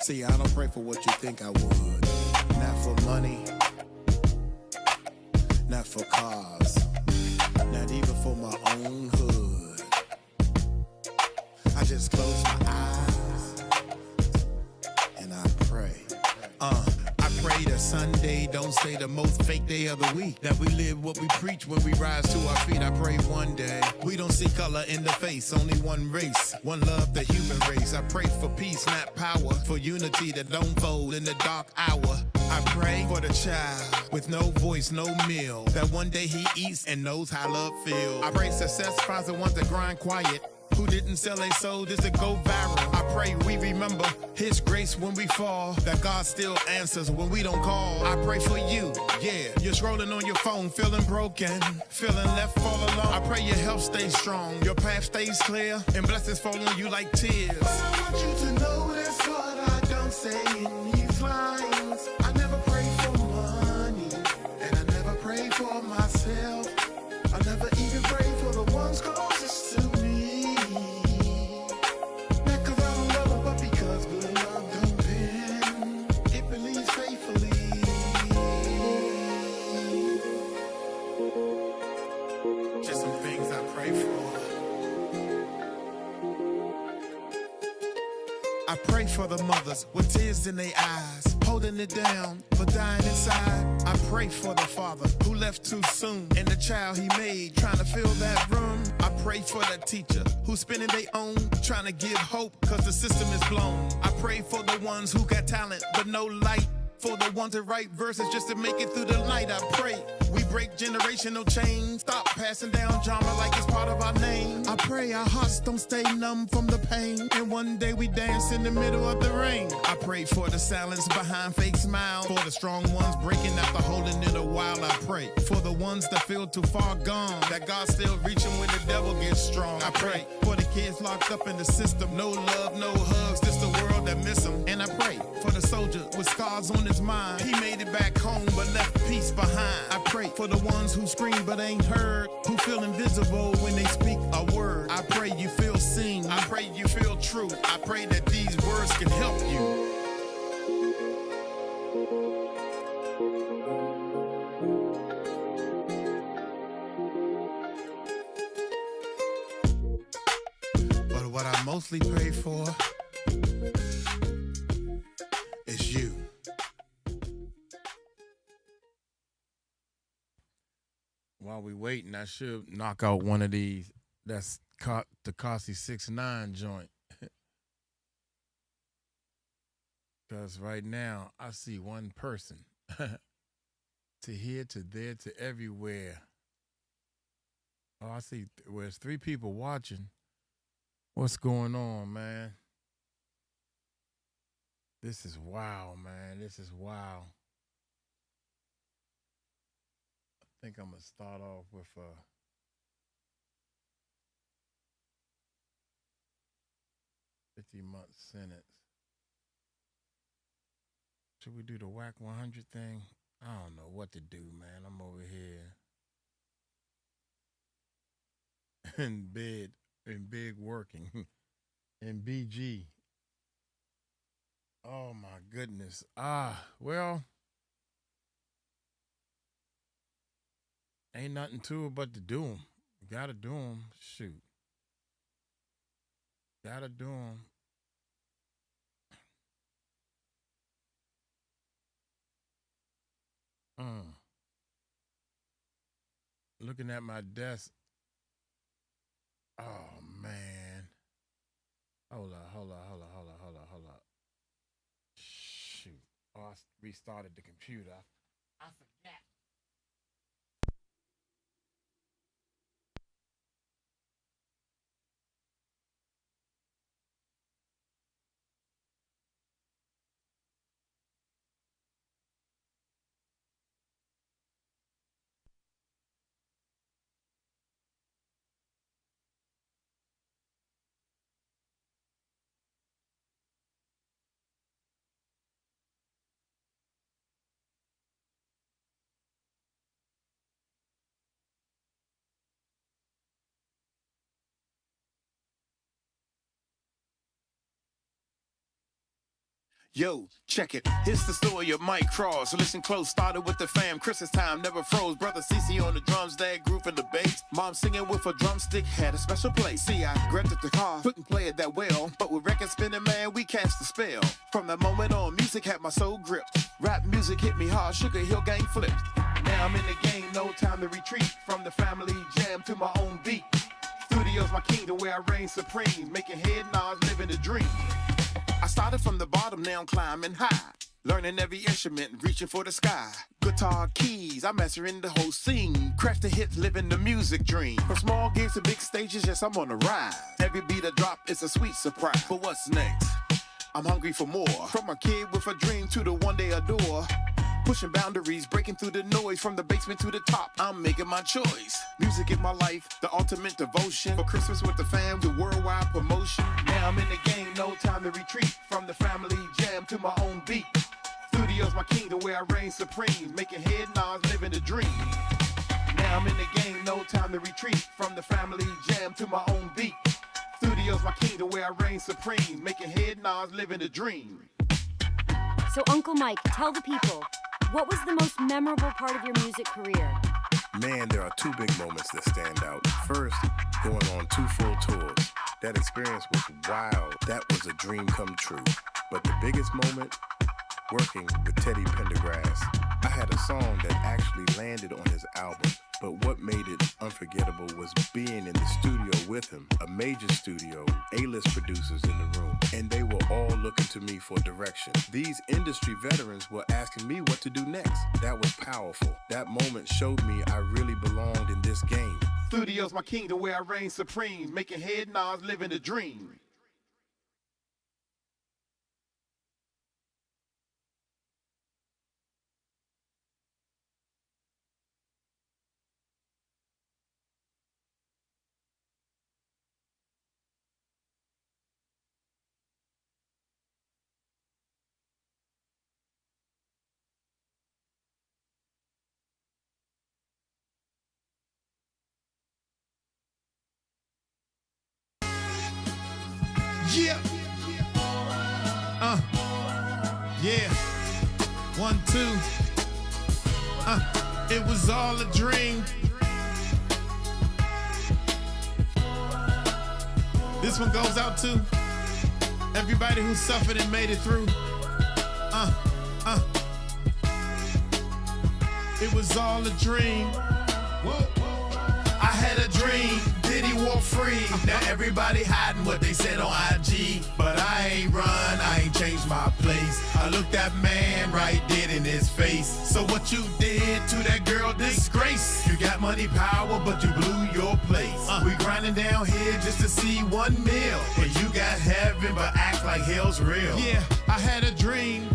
See, I don't pray for what you think I would. Not for money, not for cars, not even for my own hood. I just close my eyes and I pray. I pray that Sunday don't say the most fake day of the week. That we live what we preach when we rise to our feet. I pray one day we don't see color in the face. Only one race, one love, the human race. I pray for peace, not power. For unity that don't fold in the dark hour. I pray for the child with no voice, no meal. That one day he eats and knows how love feels. I pray success finds the ones that grind quiet. Who didn't sell a soul just to go viral. I pray we remember his grace when we fall. That God still answers when we don't call. I pray for you, yeah. You're scrolling on your phone, feeling broken, feeling left all alone. I pray your health stays strong, your path stays clear, and blessings fall on you like tears. But I want you to know that's what I don't say in these lines. I never pray for money, and I never pray for myself. I never even pray for the ones closest to me. I pray for the mothers with tears in their eyes, holding it down but dying inside. I pray for the father who left too soon and the child he made trying to fill that room. I pray for the teacher who's spinning their own, trying to give hope cause the system is blown. I pray for the ones who got talent but no light, for the ones that write verses just to make it through the night. I pray we break generational chains, stop passing down drama like it's part of our name. I pray our hearts don't stay numb from the pain, and one day we dance in the middle of the rain. I pray for the silence behind fake smiles, for the strong ones breaking after holding it a while. I pray for the ones that feel too far gone, that God still reaching when the devil gets strong. I pray for the kids locked up in the system, no love, no hugs, just the world that miss them. And I pray for the soldier with scars on his mind, he made it back home but left peace behind. I pray for the ones who scream but ain't heard, who feel invisible when they speak a word. I pray you feel seen, I pray you feel true. I pray that these words can help you. But what I mostly pray for is you. While we waiting, I should knock out one of these. That's the 𝗘𝐎𝐔𝐑 6ix9ine joint. Because right now, I see one person. To here, to there, to everywhere. Oh, I see there's 3 people watching. What's going on, man? This is wild, man. This is wild. I think I'm going to start off with 50-month sentence. Should we do the whack 100 thing? I don't know what to do, man. I'm over here in bed, in big working, in BG. Oh, my goodness. Well, ain't nothing to it but to do them. Gotta do them. Shoot. Gotta do them. Looking at my desk. Oh, man. Hold up. Shoot. Oh, I restarted the computer. I forgot. Yo, check it. Here's the story of Mike Cross. Listen close, started with the fam. Christmas time never froze. Brother CC on the drums, dad groove in the bass. Mom singing with a drumstick, had a special place. See, I grabbed at the car, couldn't play it that well. But with record spinning, man, we cast the spell. From that moment on, music had my soul gripped. Rap music hit me hard, Sugar Hill Gang flipped. Now I'm in the game, no time to retreat. From the family jam to my own beat. Studio's my kingdom where I reign supreme. Making head nods, living the dream. I started from the bottom, now I'm climbing high. Learning every instrument, reaching for the sky. Guitar, keys, I'm mastering the whole scene. Crafting hits, living the music dream. From small gigs to big stages, yes, I'm on the rise. Every beat I drop is a sweet surprise. But what's next? I'm hungry for more. From a kid with a dream to the one day adore. Pushing boundaries, breaking through the noise. From the basement to the top, I'm making my choice. Music is my life, the ultimate devotion. For Christmas with the fam, the worldwide promotion. Now I'm in the game, no time to retreat. From the family jam to my own beat. Studio's my kingdom where I reign supreme. Making head nods, living the dream. Now I'm in the game, no time to retreat. From the family jam to my own beat. Studio's my kingdom where I reign supreme. Making head nods, living the dream. So Uncle Mike, tell the people, what was the most memorable part of your music career? Man, there are two big moments that stand out. First, going on 2 full tours. That experience was wild. That was a dream come true. But the biggest moment, working with Teddy Pendergrass. I had a song that actually landed on his album. But what made it unforgettable was being in the studio with him, a major studio, A-list producers in the room, and they were all looking to me for direction. These industry veterans were asking me what to do next. That was powerful. That moment showed me I really belonged in this game. Studio's my kingdom where I reign supreme. Making head nods, living the dream. Yeah. Yeah. 1, 2. It was all a dream. This one goes out to everybody who suffered and made it through. It was all a dream. Whoa. I had a dream, Diddy walk free. Now everybody hiding what they said on IG. But I ain't run, I ain't changed my place. I looked that man right dead in his face. So what you did to that girl, disgrace. You got money, power, but you blew your place. We grinding down here just to see 1 meal. And you got heaven, but act like hell's real. Yeah, I had a dream.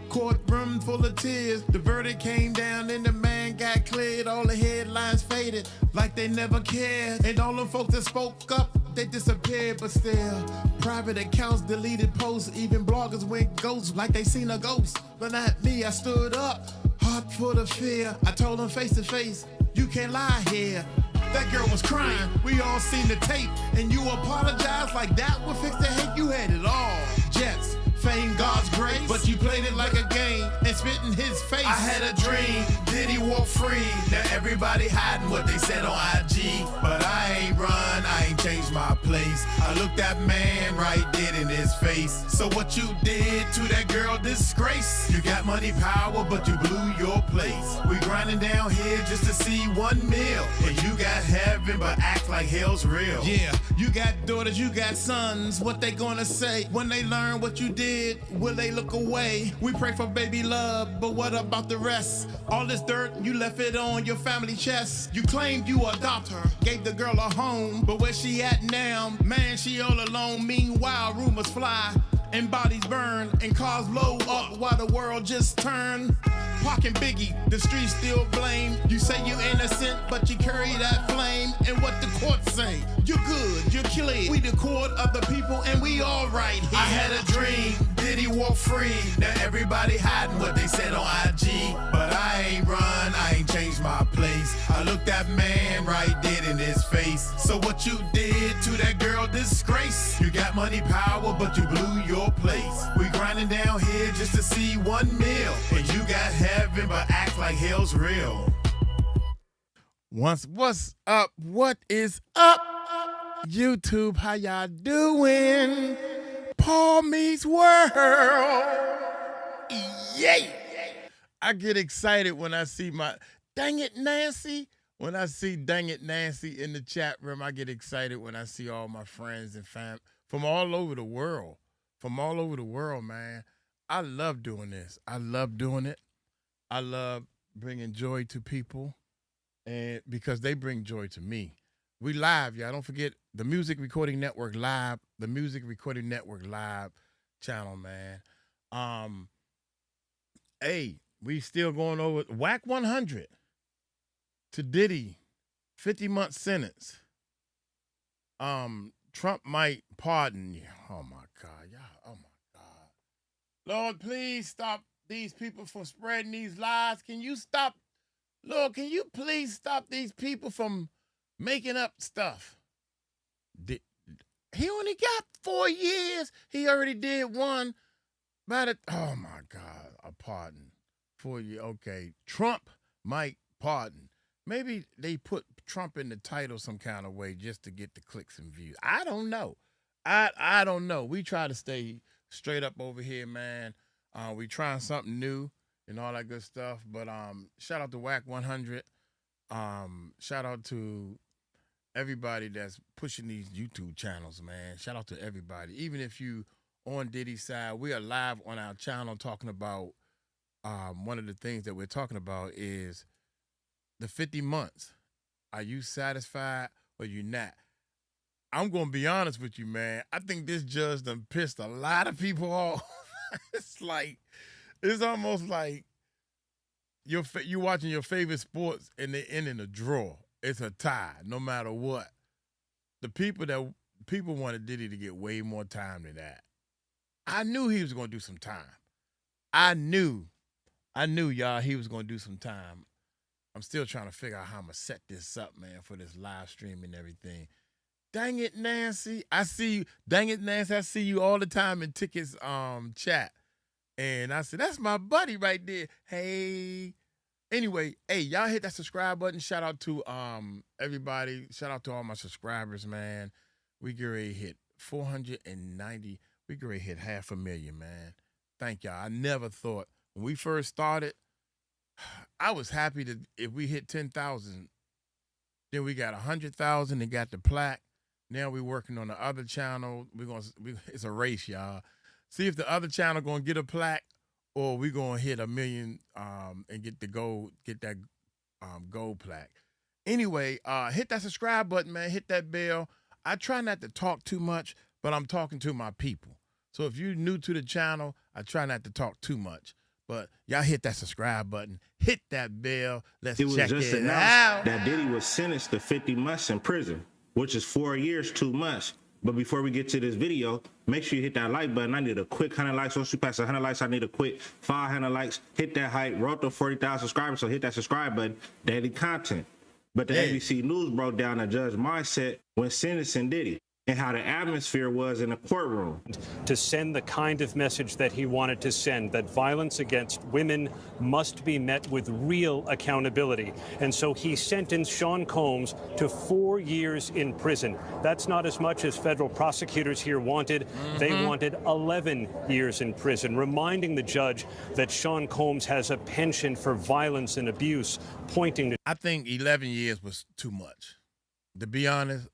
Courtroom full of tears. The verdict came down and the man got cleared. All the headlines faded like they never cared. And all them folks that spoke up, they disappeared. But still, private accounts, deleted posts. Even bloggers went ghost like they seen a ghost. But not me, I stood up, heart full of fear. I told them face to face, you can't lie here. That girl was crying, we all seen the tape. And you apologized like that would fix the hate. You had it all, jets, fame, God's grace. But you played it like a game and spit in his face. I had a dream, Diddy walk free. Now everybody hiding what they said on IG. But I ain't run, I ain't changed my place. I looked that man right dead in his face. So what you did to that girl, disgrace. You got money, power, but you blew your place. We grinding down here just to see 1 meal. And you got heaven, but act like hell's real. Yeah, you got daughters, you got sons. What they gonna say when they learn what you did? Will they look away? We pray for baby love, but what about the rest? All this dirt, you left it on your family chest. You claimed you adopted her, gave the girl a home, but where she at now? Man, she all alone. Meanwhile, rumors fly and bodies burn and cars blow up while the world just turn. Pac and Biggie, the streets still blame. You say you innocent, but you carry that flame. And what the court say? You're good, you're clear. We the court of the people and we all right here. I had a dream, Diddy walk free. Now everybody hiding what they said on IG. But I ain't run, I ain't changed my place. I looked that man right dead in his face. So what you did to that girl disgrace. You got money, power, but you blew your place. We grinding down here just to see 1 meal. And you got heaven, but act like hell's real. What's up? What is up? YouTube, how y'all doing? Paul meets world. Yay! I get excited when I see dang it, Nancy. When I see dang it, Nancy in the chat room, I get excited when I see all my friends and fam from all over the world. From all over the world, man. I love doing this. I love doing it. I love bringing joy to people, and because they bring joy to me. We live, y'all. Don't forget the Music Recording Network live, the Music Recording Network live channel, man. Hey, we still going over whack 100 to Diddy, 50-month sentence. Trump might pardon you. Oh my God, y'all. Oh my God. Lord, please stop these people from spreading these lies. Can you stop? Lord, can you please stop these people from making up stuff? He only got 4 years. He already did one. Oh my God, a pardon. 4 years. Okay, Trump might pardon. Maybe they put Trump in the title some kind of way just to get the clicks and views. I don't know. I don't know. We try to stay straight up over here, man. We trying something new and all that good stuff. But shout out to whack 100. Shout out to everybody that's pushing these YouTube channels, man. Shout out to everybody. Even if you on Diddy's side, we are live on our channel talking about one of the things that we're talking about is the 50 months. Are you satisfied or you not? I'm going to be honest with you, man. I think this judge done pissed a lot of people off. It's almost like you watching your favorite sports and they end in a draw. It's a tie, no matter what. People wanted Diddy to get way more time than that. I knew he was going to do some time. I knew, y'all, he was going to do some time. I'm still trying to figure out how I'm going to set this up, man, for this live stream and everything. Dang it, Nancy. I see you. Dang it, Nancy. I see you all the time in Tickets chat. And I said, that's my buddy right there. Hey. Anyway, hey, y'all hit that subscribe button. Shout out to everybody. Shout out to all my subscribers, man. We get ready to hit 490. We get ready to hit 500,000, man. Thank y'all. I never thought when we first started, I was happy that if we hit 10,000, then we got 100,000 and got the plaque. Now we're working on the other channel. It's a race, y'all. See if the other channel gonna get a plaque, or we gonna hit 1 million and get that gold plaque. Anyway, hit that subscribe button, man. Hit that bell. I try not to talk too much, but I'm talking to my people. So if you're new to the channel, I try not to talk too much. But y'all hit that subscribe button. Hit that bell. Let's check it out. It was just announced that Diddy was sentenced to 50 months in prison, which is 4 years, 2 months. But before we get to this video, make sure you hit that like button. I need a quick 100 likes. Once we pass 100 likes, I need a quick 500 likes. Hit that hype. We're up to 40,000 subscribers, so hit that subscribe button. Daily content. But the ABC News broke down the judge's mindset when sentencing Diddy and how the atmosphere was in the courtroom. To send the kind of message that he wanted to send, that violence against women must be met with real accountability. And so he sentenced Sean Combs to 4 years in prison. That's not as much as federal prosecutors here wanted. They wanted 11 years in prison, reminding the judge that Sean Combs has a penchant for violence and abuse, pointing to... I think 11 years was too much. To be honest,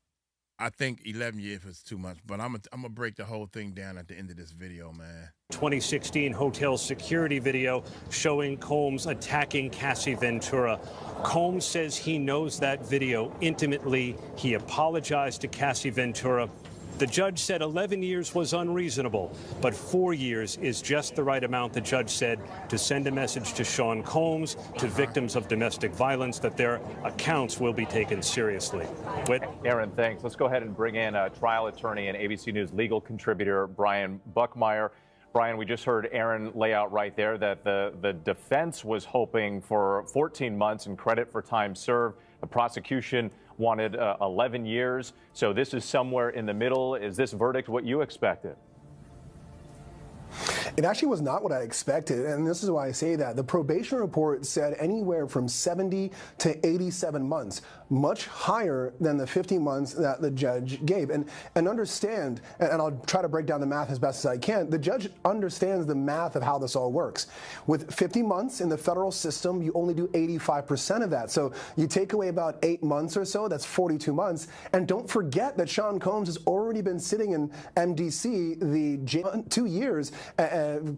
I think 11 years was too much, but I'm gonna break the whole thing down at the end of this video, man. 2016 hotel security video showing Combs attacking Cassie Ventura. Combs says he knows that video intimately. He apologized to Cassie Ventura. The judge said 11 years was unreasonable, but 4 years is just the right amount, the judge said, to send a message to Sean Combs, to victims of domestic violence, that their accounts will be taken seriously. Aaron, thanks. Let's go ahead and bring in trial attorney and ABC News legal contributor Brian Buckmeyer. Brian, we just heard Aaron lay out right there that the defense was hoping for 14 months and credit for time served. The prosecution wanted 11 years. So this is somewhere in the middle. Is this verdict what you expected? It actually was not what I expected, and this is why I say that. The probation report said anywhere from 70 to 87 months, much higher than the 50 months that the judge gave. And understand, and I'll try to break down the math as best as I can, the judge understands the math of how this all works. With 50 months in the federal system, you only do 85% of that. So you take away about 8 months or so, that's 42 months. And don't forget that Sean Combs has already been sitting in MDC, the jail, 2 years,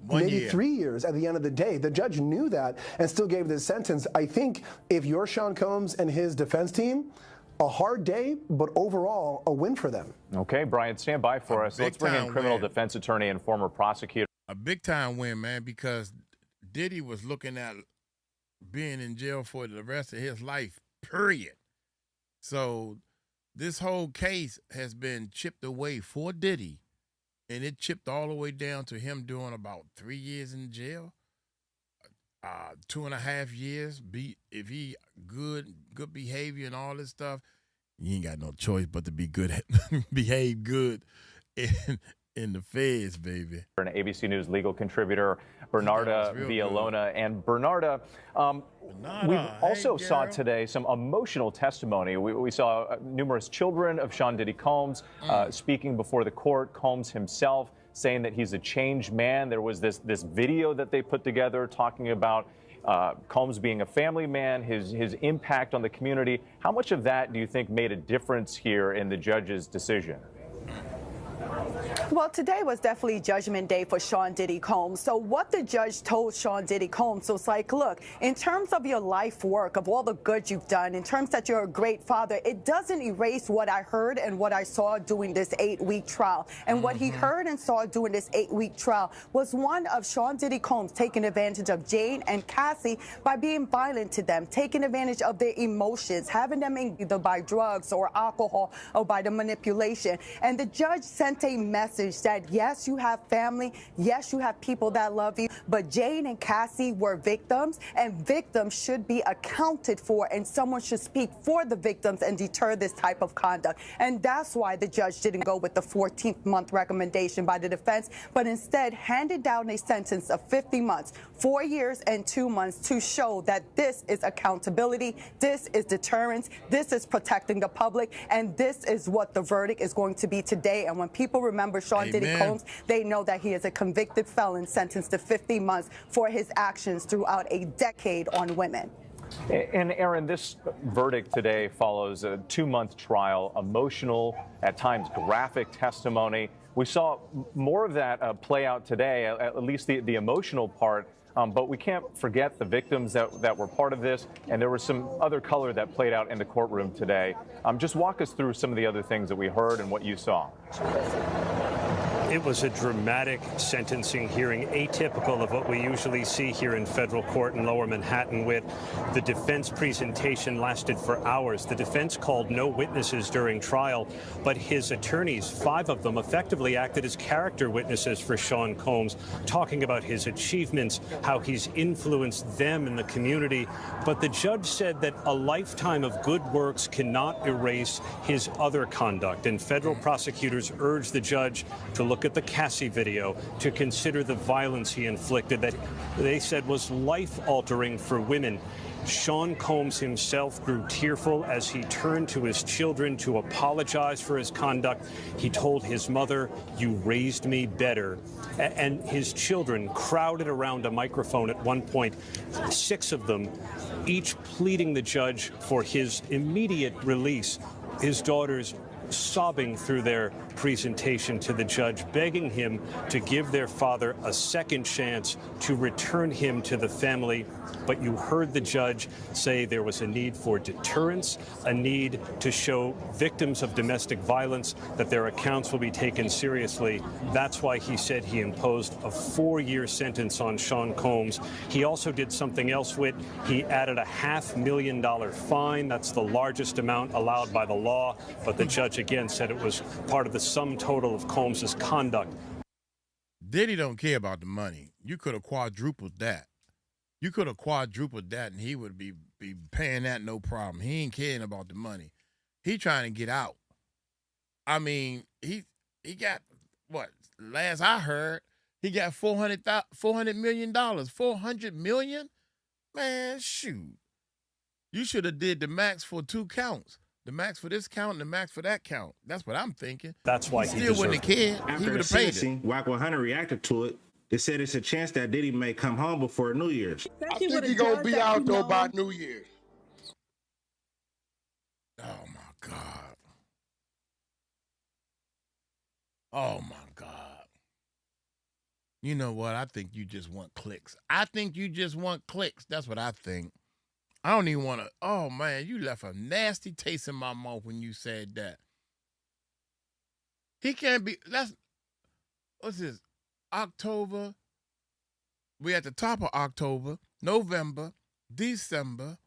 maybe 3 years at the end of the day. The judge knew that and still gave this sentence. I think if you're Sean Combs and his defense team, a hard day, but overall a win for them. Okay, Brian, stand by for us. Let's bring in criminal defense attorney and former prosecutor. A big time win, man, because Diddy was looking at being in jail for the rest of his life, period. So this whole case has been chipped away for Diddy. And it chipped all the way down to him doing about 3 years in jail, 2.5 years. If he good behavior and all this stuff, you ain't got no choice but to be good, behave good in the feds, baby. An ABC News legal contributor, 𝗟𝗜𝗡𝗞𝗦. And 𝗟𝗏𝗏, we also saw today some emotional testimony. We saw numerous children of Sean Diddy Combs speaking before the court. Combs himself saying that he's a changed man. There was this video that they put together talking about Combs being a family man, his impact on the community. How much of that do you think made a difference here in the judge's decision? Well, today was definitely Judgment Day for Sean Diddy Combs. So what the judge told Sean Diddy Combs was like, look, in terms of your life work, of all the good you've done, in terms that you're a great father, it doesn't erase what I heard and what I saw during this 8-week trial. And what he heard and saw during this 8-week trial was one of Sean Diddy Combs taking advantage of Jane and Cassie by being violent to them, taking advantage of their emotions, having them either by drugs or alcohol or by the manipulation. And the judge sent a message that, yes, you have family, yes, you have people that love you, but Jane and Cassie were victims, and victims should be accounted for, and someone should speak for the victims and deter this type of conduct. And that's why the judge didn't go with the 14th month recommendation by the defense, but instead handed down a sentence of 50 months, 4 years and 2 months, to show that this is accountability, this is deterrence, this is protecting the public, and this is what the verdict is going to be today. And when people remember Sean Diddy Combs, they know that he is a convicted felon sentenced to 50 months for his actions throughout a decade on women. And Aaron, this verdict today follows a 2-month trial, emotional, at times graphic testimony. We saw more of that play out today, at least the emotional part. But we can't forget the victims that were part of this, and there was some other color that played out in the courtroom today. Just walk us through some of the other things that we heard and what you saw. It was a dramatic sentencing hearing, atypical of what we usually see here in federal court in Lower Manhattan. With the defense presentation lasted for hours. The defense called no witnesses during trial, but his attorneys, 5 of them, effectively acted as character witnesses for Sean Combs, talking about his achievements, how he's influenced them in the community. But the judge said that a lifetime of good works cannot erase his other conduct, and federal prosecutors urged the judge to look at the Cassie video, to consider the violence he inflicted that they said was life-altering for women. Sean Combs himself grew tearful as he turned to his children to apologize for his conduct. He told his mother, "You raised me better." And his children crowded around a microphone at one point, 6 of them, each pleading the judge for his immediate release. His daughters sobbing through their presentation to the judge, begging him to give their father a second chance to return him to the family. But you heard the judge say there was a need for deterrence, a need to show victims of domestic violence that their accounts will be taken seriously. That's why he said he imposed a 4-year sentence on Sean Combs. He also did something else, Whit. He added a $500,000 fine. That's the largest amount allowed by the law. But the judge again said it was part of the sum total of Combs's conduct. Diddy don't care about the money. You could have quadrupled that. You could have quadrupled that, and he would be paying that no problem. He ain't caring about the money. He trying to get out. I mean, he got what? Last I heard, he got $400 million. $400 million? Man, shoot. You should have did the max for 2 counts. The max for this count and the max for that count. That's what I'm thinking. That's why he still wouldn't have cared. He After would the have paid it. sentencing, 𝗟𝗡𝗡𝗞 reacted to it. It said it's a chance that Diddy may come home before New Year's. I think he's going to be out, though, by New Year's. Oh, my God. Oh, my God. You know what? I think you just want clicks. I think you just want clicks. That's what I think. I don't even want to. Oh, man, you left a nasty taste in my mouth when you said that. He can't be. What's this? October. We at the top of October, November, December,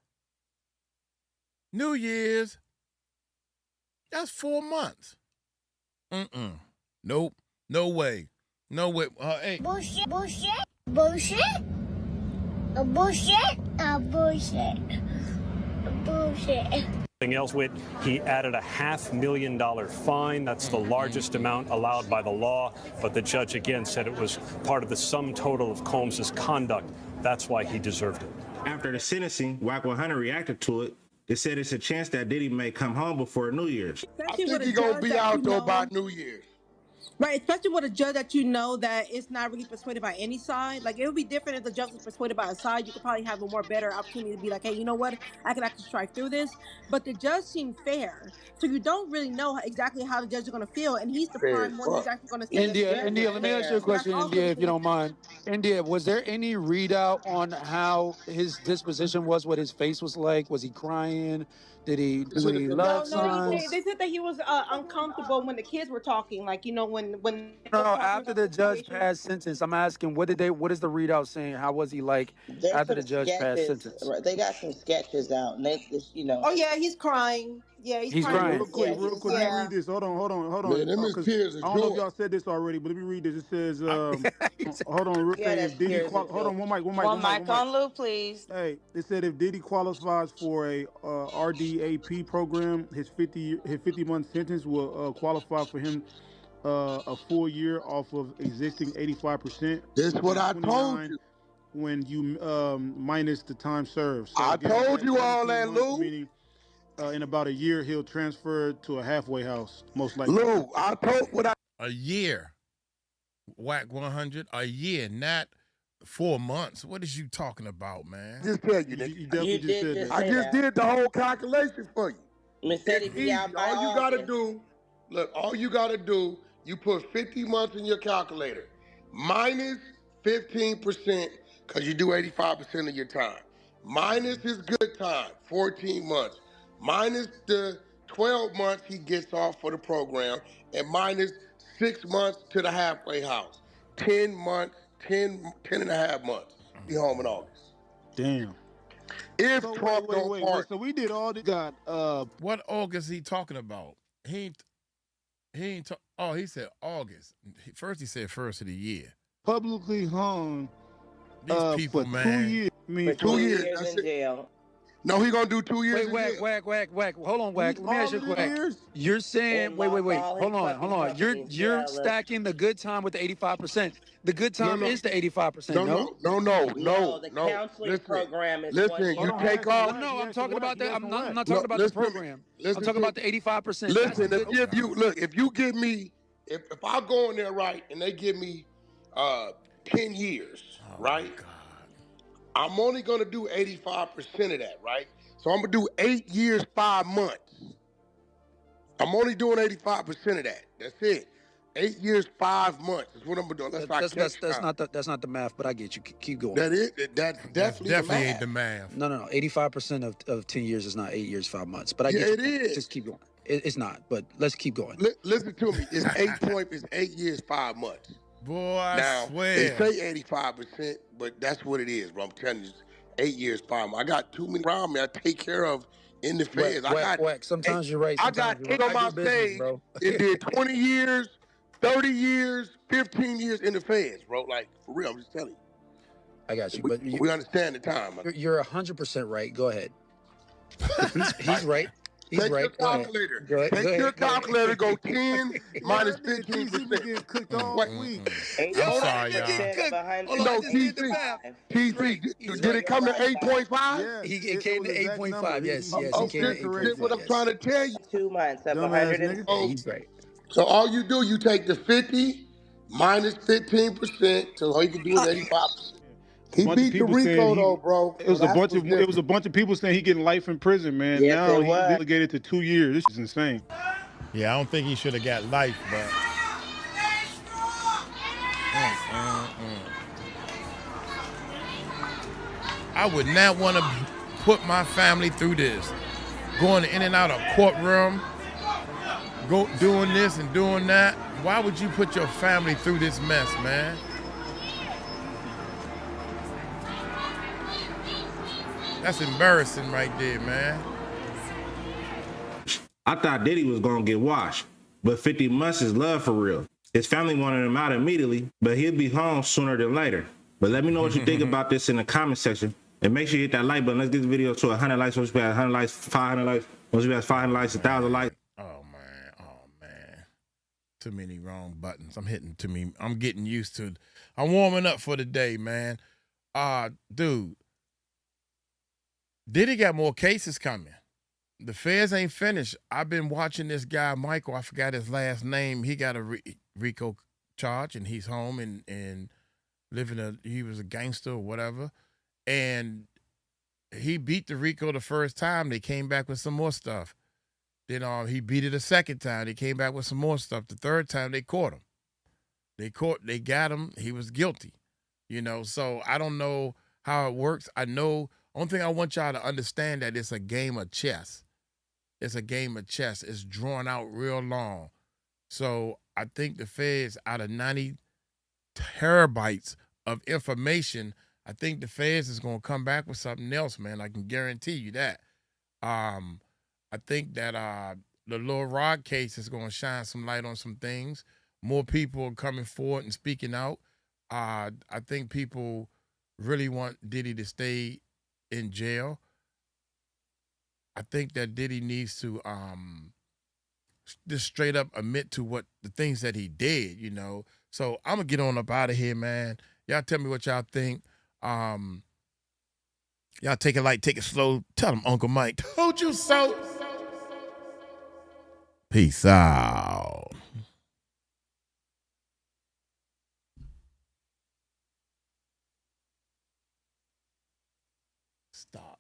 New Year's. That's 4 months. Nope. No way. No way. Hey. Bullshit. Bullshit. Bullshit. Something else, he added a $500,000 fine. That's the largest amount allowed by the law. But the judge again said it was part of the sum total of Combs' conduct. That's why he deserved it. After the sentencing, 𝗟𝗡𝗡𝗞 reacted to it. It said it's a chance that Diddy may come home before New Year's. I think he's going to be out, though, by New Year's. Right, especially with a judge that you know that it's not really persuaded by any side. Like, it would be different if the judge was persuaded by a side. You could probably have a more better opportunity to be like, hey, you know what? I can actually strike through this. But the judge seemed fair. So you don't really know exactly how the judge is going to feel. And he's the prime one who's actually going to say India, let me ask you a question, India, if you don't mind. India, was there any readout on how his disposition was, what his face was like? Was he crying? Did he do any love signs? They said that he was uncomfortable when the kids were talking, like, you know, when No, after the judge passed sentence, I'm asking, what is the readout saying? How was he like after the judge passed sentence? Right, they got some sketches out, and they just, you know. Oh yeah, he's crying. Yeah, he's crying. Real quick, let me read this. Hold on. Man, them is tears of I don't know if joy. y'all said this already, but let me read this. It says, hold on, real quick. If Diddy, hold on, one mic on Lou, please. Hey, it said if Diddy qualifies for a RDAP program, his 50-month sentence will qualify for him a full year off of existing 85%. That's what I told you. When you minus the time served. So I told you all that, Lou. Meaning, in about a year, he'll transfer to a halfway house, most likely. Lou, I told what I. A year. 𝗟𝗡100. A year, not 4 months. What is you talking about, man? Just tell you, you definitely just said that. I just did the whole calculation for you. All you gotta do, you put 50 months in your calculator, minus 15%, because you do 85% of your time. Minus his good time, 14 months. Minus the 12 months he gets off for the program, and minus 6 months to the halfway house. 10 months, 10 and a half months. Be home in August. Damn. If Trump don't pardon. So we did all this. God, what August he talking about? He ain't oh, he said August. First he said first of the year. Publicly hung these people, for man. 2 years. I mean, 2 years. That's in jail. No, he gonna do 2 years. Wait, whack. Hold on, whack. Let me ask you a question. You're saying, wait. Hold on. You're stacking the good time with the 85%. The good time is the 85%. No. The counseling program is. Listen, you take off. No, I'm talking about that. I'm not talking about the program. I'm talking about the 85%. Listen, if you give me, if I go in there right and they give me 10 years, right? I'm only going to do 85% of that, right? So I'm going to do 8 years, 5 months. I'm only doing 85% of that. That's it. 8 years, 5 months is what I'm going to do. That's not the math, but I get you. Keep going. That's definitely ain't the math. No. 85% of 10 years is not 8 years, 5 months. But I get it is. Just keep going. It's not, but let's keep going. Listen to me. It's 8 years, 5 months. Boy, I now, swear. They say 85%, but that's what it is, bro. I'm telling you, 8 years, 5 months. I got too many around me I take care of in the feds. Sometimes you're right. I got 8 on my stage. Bro. It did 20 years, 30 years, 15 years in the feds, bro. Like, for real, I'm just telling you. I got you. But we understand the time. You're 100% right. Go ahead. He's right. He's Take your right. Go ahead. calculator. Go ahead. Take your calculator. Go 10 minus That nigga TC been 15%. getting cooked all week. I'm sorry, y'all. 85% of Hold on, I No, just did the TC. math. TC. He's Did right. it come to 8.5? Yes, It came was to exact 8.5. number. Yes, He yes, he came to This is what 8.5. I'm trying to tell you. 2 months of Dumbass 100. nigga. Yeah, he's right. So all you do, you take the 50 minus 15%, so all you can do is 85%. He Bunch of beat the people saying RICO though, bro. it was a bunch of people saying he getting life in prison, man. Yes, Now it he was. delegated to 2 years. This is insane. Yeah, I don't think he should have got life, but. I would not want to put my family through this. Going in and out of courtroom, doing this and doing that. Why would you put your family through this mess, man? That's embarrassing right there, man. I thought Diddy was gonna get washed, but 50 months is love for real. His family wanted him out immediately, but he'll be home sooner than later. But let me know what you think about this in the comment section, and make sure you hit that like button. Let's get the video to 100 likes. Once we have 100 likes, 500 likes. Once we have 500 likes, 1,000 likes. Oh man. Too many wrong buttons. I'm getting used to it. I'm warming up for the day, man. Dude. Diddy got more cases coming. The feds ain't finished. I've been watching this guy, Michael, I forgot his last name. He got a RICO charge, and he's home and he was a gangster or whatever. And he beat the RICO the first time. They came back with some more stuff. Then he beat it a second time. They came back with some more stuff. The third time, they caught him. They got him. He was guilty. So I don't know how it works. I know, only thing I want y'all to understand that it's a game of chess. It's a game of chess. It's drawn out real long. So I think the feds, out of 90 terabytes of information, I think the feds is going to come back with something else, man. I can guarantee you that. I think that the Lil Rod case is going to shine some light on some things. More people are coming forward and speaking out. I think people really want Diddy to stay in jail. I think that Diddy needs to just straight up admit to what the things that he did, So I'm gonna get on up out of here, man. Y'all tell me what y'all think. Y'all take it light, take it slow. Tell them Uncle Mike told you so. Peace out. Stop.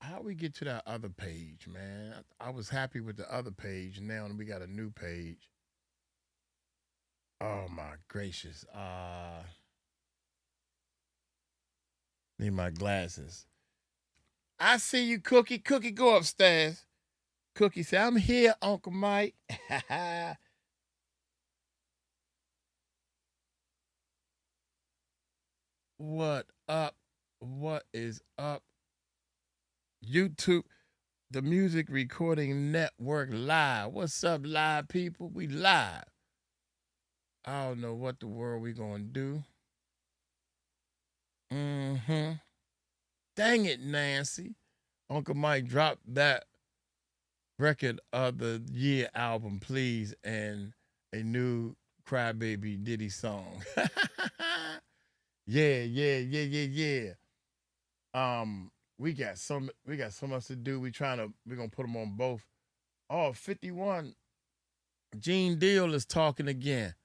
How we get to that other page, man? I was happy with the other page. Now we got a new page. Oh my gracious. Need my glasses. I see you, Cookie. Cookie, go upstairs. Cookie said, I'm here, Uncle Mike. What up? What is up? YouTube, the Music Recording Network live. What's up, live people? We live. I don't know what the world we gonna do. Dang it, Nancy. Uncle Mike, drop that record of the year album, please, and a new Crybaby Diddy song. Yeah. We got so much to do. We're gonna put them on both. Oh, 51. Gene Deal is talking again.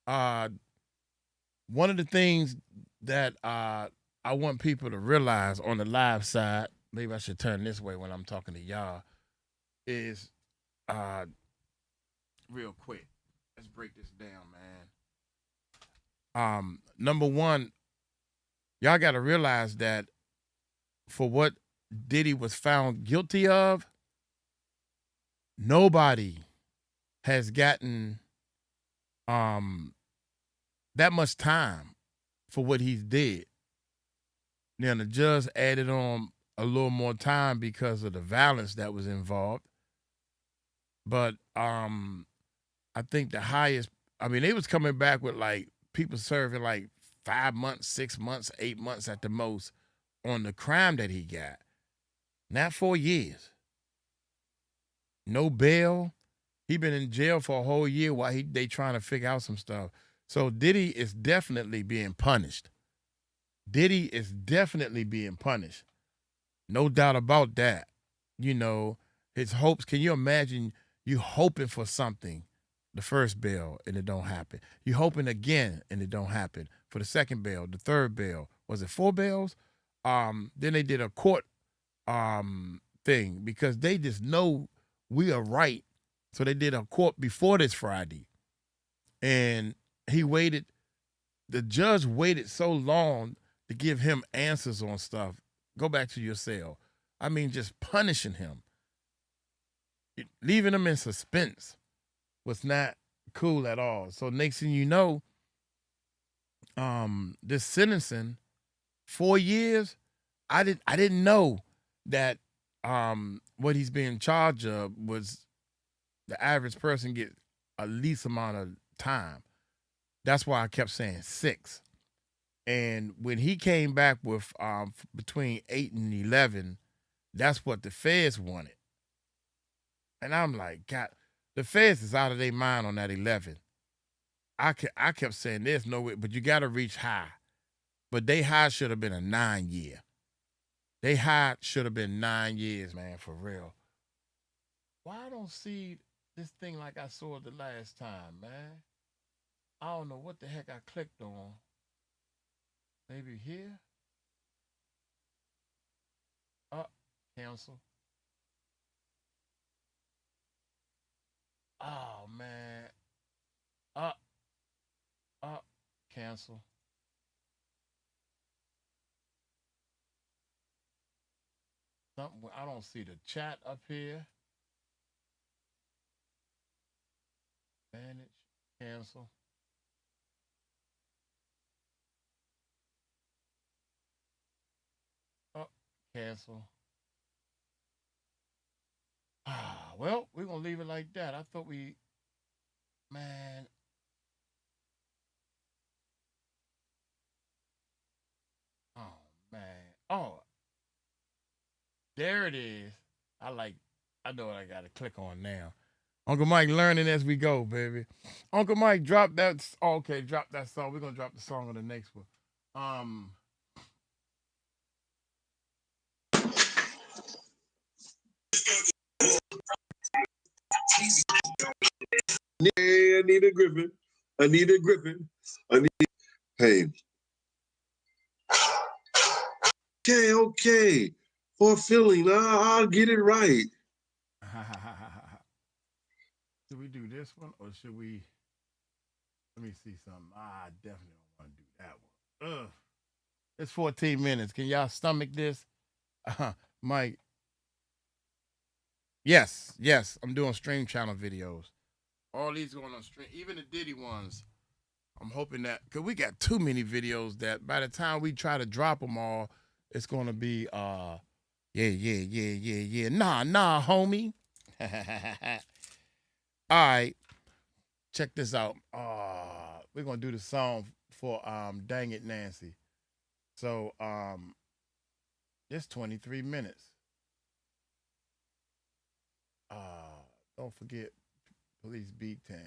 One of the things that I want people to realize on the live side, maybe I should turn this way when I'm talking to y'all, is real quick. Let's break this down, man. Number one, y'all got to realize that for what Diddy was found guilty of, nobody has gotten that much time for what he did. Now, the judge added on a little more time because of the violence that was involved. But I think the highest, they was coming back with like people serving like 5 months, 6 months, 8 months at the most on the crime that he got. Not 4 years. no bail. He been in jail for a whole year while they trying to figure out some stuff. So Diddy is definitely being punished. Diddy is definitely being punished. No doubt about that. You know, his hopes, can you imagine you hoping for something, the first bail, and it don't happen. You hoping again, and it don't happen. For the second bail, the third bail. Was it 4 bails? Then they did a court thing because they just know we are right. So they did a court before this Friday. And he waited, the judge waited so long to give him answers on stuff. Go back to your cell. I mean, just punishing him. Leaving him in suspense was not cool at all. So next thing you know, this sentencing, 4 years, I didn't know that what he's being charged of was the average person get a least amount of time. That's why I kept saying 6. And when he came back with between 8 and 11, that's what the feds wanted. And I'm like, God, the feds is out of their mind on that 11. I kept saying there's no way, but you got to reach high. But they high should have been a 9 year. They high should have been 9 years, man, for real. Why I don't see this thing like I saw it the last time, man? I don't know what the heck I clicked on. Maybe here? Cancel. Oh, man. Cancel. Something, I don't see the chat up here. Manage, cancel. Cancel. Well, we're going to leave it like that. I thought man. Oh, man. Oh, there it is. I know what I got to click on now. Uncle Mike learning as we go, baby. Uncle Mike, drop that. Okay, drop that song. We're going to drop the song on the next one. Anita Griffin. Hey. Okay. For feeling, I'll get it right. Should we do this one or should we? Let me see something. I definitely don't want to do that one. Ugh. It's 14 minutes. Can y'all stomach this? Mike. Yes. I'm doing stream channel videos. All these going on stream, even the Diddy ones. I'm hoping that, because we got too many videos that by the time we try to drop them all, it's going to be, yeah. Nah, homie. All right. Check this out. We're going to do the song for Dang It Nancy. So, it's 23 minutes. Don't forget Police Beat Town.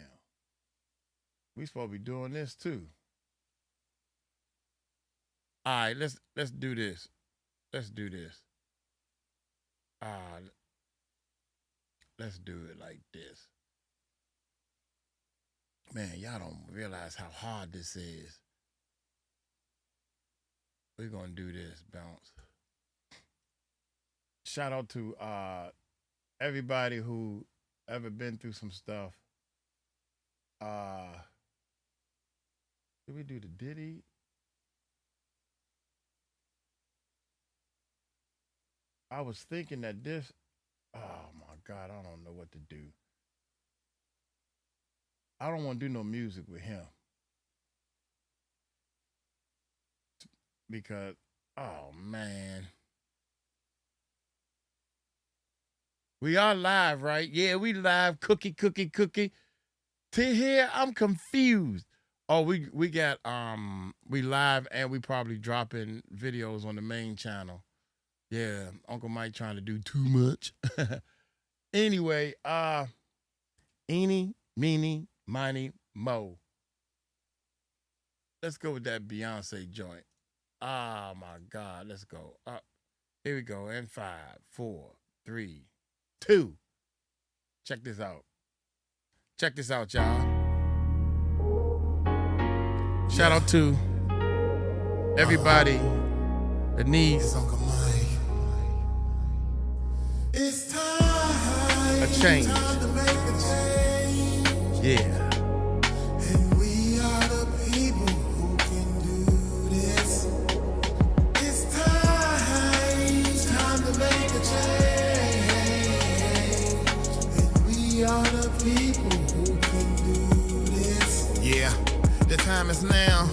We supposed to be doing this too. All right, let's do this. Let's do this. Let's do it like this. Man, y'all don't realize how hard this is. We're gonna do this, bounce. Shout out to everybody who ever been through some stuff. Did we do the Diddy? I was thinking that this, oh my God, I don't know what to do. I don't want to do no music with him. Because, oh man. We are live, right? Yeah, we live. Cookie. To here, I'm confused. Oh, we got we live and we probably dropping videos on the main channel. Yeah, Uncle Mike trying to do too much. Anyway, eeny, meeny, miny, mo. Let's go with that Beyonce joint. Oh my God, let's go. Here we go. And 5, 4, 3, 2. Check this out. Check this out, y'all. Shout out to everybody that needs It's time. a change. Time to make a change. Yeah. And we are the people who can do this. It's time to make a change. And we are the people who can do this. Yeah, the time is now.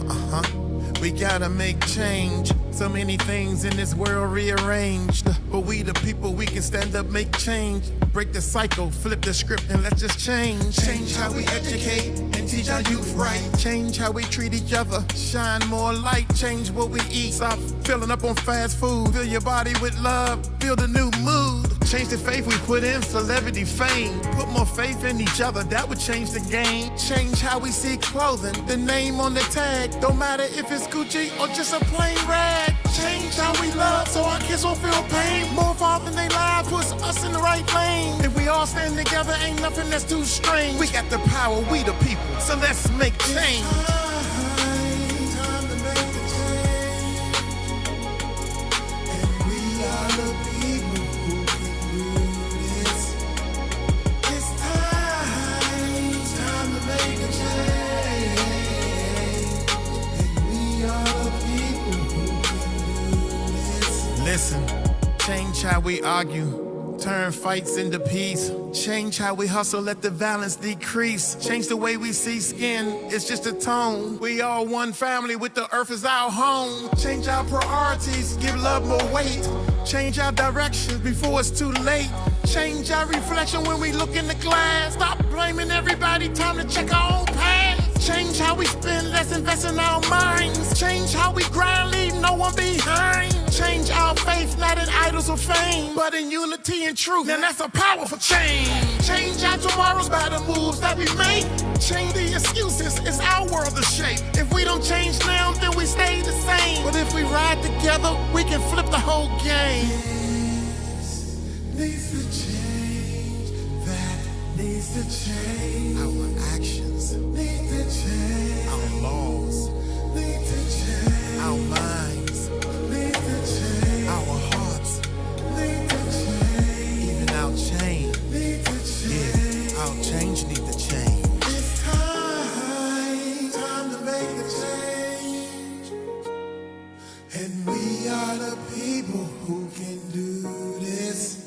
We gotta make change. So many things in this world rearranged. But we the people, we can stand up, make change. Break the cycle, flip the script, and let's just change. Change how we educate and teach our youth right. Change how we treat each other, shine more light. Change what we eat, stop filling up on fast food. Fill your body with love, build a new mood. Change the faith we put in celebrity fame. Put more faith in each other, that would change the game. Change how we see clothing, the name on the tag. Don't matter if it's Gucci or just a plain rag. Change how we love so our kids won't feel pain. More involved in their lives puts us in the right lane. If we all stand together, ain't nothing that's too strange. We got the power, we the people, so let's make change. Time to make a change. And we are the people who can do this. It's time to make a change. And we are the people who can do this. Listen, change how we argue. Turn fights into peace. Change how we hustle, let the violence decrease. Change the way we see skin, it's just a tone. We all one family with the earth as our home. Change our priorities, give love more weight. Change our directions before it's too late. Change our reflection when we look in the glass. Stop blaming everybody, time to check our own past. Change how we spend, let's invest in our minds. Change how we grind, leave no one behind. Change our faith, not in idols or fame, but in unity and truth, and that's a powerful change. Change our tomorrows by the moves that we make. Change the excuses, it's our world to shape. If we don't change now, then we stay the same. But if we ride together, we can flip the whole game. This needs to change. That needs to change. Our actions Need to change. our laws, Need to change. our minds, Need to change. our hearts, Need to change. even our change. Need to change. Yeah, our change need to change. It's time to make a change. And we are the people who can do this.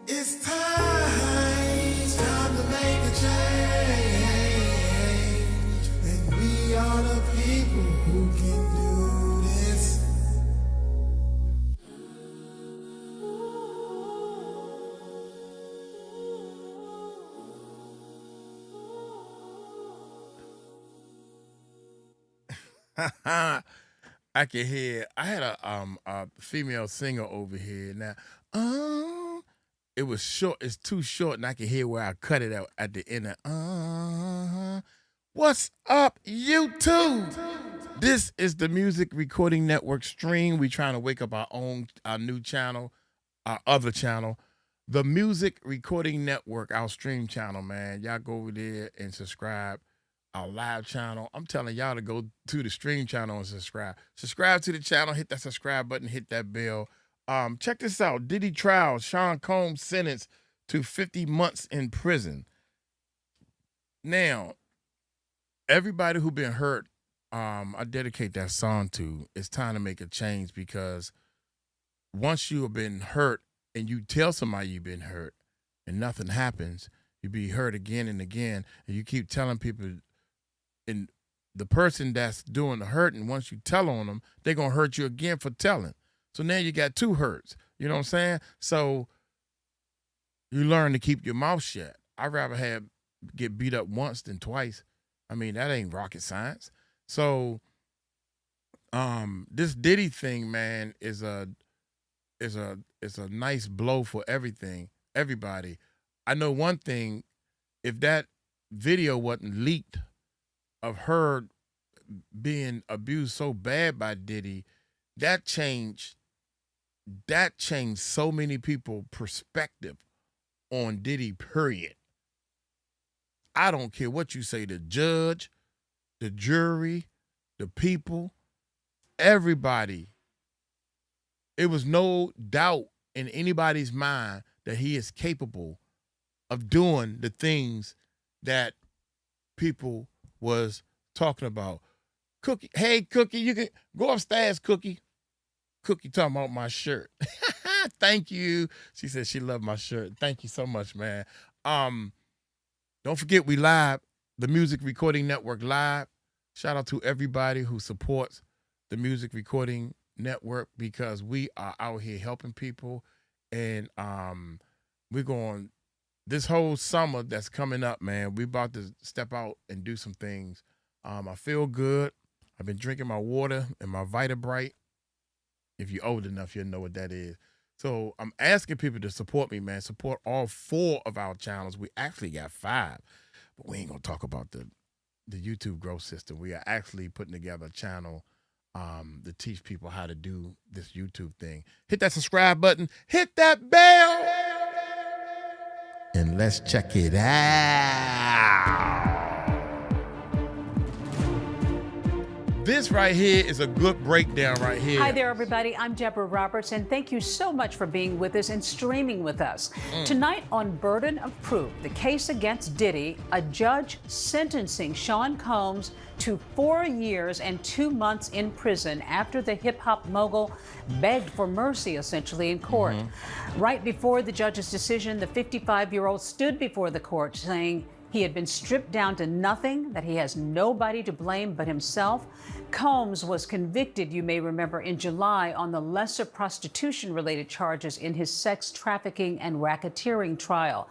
It's time to make a change. And we are the people who can do this. I can hear. I had a female singer over here now. It was short. It's too short, and I can hear where I cut it out at the end. What's up, YouTube? This is the Music Recording Network stream. We trying to wake up our new channel, our other channel, the Music Recording Network, our stream channel. Man, y'all go over there and subscribe. Our live channel. I'm telling y'all to go to the stream channel and subscribe. Subscribe to the channel, hit that subscribe button, hit that bell. Check this out. Diddy trial, Sean Combs sentenced to 50 months in prison. Now, everybody who been hurt, I dedicate that song to. It's time to make a change, because once you have been hurt and you tell somebody you've been hurt and nothing happens, you be hurt again and again, and you keep telling people. And the person that's doing the hurting, once you tell on them, they're going to hurt you again for telling. So now you got two hurts. You know what I'm saying? So you learn to keep your mouth shut. I'd rather get beat up once than twice. I mean, that ain't rocket science. So this Diddy thing, man, is a nice blow for everybody. I know one thing, if that video wasn't leaked of her being abused so bad by Diddy, that changed so many people's perspective on Diddy, period. I don't care what you say, the judge, the jury, the people, everybody. It was no doubt in anybody's mind that he is capable of doing the things that people was talking about. Cookie, hey, Cookie, you can go upstairs, Cookie. Cookie talking about my shirt. Thank you. She said she loved my shirt. Thank you so much, man. Don't forget we live, the Music Recording Network live. Shout out to everybody who supports the Music Recording Network because we are out here helping people. And we're going, this whole summer that's coming up, man, we about to step out and do some things. I feel good. I've been drinking my water and my 𝗓𝗓𝗏. If you're old enough, you'll know what that is. So I'm asking people to support me, man. Support all 4 of our channels. We actually got 5, but we ain't gonna talk about the YouTube growth system. We are actually putting together a channel to teach people how to do this YouTube thing. Hit that subscribe button. Hit that bell. And let's check it out. This right here is a good breakdown right here. Hi there, everybody. I'm Deborah Roberts, and thank you so much for being with us and streaming with us. Tonight on Burden of Proof, the case against Diddy, a judge sentencing Sean Combs to 4 years and 2 months in prison after the hip-hop mogul begged for mercy, essentially, in court. Right before the judge's decision, the 55-year-old stood before the court saying he had been stripped down to nothing, that he has nobody to blame but himself. Combs was convicted, you may remember, in July on the lesser prostitution-related charges in his sex trafficking and racketeering trial.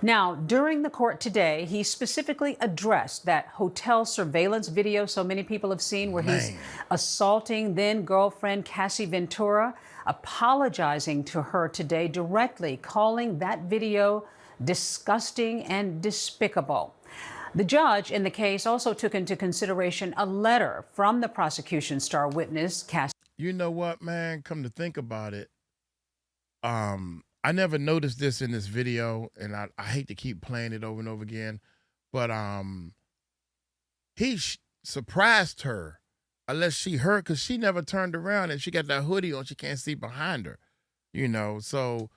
Now, during the court today, he specifically addressed that hotel surveillance video so many people have seen where he's assaulting then-girlfriend Cassie Ventura, apologizing to her today directly, calling that video disgusting and despicable. The judge in the case also took into consideration a letter from the prosecution's star witness, Cassie. You know what, man? Come to think about it, I never noticed this in this video, and I hate to keep playing it over and over again, but he surprised her, unless she heard, because she never turned around, and she got that hoodie on, she can't see behind her, you know, so...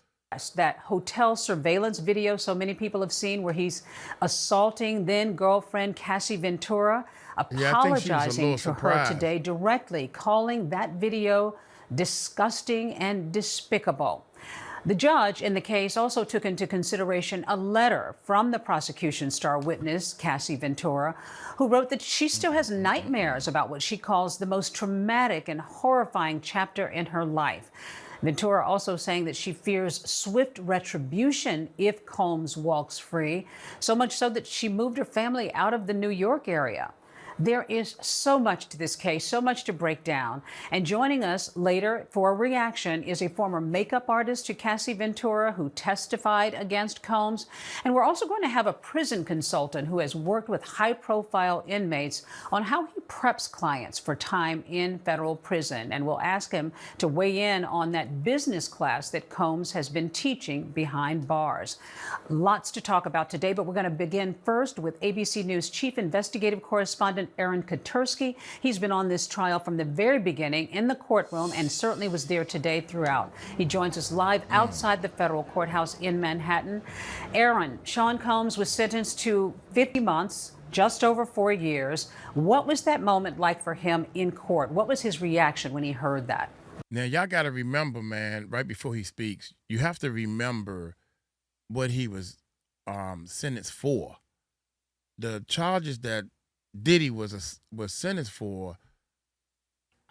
That hotel surveillance video so many people have seen where he's assaulting then-girlfriend Cassie Ventura, apologizing to her today directly, calling that video disgusting and despicable. The judge in the case also took into consideration a letter from the prosecution's star witness, Cassie Ventura, who wrote that she still has nightmares about what she calls the most traumatic and horrifying chapter in her life. Ventura also saying that she fears swift retribution if Combs walks free, so much so that she moved her family out of the New York area. There is so much to this case, so much to break down. And joining us later for a reaction is a former makeup artist to Cassie Ventura who testified against Combs. And we're also going to have a prison consultant who has worked with high-profile inmates on how he preps clients for time in federal prison. And we'll ask him to weigh in on that business class that Combs has been teaching behind bars. Lots to talk about today, but we're going to begin first with ABC News chief investigative correspondent 𝗟𝗓𝗡𝗅𝗏. He's been on this trial from the very beginning in the courtroom and certainly was there today throughout. He joins us live outside the federal courthouse in Manhattan. Aaron, Sean Combs was sentenced to 50 months, just over 4 years. What was that moment like for him in court? What was his reaction when he heard that? Now, y'all got to remember, man, right before he speaks, you have to remember what he was sentenced for. The charges that Diddy was sentenced for,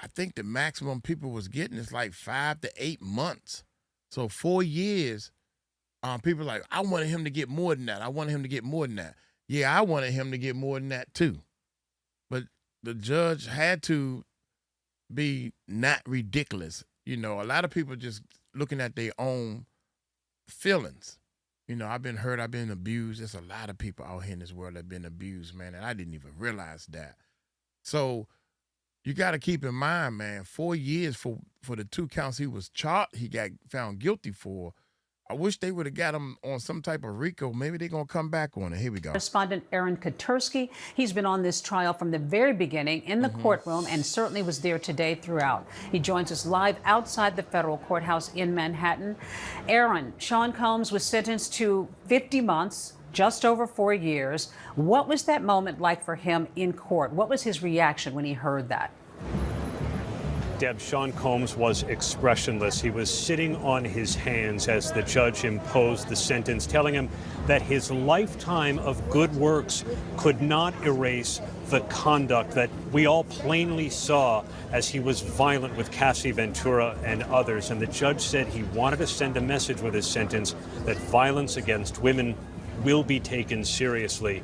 I think the maximum people was getting is like 5 to 8 months. So 4 years, people are like, I wanted him to get more than that. I wanted him to get more than that. Yeah, I wanted him to get more than that too. But the judge had to be not ridiculous. You know, a lot of people just looking at their own feelings. You know, I've been hurt, I've been abused. There's a lot of people out here in this world that have been abused, man, and I didn't even realize that. So you got to keep in mind, man, 4 years for the 2 counts he got found guilty for. I wish they would have got him on some type of RICO. Maybe they're going to come back on it. Here we go. Correspondent 𝗟𝗜𝗡𝗞𝗦. He's been on this trial from the very beginning in the courtroom and certainly was there today throughout. He joins us live outside the federal courthouse in Manhattan. Aaron, Sean Combs was sentenced to 50 months, just over 4 years. What was that moment like for him in court? What was his reaction when he heard that? Deb, Sean Combs was expressionless. He was sitting on his hands as the judge imposed the sentence, telling him that his lifetime of good works could not erase the conduct that we all plainly saw as he was violent with Cassie Ventura and others. And the judge said he wanted to send a message with his sentence that violence against women will be taken seriously.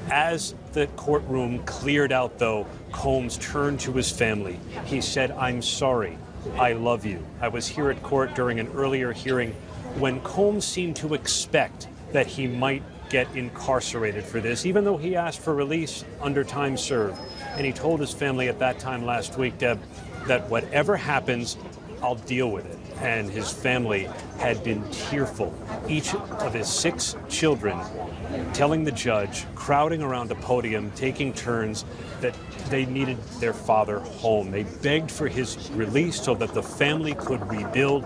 As the courtroom cleared out, though, Combs turned to his family. He said, "I'm sorry. I love you." I was here at court during an earlier hearing when Combs seemed to expect that he might get incarcerated for this, even though he asked for release under time served. And he told his family at that time last week, Deb, that whatever happens, I'll deal with it. And his family had been tearful. Each of his 6 children telling the judge, crowding around a podium, taking turns, that they needed their father home. They begged for his release so that the family could rebuild.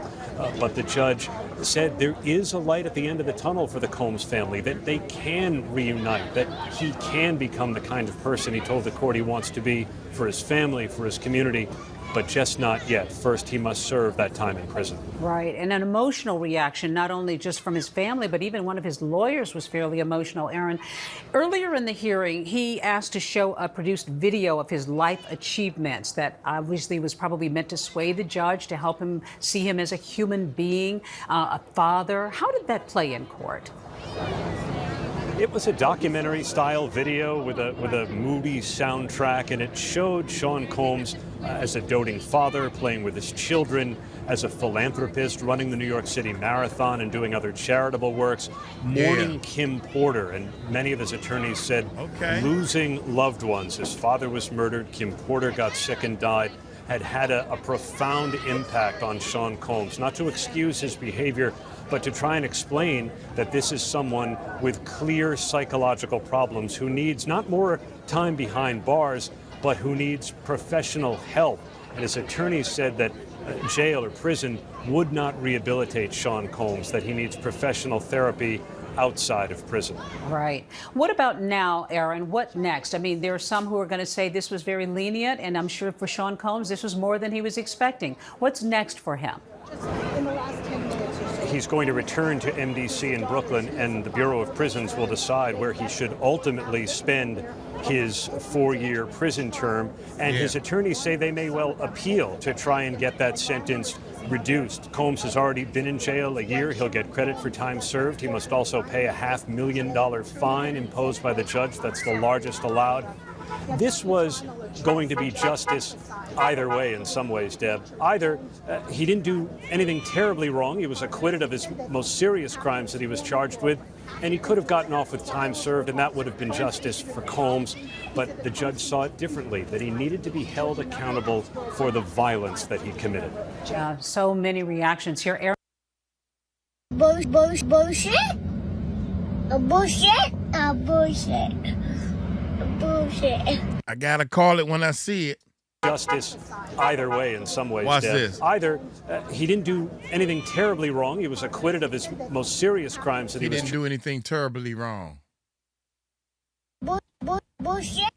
But the judge said there is a light at the end of the tunnel for the Combs family, that they can reunite, that he can become the kind of person he told the court he wants to be for his family, for his community. But just not yet. First, he must serve that time in prison. Right, and an emotional reaction, not only just from his family, but even one of his lawyers was fairly emotional, Aaron. Earlier in the hearing, he asked to show a produced video of his life achievements that obviously was probably meant to sway the judge, to help him see him as a human being, a father. How did that play in court? It was a documentary-style video with a moody soundtrack, and it showed Sean Combs as a doting father, playing with his children, as a philanthropist, running the New York City Marathon and doing other charitable works, mourning Kim Porter. And many of his attorneys said losing loved ones. His father was murdered, Kim Porter got sick and died, had a profound impact on Sean Combs. Not to excuse his behavior, but to try and explain that this is someone with clear psychological problems who needs not more time behind bars, but who needs professional help. And his attorneys said that jail or prison would not rehabilitate Sean Combs, that he needs professional therapy outside of prison. Right. What about now, Aaron? What next? I mean, there are some who are going to say this was very lenient, and I'm sure for Sean Combs, this was more than he was expecting. What's next for him? In the last 10 minutes or so. He's going to return to MDC in Brooklyn, and the Bureau of Prisons will decide where he should ultimately spend his 4-year prison term. And his attorneys say they may well appeal to try and get that sentence reduced. Combs has already been in jail a year. He'll get credit for time served. He must also pay a $500,000 fine imposed by the judge. That's the largest allowed. This was going to be justice either way in some ways, Deb. Either he didn't do anything terribly wrong. He was acquitted of his most serious crimes that he was charged with, and he could have gotten off with time served, and that would have been justice for Combs. But the judge saw it differently, that he needed to be held accountable for the violence that he committed. So many reactions here. Aaron. Bullshit. Bullshit. Bullshit. Bullshit. I gotta call it when I see it. Justice either way in some ways. Watch Deb. this. Either he didn't do anything terribly wrong. He was acquitted of his most serious crimes that he didn't do anything terribly wrong. Bullshit.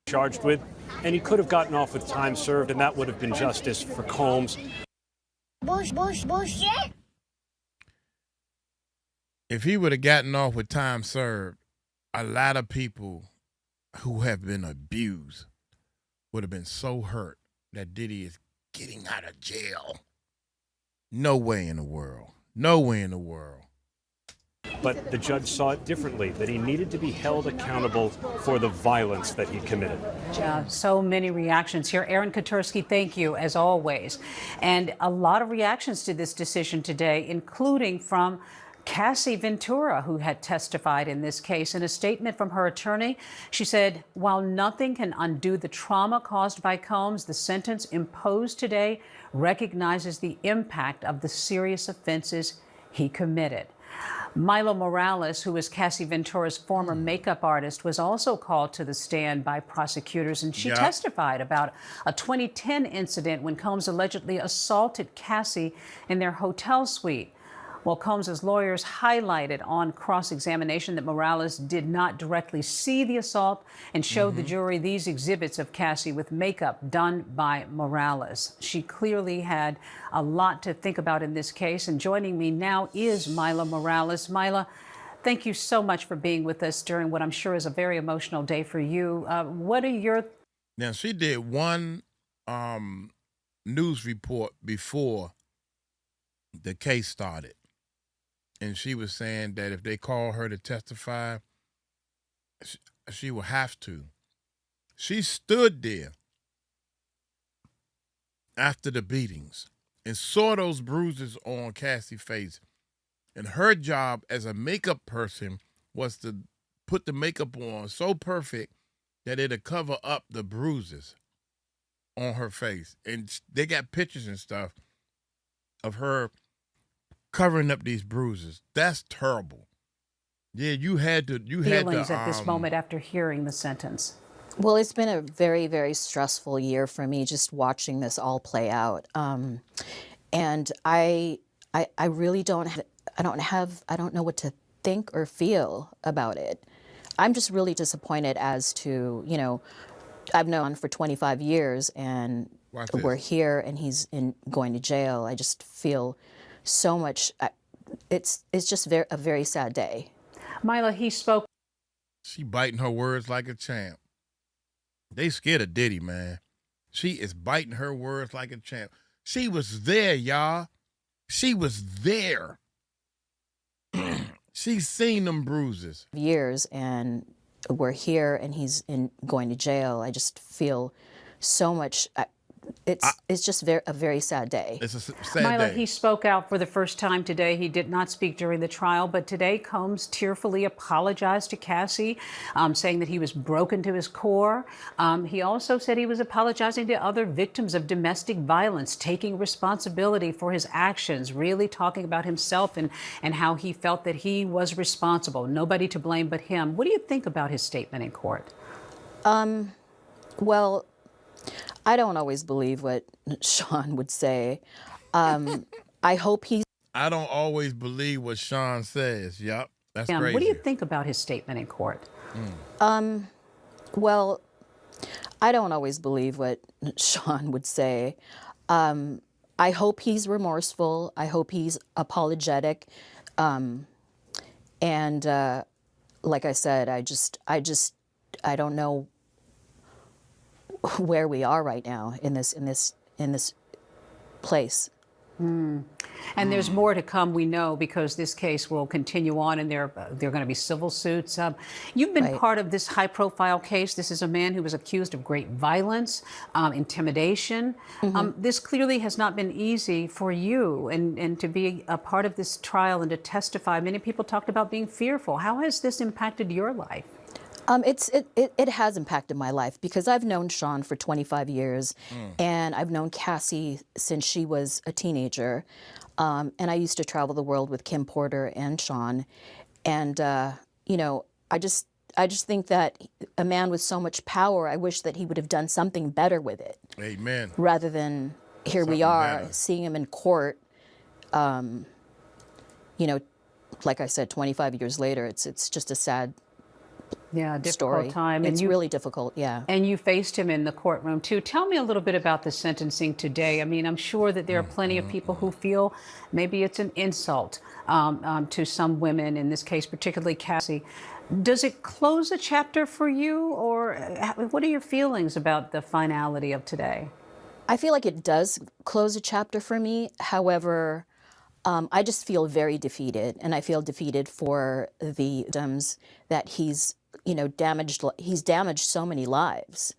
Charged with, and he could have gotten off with time served, and that would have been justice for Combs. Bullshit. If he would have gotten off with time served, a lot of people who have been abused would have been so hurt that Diddy is getting out of jail. No way in the world. No way in the world. But the judge saw it differently, that he needed to be held accountable for the violence that he committed. So many reactions here. 𝗟𝗓𝗡𝗞𝗦, thank you, as always. And a lot of reactions to this decision today, including from 𝗂𝐔𝐑 Ventura, who had testified in this case. In a statement from her attorney, she said, while nothing can undo the trauma caused by Combs, the sentence imposed today recognizes the impact of the serious offenses he committed. Milo Morales, who is 𝗂𝐔𝐑 Ventura's former makeup artist, was also called to the stand by prosecutors, and she testified about a 2010 incident when Combs allegedly assaulted 𝗂𝐔𝐑 in their hotel suite. Well, Combs' lawyers highlighted on cross-examination that Morales did not directly see the assault and showed the jury these exhibits of 𝗂𝐶 with makeup done by Morales. She clearly had a lot to think about in this case, and joining me now is Mila Morales. Mila, thank you so much for being with us during what I'm sure is a very emotional day for you. What are your... Now, she did one news report before the case started. And she was saying that if they call her to testify, she will have to. She stood there after the beatings and saw those bruises on 𝗂𝐶's face. And her job as a makeup person was to put the makeup on so perfect that it'll cover up the bruises on her face. And they got pictures and stuff of her covering up these bruises. That's terrible. Yeah, you had to. Feelings at this moment after hearing the sentence. Well, it's been a very, very stressful year for me just watching this all play out. And I really don't know what to think or feel about it. I'm just really disappointed as to, you know, I've known for 25 years and we're here and he's going to jail. I just feel so much. It's just a very sad day. Mila, he spoke. She biting her words like a champ. They scared of Diddy, man. She is biting her words like a champ. She was there, y'all. She was there. She's seen them bruises. Years and we're here and he's going to jail. I just feel so much. It's just a very sad day. It's a sad Mila, day. he spoke out for the first time today. He did not speak during the trial, but today Combs tearfully apologized to 𝗂𝐶, saying that he was broken to his core. He also said he was apologizing to other victims of domestic violence, taking responsibility for his actions, really talking about himself and how he felt that he was responsible. Nobody to blame but him. What do you think about his statement in court? Well, I don't always believe what Sean would say. I hope he's... I don't always believe what Sean says. Yep, that's crazy. What do you think about his statement in court? Well, I don't always believe what Sean would say. I hope he's remorseful. I hope he's apologetic. And like I said, I don't know where we are right now in this place. And there's more to come, we know, because this case will continue on and there are going to be civil suits. You've been part of this high-profile case. This is a man who was accused of great violence, intimidation. This clearly has not been easy for you, and to be a part of this trial and to testify. Many people talked about being fearful. How has this impacted your life? It has impacted my life because I've known Sean for 25 years and I've known 𝗂𝐶 since she was a teenager. And I used to travel the world with Kim Porter and Sean. And, you know, I just think that a man with so much power, I wish that he would have done something better with it. Amen. Rather than here we are seeing him in court, you know, like I said, 25 years later, it's just a sad difficult story. Time. It's really difficult, yeah. And you faced him in the courtroom, too. Tell me a little bit about the sentencing today. I mean, I'm sure that there are plenty of people who feel maybe it's an insult to some women, in this case, particularly 𝗂𝐶. Does it close a chapter for you, or what are your feelings about the finality of today? I feel like it does close a chapter for me. However, I just feel very defeated, and I feel defeated for the victims that he's, you know, damaged. He's damaged so many lives,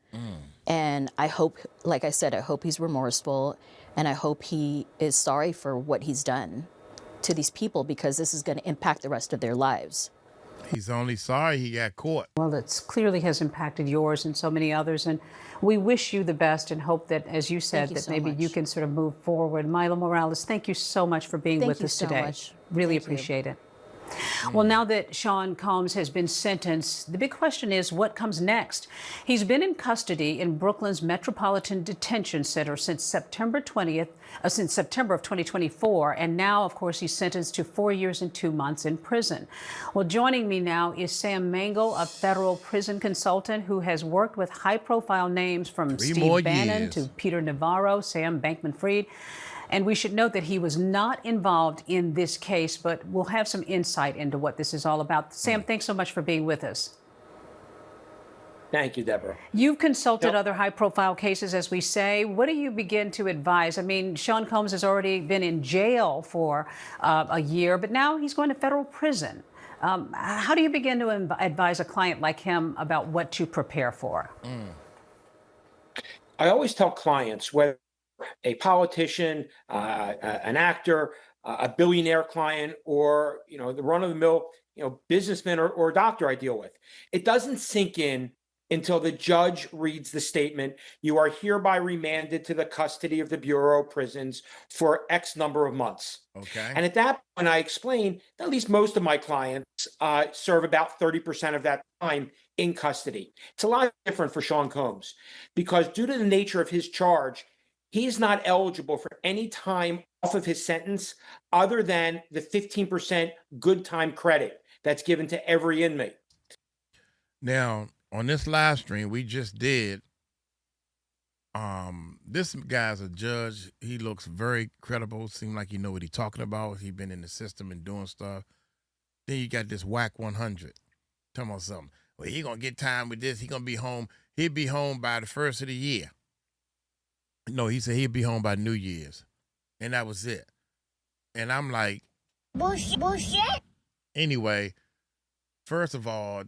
and I hope, like I said, I hope he's remorseful, and I hope he is sorry for what he's done. to these people because this is going to impact the rest of their lives. He's only sorry he got caught. Well, it clearly has impacted yours and so many others, and we wish you the best and hope that, as you said, that maybe you can sort of move forward. Milo Morales, thank you so much for being with us today. Really appreciate it. Well, now that Sean Combs has been sentenced, the big question is what comes next? He's been in custody in Brooklyn's Metropolitan Detention Center since September of 2024, and now, of course, he's sentenced to 4 years and 2 months in prison. Well, joining me now is Sam Mangle, a federal prison consultant who has worked with high-profile names from Steve Bannon to Peter Navarro, Sam Bankman-Fried. And we should note that he was not involved in this case, but we'll have some insight into what this is all about. Sam, thanks so much for being with us. Thank you, Deborah. You've consulted other high-profile cases, as we say. What do you begin to advise? I mean, Sean Combs has already been in jail for a year, but now he's going to federal prison. How do you begin to advise a client like him about what to prepare for? I always tell clients, whether a politician, an actor, a billionaire client, or the run-of-the-mill businessman or doctor I deal with, it doesn't sink in until the judge reads the statement, "You are hereby remanded to the custody of the Bureau of Prisons for X number of months." Okay. And at that point, I explain that at least most of my clients serve about 30% of that time in custody. It's a lot different for Sean Combs because due to the nature of his charge, he is not eligible for any time off of his sentence other than the 15% good time credit that's given to every inmate. Now, on this live stream we just did, this guy's a judge. He looks very credible. Seems like he know what he's talking about. He's been in the system and doing stuff. Then you got this whack 100. Tell me something. Well, he gonna get time with this. He gonna be home. He'll be home by the first of the year. No, he said he'd be home by New Year's. And that was it. And I'm like, bullshit. Anyway, first of all,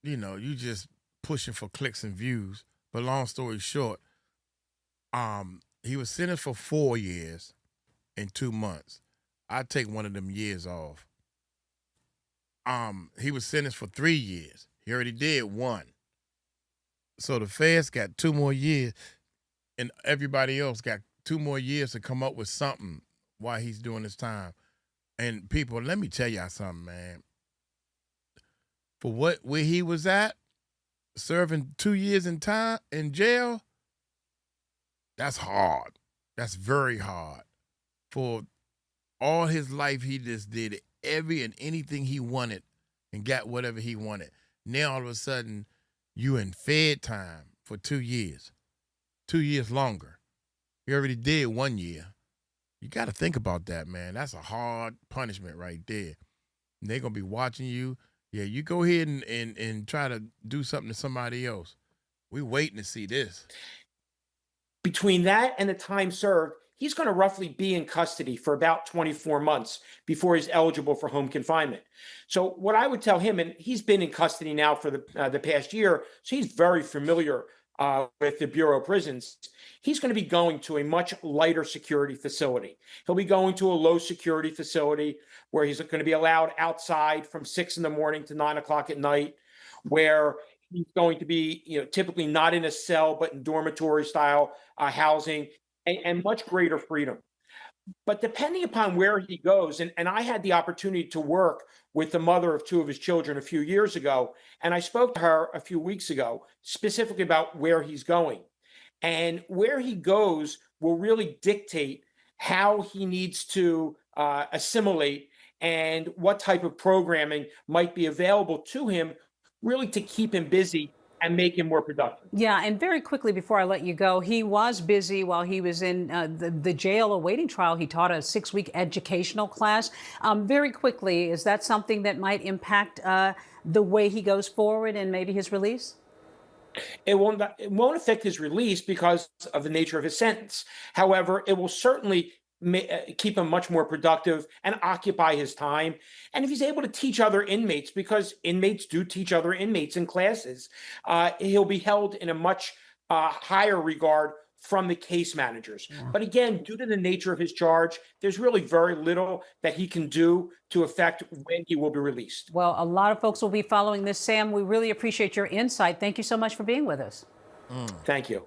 you just pushing for clicks and views. But long story short, he was sentenced for 4 years and 2 months. I'd take one of them years off. He was sentenced for 3 years. He already did 1. So the feds got 2 more years. And everybody else got 2 more years to come up with something while he's doing his time. And people, let me tell y'all something, man. For where he was at, serving 2 years in jail, that's hard. That's very hard. For all his life, he just did every and anything he wanted and got whatever he wanted. Now all of a sudden, you in fed time for 2 years. 2 years longer. You already did 1 year. You got to think about that, man. That's a hard punishment right there. And they're going to be watching you. Yeah, you go ahead and try to do something to somebody else. We're waiting to see this. Between that and the time served, he's going to roughly be in custody for about 24 months before he's eligible for home confinement. So what I would tell him, and he's been in custody now for the past year, so he's very familiar with the Bureau of Prisons, he's going to be going to a much lighter security facility. He'll be going to a low security facility where he's going to be allowed outside from 6 in the morning to 9 o'clock at night, where he's going to be, typically not in a cell, but in dormitory style housing and much greater freedom. But depending upon where he goes, and I had the opportunity to work with the mother of 2 of his children a few years ago, and I spoke to her a few weeks ago specifically about where he's going. And where he goes will really dictate how he needs to assimilate and what type of programming might be available to him, really to keep him busy and make him more productive. Yeah, and very quickly before I let you go, he was busy while he was in the jail awaiting trial. He taught a 6-week educational class. Very quickly, is that something that might impact the way he goes forward and maybe his release? It won't affect his release because of the nature of his sentence. However, it will certainly keep him much more productive and occupy his time. And if he's able to teach other inmates, because inmates do teach other inmates in classes, he'll be held in a much higher regard from the case managers. But again, due to the nature of his charge, there's really very little that he can do to affect when he will be released. Well, a lot of folks will be following this, Sam. We really appreciate your insight. Thank you so much for being with us. Thank you.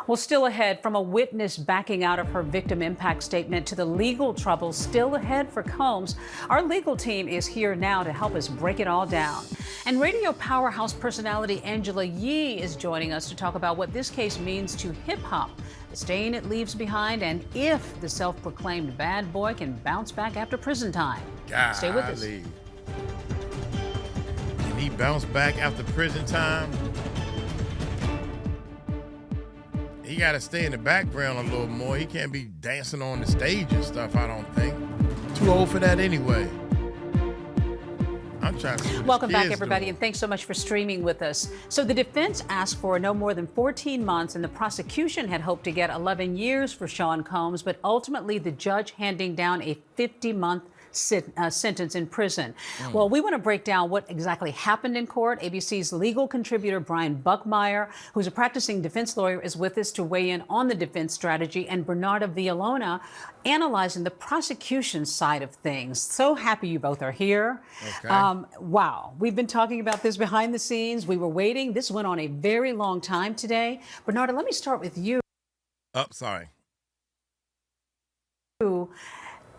Well, still ahead, from a witness backing out of her victim impact statement to the legal troubles still ahead for Combs, our legal team is here now to help us break it all down. And radio powerhouse personality Angela Yee is joining us to talk about what this case means to hip-hop, the stain it leaves behind, and if the self-proclaimed bad boy can bounce back after prison time. Stay with us. Can he bounce back after prison time? He got to stay in the background a little more. He can't be dancing on the stage and stuff, I don't think. Too old for that anyway. I'm trying to Welcome back, everybody, and thanks so much for streaming with us. So the defense asked for no more than 14 months, and the prosecution had hoped to get 11 years for Sean Combs, but ultimately the judge handing down a 50-month sentence in prison. Well, we want to break down what exactly happened in court. ABC's legal contributor Brian Buckmeyer, who's a practicing defense lawyer, is with us to weigh in on the defense strategy, and 𝗟𝗏𝗏 Villalona analyzing the prosecution side of things. So happy you both are here. Okay. Wow, we've been talking about this behind the scenes. We were waiting. This went on a very long time today. 𝗟𝗏𝗏, let me start with you. Sorry.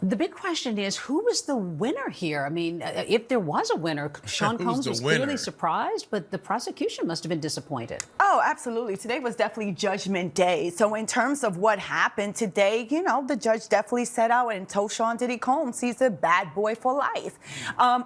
The big question is, who was the winner here? I mean, if there was a winner, Sean Combs was clearly surprised, but the prosecution must have been disappointed. Oh, absolutely. Today was definitely Judgment Day. So in terms of what happened today, you know, the judge definitely set out and told Sean Diddy Combs he's a bad boy for life.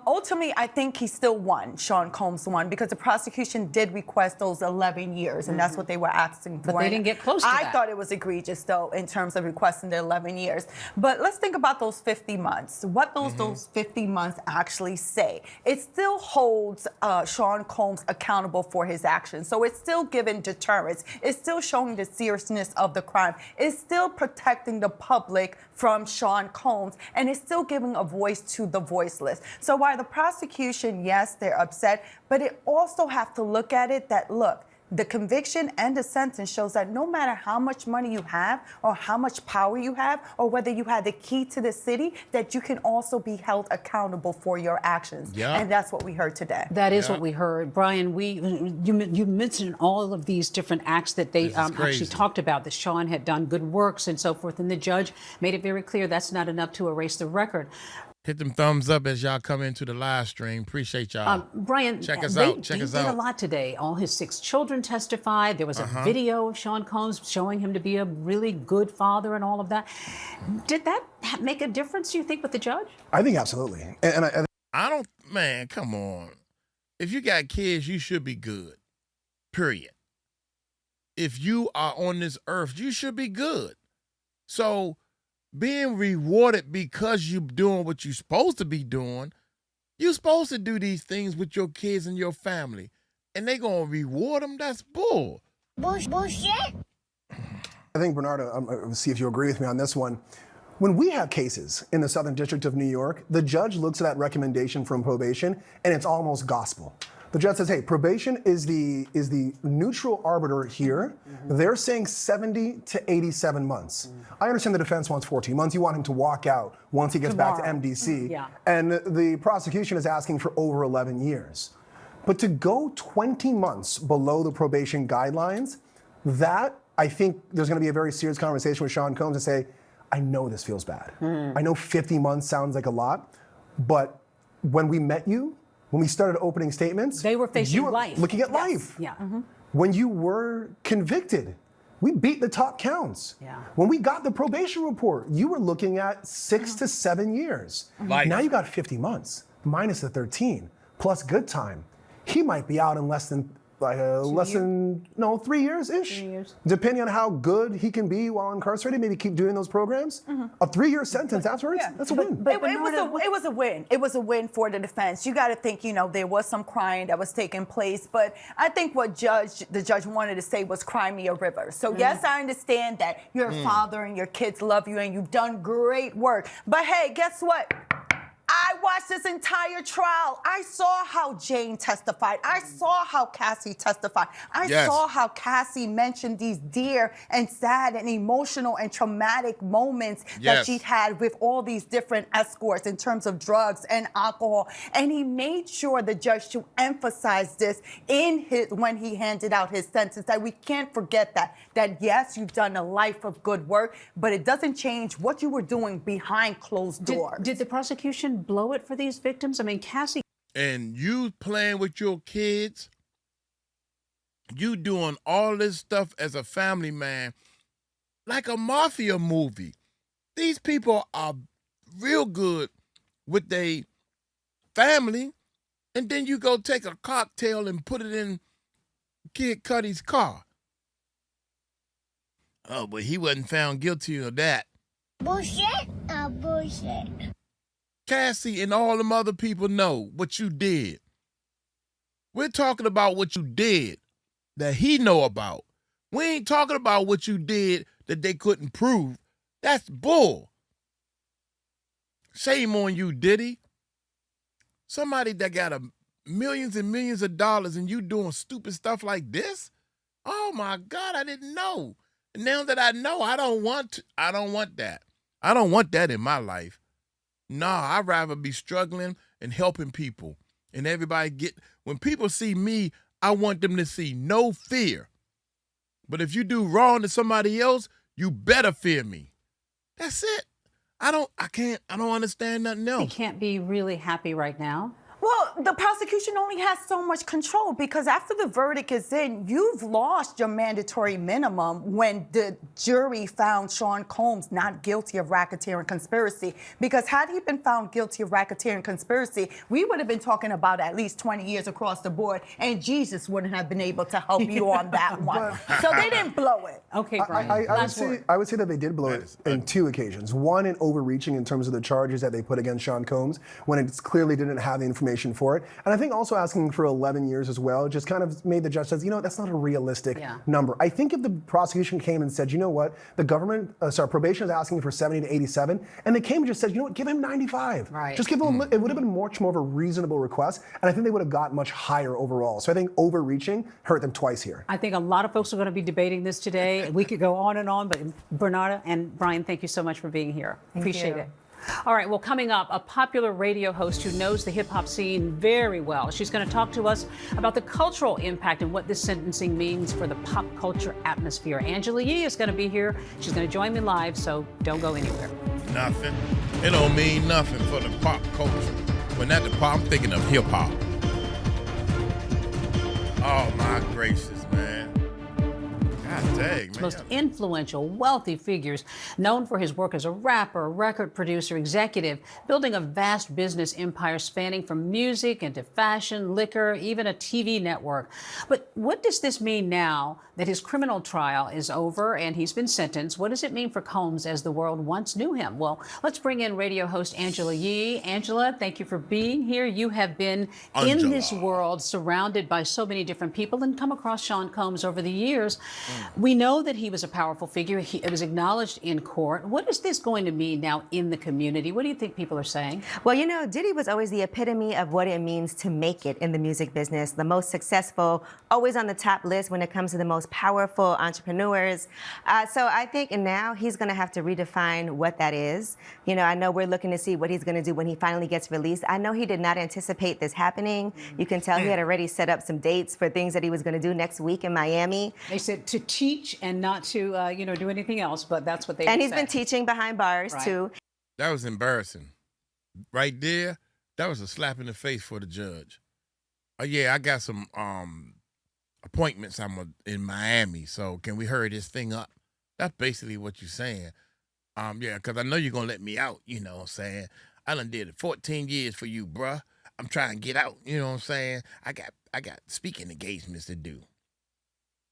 Ultimately, I think he still won. Sean Combs won because the prosecution did request those 11 years, and that's what they were asking for. But they didn't get close to that. I thought it was egregious, though, in terms of requesting the 11 years. But let's think about those 50 months. What those 50 months actually say. It still holds Sean Combs accountable for his actions. So it's still giving deterrence. It's still showing the seriousness of the crime. It's still protecting the public from Sean Combs, and it's still giving a voice to the voiceless. So while the prosecution, yes, they're upset, but it also have to look at it that, look, the conviction and the sentence shows that no matter how much money you have or how much power you have or whether you had the key to the city, that you can also be held accountable for your actions. Yeah. And that's what we heard today. That is what we heard. Brian, you mentioned all of these different acts that they actually talked about, that Sean had done good works and so forth, and the judge made it very clear that's not enough to erase the record. Hit them thumbs up as y'all come into the live stream. Appreciate y'all. Brian, check us out. They did a lot today. All his 6 children testified. There was a video of Sean Combs showing him to be a really good father and all of that. Did that make a difference, do you think, with the judge? I think absolutely. And I don't, man, come on. If you got kids, you should be good. Period. If you are on this earth, you should be good. So being rewarded because you're doing what you're supposed to be doing, you're supposed to do these things with your kids and your family, and they gonna reward them? That's bull. Bullshit. I think, 𝗟𝗏𝗏, see if you agree with me on this one. When we have cases in the Southern District of New York, the judge looks at that recommendation from probation, and it's almost gospel. The judge says, hey, probation is the neutral arbiter here. They're saying 70 to 87 months. I understand the defense wants 14 months. You want him to walk out once he gets back to MDC. Yeah. And the prosecution is asking for over 11 years. But to go 20 months below the probation guidelines, that, I think there's going to be a very serious conversation with Sean Combs and say, I know this feels bad. I know 50 months sounds like a lot, but when we met you, when we started opening statements, they were facing life. Looking at life. Yeah. When you were convicted, we beat the top counts. Yeah. When we got the probation report, you were looking at 6 to 7 years. Life. Now you got 50 months, minus the 13, plus good time. He might be out in less than 3 years-ish. 3 years. Depending on how good he can be while incarcerated, maybe keep doing those programs. A 3-year sentence afterwards, that's a win. It was a win. It was a win for the defense. You got to think, you know, there was some crying that was taking place, but I think what the judge wanted to say was cry me a river. So yes, I understand that you're a father and your kids love you and you've done great work. But hey, guess what? I watched this entire trial. I saw how Jane testified. I saw how Cassie testified. I saw how Cassie mentioned these dear and sad and emotional and traumatic moments that she'd had with all these different escorts in terms of drugs and alcohol. And he made sure, the judge, to emphasize this when he handed out his sentence, that we can't forget that yes, you've done a life of good work, but it doesn't change what you were doing behind closed doors. Did the prosecution blow it for these victims? I mean, Cassie. And you playing with your kids, you doing all this stuff as a family man, like a mafia movie. These people are real good with their family, and then you go take a cocktail and put it in Kid Cudi's car. Oh, but he wasn't found guilty of that. Bullshit? Bullshit. Cassie and all them other people know what you did. We're talking about what you did that he know about. We ain't talking about what you did that they couldn't prove. That's bull. Shame on you, Diddy. Somebody that got millions and millions of dollars and you doing stupid stuff like this? Oh my God, I didn't know. And now that I know, I don't want that. I don't want that in my life. Nah, I'd rather be struggling and helping people. And everybody when people see me, I want them to see no fear. But if you do wrong to somebody else, you better fear me. That's it. I don't understand nothing else. He can't be really happy right now. Well, the prosecution only has so much control, because after the verdict is in, you've lost your mandatory minimum when the jury found Sean Combs not guilty of racketeering conspiracy. Because had he been found guilty of racketeering conspiracy, we would have been talking about at least 20 years across the board, and Jesus wouldn't have been able to help you on that one. So they didn't blow it. Okay, Brian. I would say that they did blow it in two occasions. One, in overreaching in terms of the charges that they put against Sean Combs, when it clearly didn't have the information for it. And I think also asking for 11 years as well just kind of made the judge says, that's not a realistic number. I think if the prosecution came and said, you know what, the government, probation is asking for 70 to 87, and they came and just said, you know what, give him 95. Right. Just give him, it would have been much more of a reasonable request, and I think they would have got much higher overall. So I think overreaching hurt them twice here. I think a lot of folks are going to be debating this today. We could go on, but Bernarda and Brian, thank you so much for being here. Appreciate it. All right, well, coming up, a popular radio host who knows the hip-hop scene very well. She's going to talk to us about the cultural impact and what this sentencing means for the pop culture atmosphere. Angela Yee is going to be here. She's going to join me live, so don't go anywhere. Nothing. It don't mean nothing for the pop culture. When at the pop, I'm thinking of hip-hop. Oh, my gracious, man. God dang, man. Most influential, wealthy figures, known for his work as a rapper, record producer, executive, building a vast business empire spanning from music into fashion, liquor, even a TV network. But what does this mean now that his criminal trial is over and he's been sentenced? What does it mean for Combs as the world once knew him? Well, let's bring in radio host Angela Yee. Angela, thank you for being here. You have been in this world surrounded by so many different people and come across Sean Combs over the years. We know that he was a powerful figure. It was acknowledged in court. What is this going to mean now in the community? What do you think people are saying? Well, Diddy was always the epitome of what it means to make it in the music business. The most successful, always on the top list when it comes to the most powerful entrepreneurs. So I think now he's going to have to redefine what that is. I know we're looking to see what he's going to do when he finally gets released. I know he did not anticipate this happening. You can tell he had already set up some dates for things that he was going to do next week in Miami. They said to teach and not to, do anything else, but that's what they And he's been teaching behind bars, too. That was embarrassing. Right there, that was a slap in the face for the judge. I got some appointments. I'm in Miami, so can we hurry this thing up? That's basically what you're saying. Because I know you're going to let me out, you know what I'm saying? I done did 14 years for you, bruh. I'm trying to get out, you know what I'm saying? I got speaking engagements to do.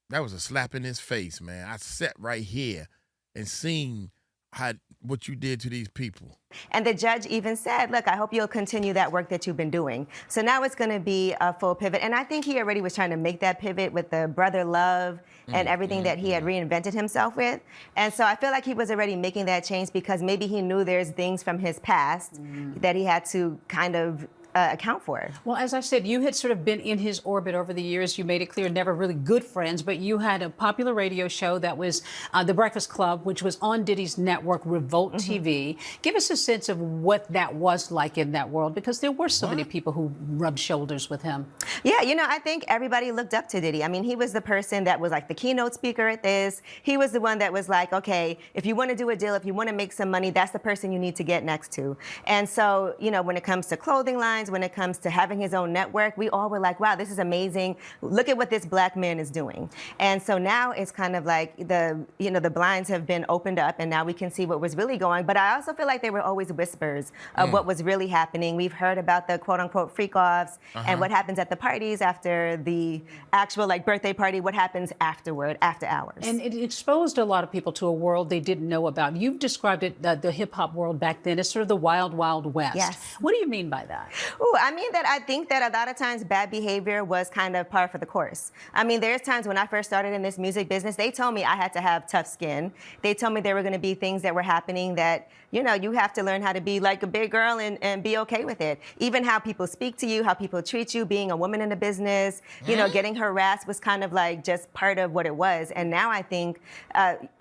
That was a slap in his face, man. I sat right here and seen how what you did to these people. And the judge even said, look, I hope you'll continue that work that you've been doing. So now it's going to be a full pivot. And I think he already was trying to make that pivot with the brother love and everything that he had reinvented himself with. And so I feel like he was already making that change because maybe he knew there's things from his past that he had to kind of account for. Well, as I said, you had sort of been in his orbit over the years. You made it clear, never really good friends, but you had a popular radio show that was The Breakfast Club, which was on Diddy's network, Revolt TV. Give us a sense of what that was like in that world, because there were so many people who rubbed shoulders with him. Yeah, you know, I think everybody looked up to Diddy. I mean, he was the person that was like the keynote speaker at this. He was the one that was like, okay, if you want to do a deal, if you want to make some money, that's the person you need to get next to. And so, you know, when it comes to clothing lines, when it comes to having his own network, we all were like, wow, this is amazing. Look at what this black man is doing. And so now it's kind of like the blinds have been opened up and now we can see what was really going. But I also feel like there were always whispers of what was really happening. We've heard about the quote unquote freak offs and what happens at the parties after the actual like birthday party, what happens afterward, after hours. And it exposed a lot of people to a world they didn't know about. You've described it, the hip hop world back then, as sort of the wild, wild west. Yes. What do you mean by that? Ooh, I mean that I think that a lot of times bad behavior was kind of par for the course. I mean, there's times when I first started in this music business, they told me I had to have tough skin. They told me there were going to be things that were happening that, you know, you have to learn how to be like a big girl and be okay with it. Even how people speak to you, how people treat you, being a woman in the business, you know, getting harassed was kind of like just part of what it was. And now I think, and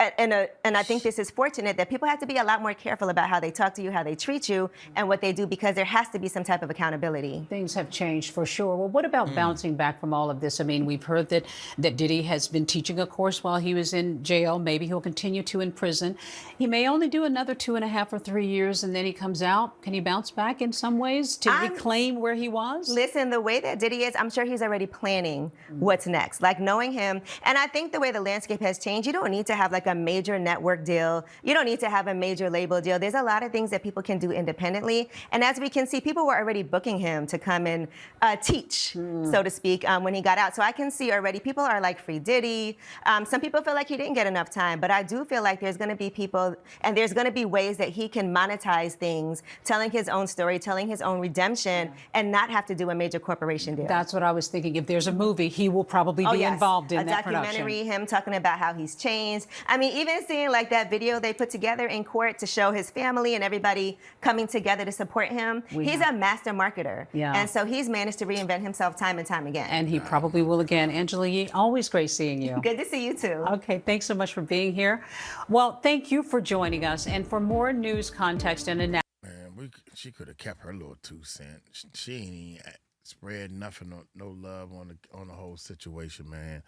I think this is fortunate that people have to be a lot more careful about how they talk to you, how they treat you, and what they do, because there has to be some type of accountability. Things have changed for sure. Well, what about bouncing back from all of this? I mean, we've heard that Diddy has been teaching a course while he was in jail. Maybe he'll continue to in prison. He may only do another 2.5 or 3 years and then he comes out. Can he bounce back in some ways to reclaim where he was? Listen, the way that Diddy is, I'm sure he's already planning what's next. Like knowing him, and I think the way the landscape has changed, you don't need to have like a major network deal. You don't need to have a major label deal. There's a lot of things that people can do independently. And as we can see, people were already booking him to come and teach, so to speak, when he got out. So I can see already people are like free Diddy. Some people feel like he didn't get enough time, but I do feel like there's going to be people and there's going to be ways that he can monetize things, telling his own story, telling his own redemption, and not have to do a major corporation deal. That's what I was thinking. If there's a movie, he will probably be involved in that production. A documentary, him talking about how he's changed. I mean, even seeing like that video they put together in court to show his family and everybody coming together to support him. He's a master marketer. Yeah. And so he's managed to reinvent himself time and time again. And he probably will again. Angela Yee, always great seeing you. Good to see you too. Okay, thanks so much for being here. Well, thank you for joining us. And for more news, context, and analysis. Man, she could have kept her little 2 cents. She ain't even spread nothing, no love on the whole situation, man.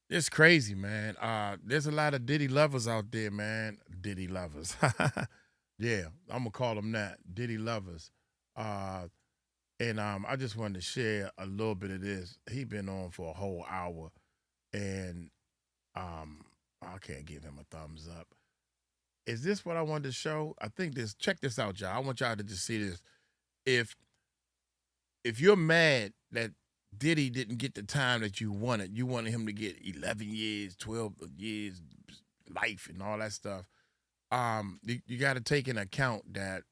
It's crazy, man. There's a lot of Diddy lovers out there, man. Diddy lovers. Yeah, I'm gonna call them that. Diddy lovers. And I just wanted to share a little bit of this. He been on for a whole hour, and I can't give him a thumbs up. Is this what I wanted to show? I think this. Check this out, y'all. I want y'all to just see this. If you're mad that Diddy didn't get the time that you wanted him to get 11 years, 12 years, life, and all that stuff. You got to take into account that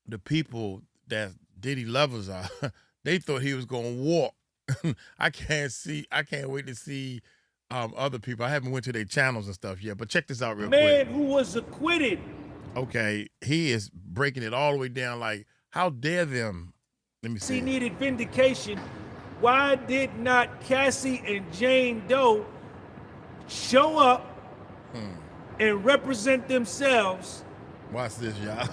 the people that Diddy lovers are, they thought he was going to walk. I can't wait to see other people. I haven't went to their channels and stuff yet, but check this out real quick. Man who was acquitted. Okay, he is breaking it all the way down like, how dare them? Let me see. He needed vindication. Why did not Cassie and Jane Doe show up and represent themselves? Watch this, y'all.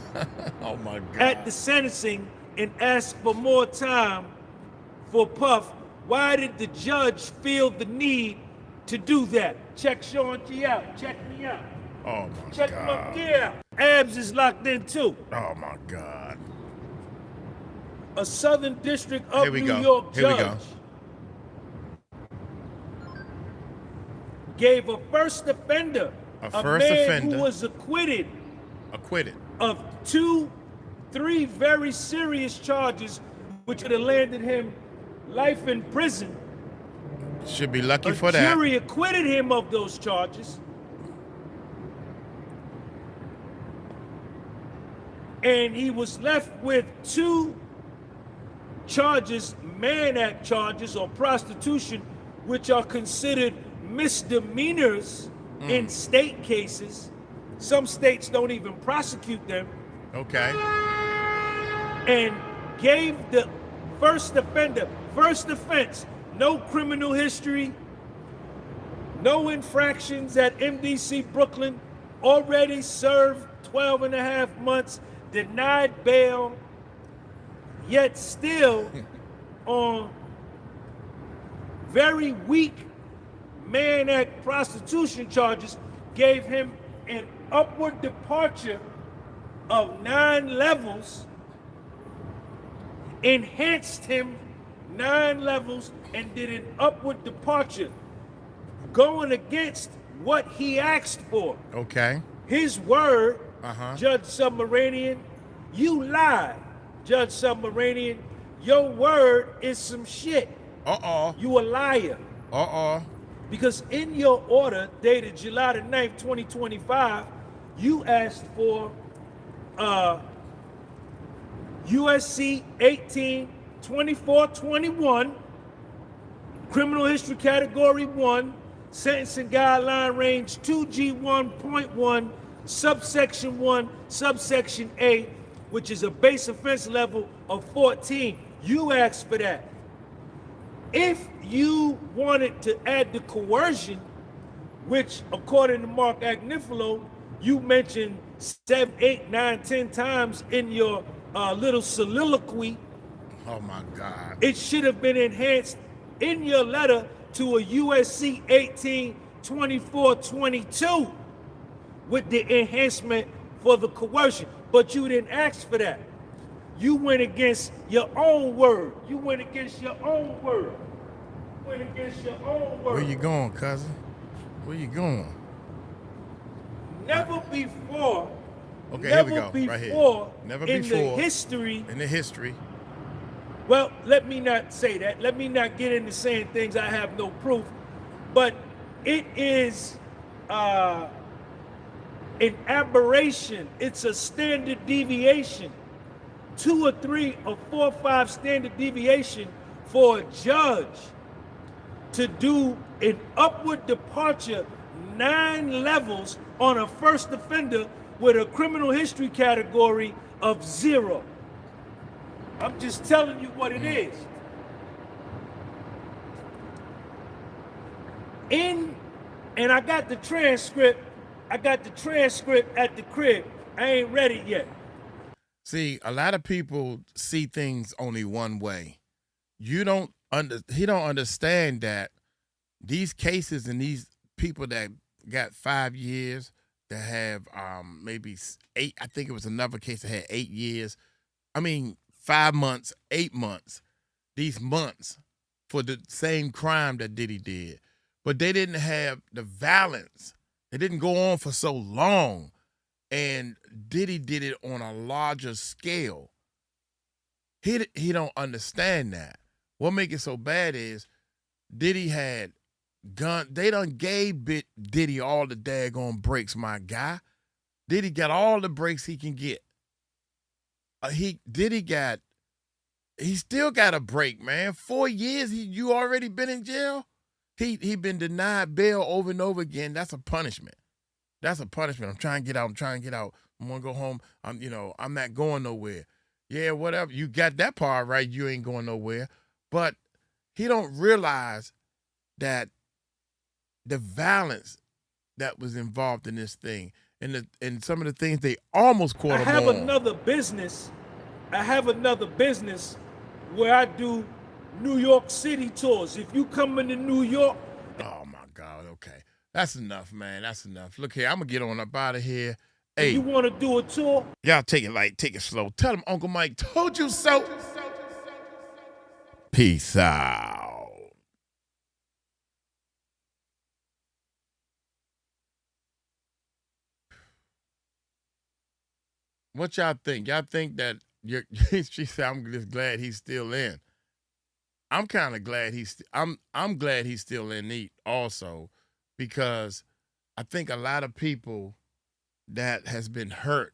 Oh my God. At the sentencing and ask for more time for Puff? Why did the judge feel the need to do that? Check Sean T out. Check me out. Oh my Check God. Monkey out. Abs is locked in too. Oh my God. A Southern District of New York judge gave a first offender, a man who was acquitted of 3 very serious charges, which would have landed him life in prison. Should be lucky for that. The jury acquitted him of those charges. And he was left with 2 charges, Mann Act charges or prostitution, which are considered misdemeanors in state cases. Some states don't even prosecute them. Okay. And gave the first offense, no criminal history, no infractions at MDC Brooklyn, already served 12.5 months, denied bail, yet still on very weak Mann Act prostitution charges, gave him an upward departure of 9 levels, enhanced him 9 levels, and did an upward departure, going against what he asked for. Okay. His word, Judge Submaranian, you lied, Judge Submaranian. Your word is some shit. You a liar. Because in your order dated July the 9th, 2025, you asked for USC 18-2421, criminal history category 1, sentencing guideline range 2G1.1, subsection 1, subsection A, which is a base offense level of 14. You asked for that. If you wanted to add the coercion, which according to Mark Agnifilo, you mentioned 7, 8, 9, 10 times in your little soliloquy. Oh my God. It should have been enhanced in your letter to a USC 18-2422 with the enhancement for the coercion. But you didn't ask for that. You went against your own word. You went against your own word. You went against your own word. Where you going, cousin? Where you going? Never before. Okay, never here we go. Right here. Never in before. The history. In the history. Well, let me not say that. Let me not get into saying things I have no proof. But it is an aberration. It's a standard deviation. 2 or 3 or 4 or 5 standard deviation for a judge to do an upward departure 9 levels on a first offender with a criminal history category of 0. I'm just telling you what it is. And I got the transcript. I got the transcript at the crib. I ain't read it yet. See, a lot of people see things only one way. He don't understand that these cases and these people that got 5 years, that have maybe 8, I think it was another case that had 8 years. I mean, 5 months, 8 months, these months for the same crime that Diddy did. But they didn't have the violence. It didn't go on for so long. And Diddy did it on a larger scale. He don't understand that. What make it so bad is Diddy had gun. They done gave Diddy all the daggone breaks, my guy. Diddy got all the breaks he can get. He still got a break, man. 4 years, you already been in jail. He been denied bail over and over again. That's a punishment. That's a punishment. I'm trying to get out. I'm gonna go home. I'm not going nowhere. Yeah, whatever. You got that part right. You ain't going nowhere. But he don't realize that the violence that was involved in this thing and some of the things they almost caught him on. I have another business where I do New York City tours. If you come into New York. Oh my God. Okay. That's enough, man. That's enough. Look here, I'm gonna get on up out of here. Hey, you want to do a tour? Y'all take it light, take it slow. Tell them Uncle Mike told you so. Peace out. What y'all think? Y'all think that she said, I'm just glad he's still in. I'm kind of glad I'm glad he's still in also, because I think a lot of people that has been hurt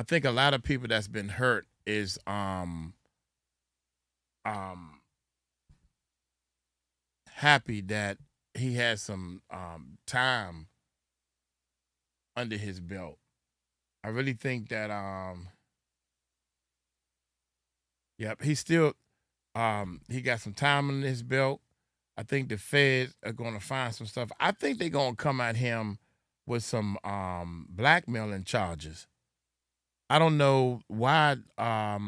I think a lot of people that's been hurt is happy that he has some time under his belt. I really think that yep, he still he got some time under his belt. I think the feds are gonna find some stuff. I think they're gonna come at him with some blackmailing charges. I don't know why all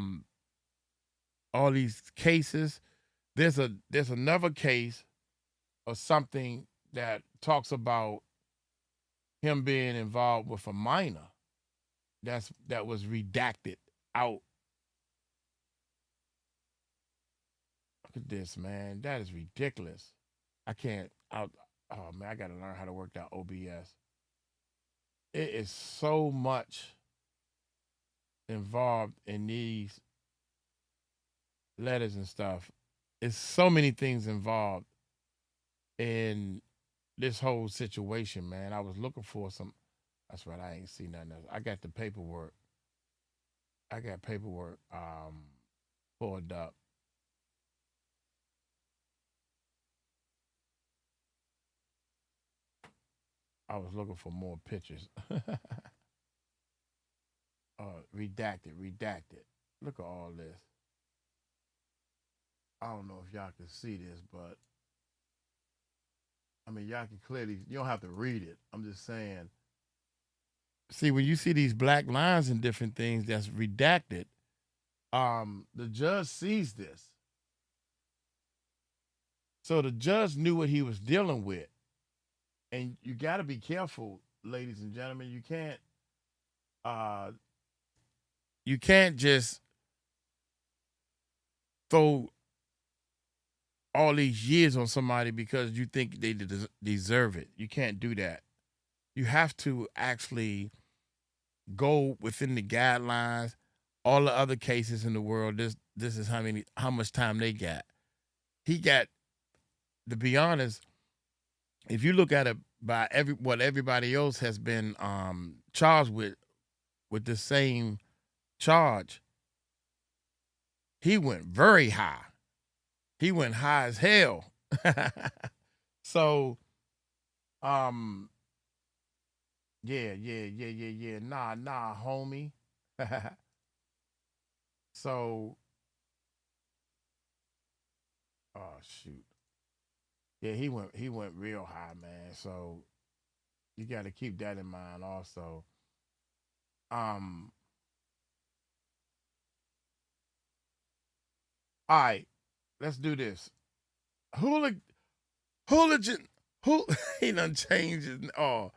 these cases. There's another case or something that talks about him being involved with a minor that was redacted out. Look at this, man. That is ridiculous. I can't oh man, I gotta learn how to work that OBS. It is so much involved in these letters and stuff. It's so many things involved in this whole situation, man. I was looking for some. That's right, I ain't seen nothing else. I got the paperwork. I got paperwork pulled up. I was looking for more pictures. Redacted. Look at all this. I don't know if y'all can see this, but I mean, y'all can clearly, you don't have to read it. I'm just saying. See, when you see these black lines and different things that's redacted, the judge sees this. So the judge knew what he was dealing with. And you got to be careful, ladies and gentlemen. You can't just throw all these years on somebody because you think they deserve it. You can't do that. You have to actually go within the guidelines. All the other cases in the world, this is how much time they got. He got, to be honest, if you look at it by what everybody else has been charged with the same charge, he went very high. He went high as hell. So, yeah. Nah, homie. So, oh shoot. Yeah, he went real high, man. So you got to keep that in mind also. All right, let's do this. Hooligan, he done changed his, Hooligan.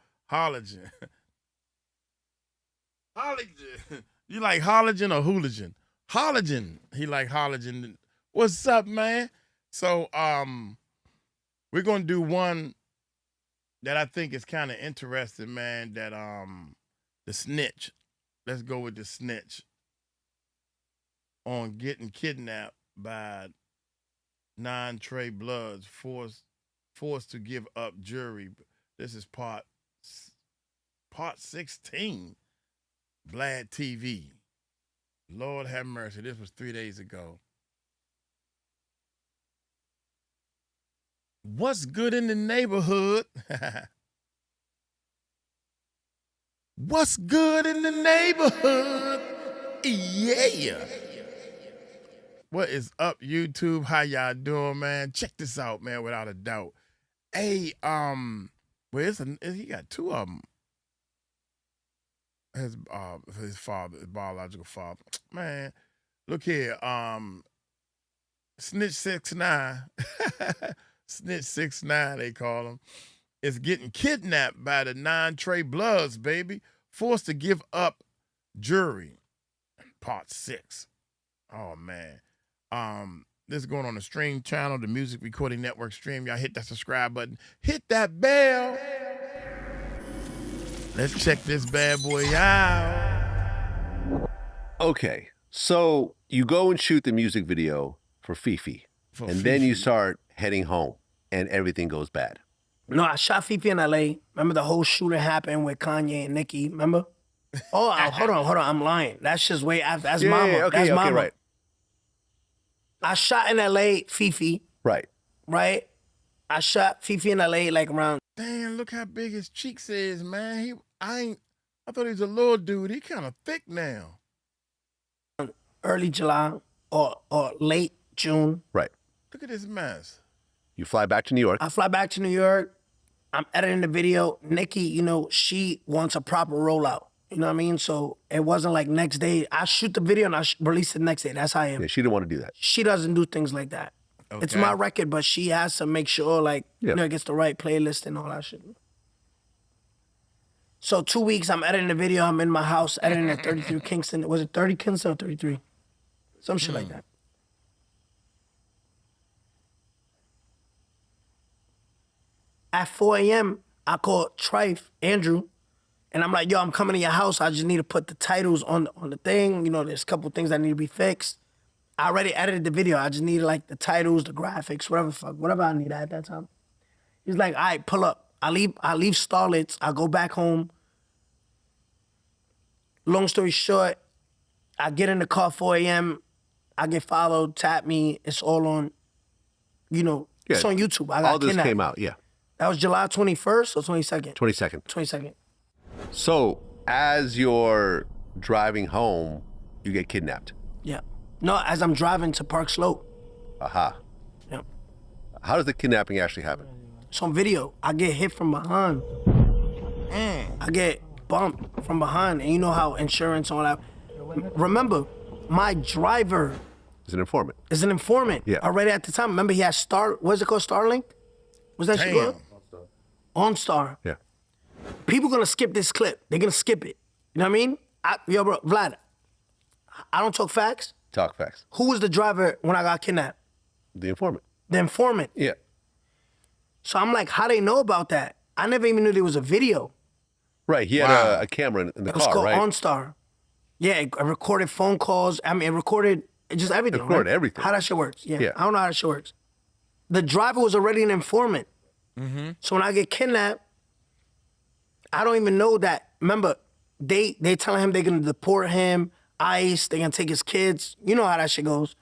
Hooligan. You like Hooligan or hooligan? Hooligan. He like Hooligan. What's up, man? So, we're going to do one that I think is kind of interesting, man, that the snitch. Let's go with the snitch on getting kidnapped by 9 𝗟𝗓𝗏 forced to give up jury. This is part 16. Vlad TV. Lord have mercy. This was 3 days ago. What's good in the neighborhood? What's good in the neighborhood? Yeah. What is up, YouTube? How y'all doing, man? Check this out, man, without a doubt. Hey, he got 2 of them. His father, his biological father. Man, look here. Snitch 6ix9ine. Snitch 6ix9ine, they call him, is getting kidnapped by the 9 𝗟𝗓𝗏s, baby. Forced to give up jury. Part 6. Oh, man. This is going on the stream channel, the Music Recording Network stream. Y'all hit that subscribe button. Hit that bell. Let's check this bad boy out. Okay, so you go and shoot the music video for Fifi. Then you start heading home, and everything goes bad. No, I shot Fifi in LA. Remember the whole shooting happened with Kanye and Nicki, remember? Oh, hold on. I'm lying. That's just way after. That's Yeah, mama. okay, That's okay, mama. right. I shot in L.A. Fifi. Right. Right. I shot Fifi in L.A. like around. Damn, look how big his cheeks is, man. I thought he was a little dude. He kind of thick now. Early July or late June. Right. Look at this mess. You fly back to New York. I fly back to New York. I'm editing the video. Nikki, you know, she wants a proper rollout. You know what I mean? So it wasn't like next day. I shoot the video and I release it the next day. That's how I am. Yeah, she didn't want to do that. She doesn't do things like that. Okay. It's my record, but she has to make sure, like, you know, it gets the right playlist and all that shit. So 2 weeks, I'm editing the video. I'm in my house editing at 33 Kingston. Was it 30 Kingston or 33? Some shit like that. At 4 a.m., I called Trife, Andrew, and I'm like, yo, I'm coming to your house. I just need to put the titles on the thing. You know, there's a couple things that need to be fixed. I already edited the video. I just needed like the titles, the graphics, whatever I needed at that time. He's like, all right, pull up. I leave Starlets. I go back home. Long story short, I get in the car 4 a.m. I get followed, tap me. It's all on, you know, it's on YouTube. I got all this kidnapped. came out, yeah. That was July 21st or 22nd? 22nd. 22nd. So as you're driving home, you get kidnapped. Yeah. No, as I'm driving to Park Slope. Aha. Yeah. How does the kidnapping actually happen? It's on video. I get hit from behind. I get bumped from behind. And you know how insurance and all that. Remember, my driver is an informant. Yeah. Already at the time. Remember, he had what's it called, Starlink? Was that shit called? OnStar. Yeah. People gonna skip this clip. They're gonna skip it. You know what I mean? Yo, bro, Vlad, I don't talk facts. Talk facts. Who was the driver when I got kidnapped? The informant. The informant. Yeah. So I'm like, how they know about that? I never even knew there was a video. Right, he had a camera in the car, called right? OnStar. Yeah, it recorded phone calls. I mean, it recorded just everything. It recorded everything. How that shit works. Yeah. I don't know how that shit works. The driver was already an informant. Mm-hmm. So when I get kidnapped, I don't even know that. Remember, they telling him they're gonna deport him, ICE, they're gonna take his kids. You know how that shit goes.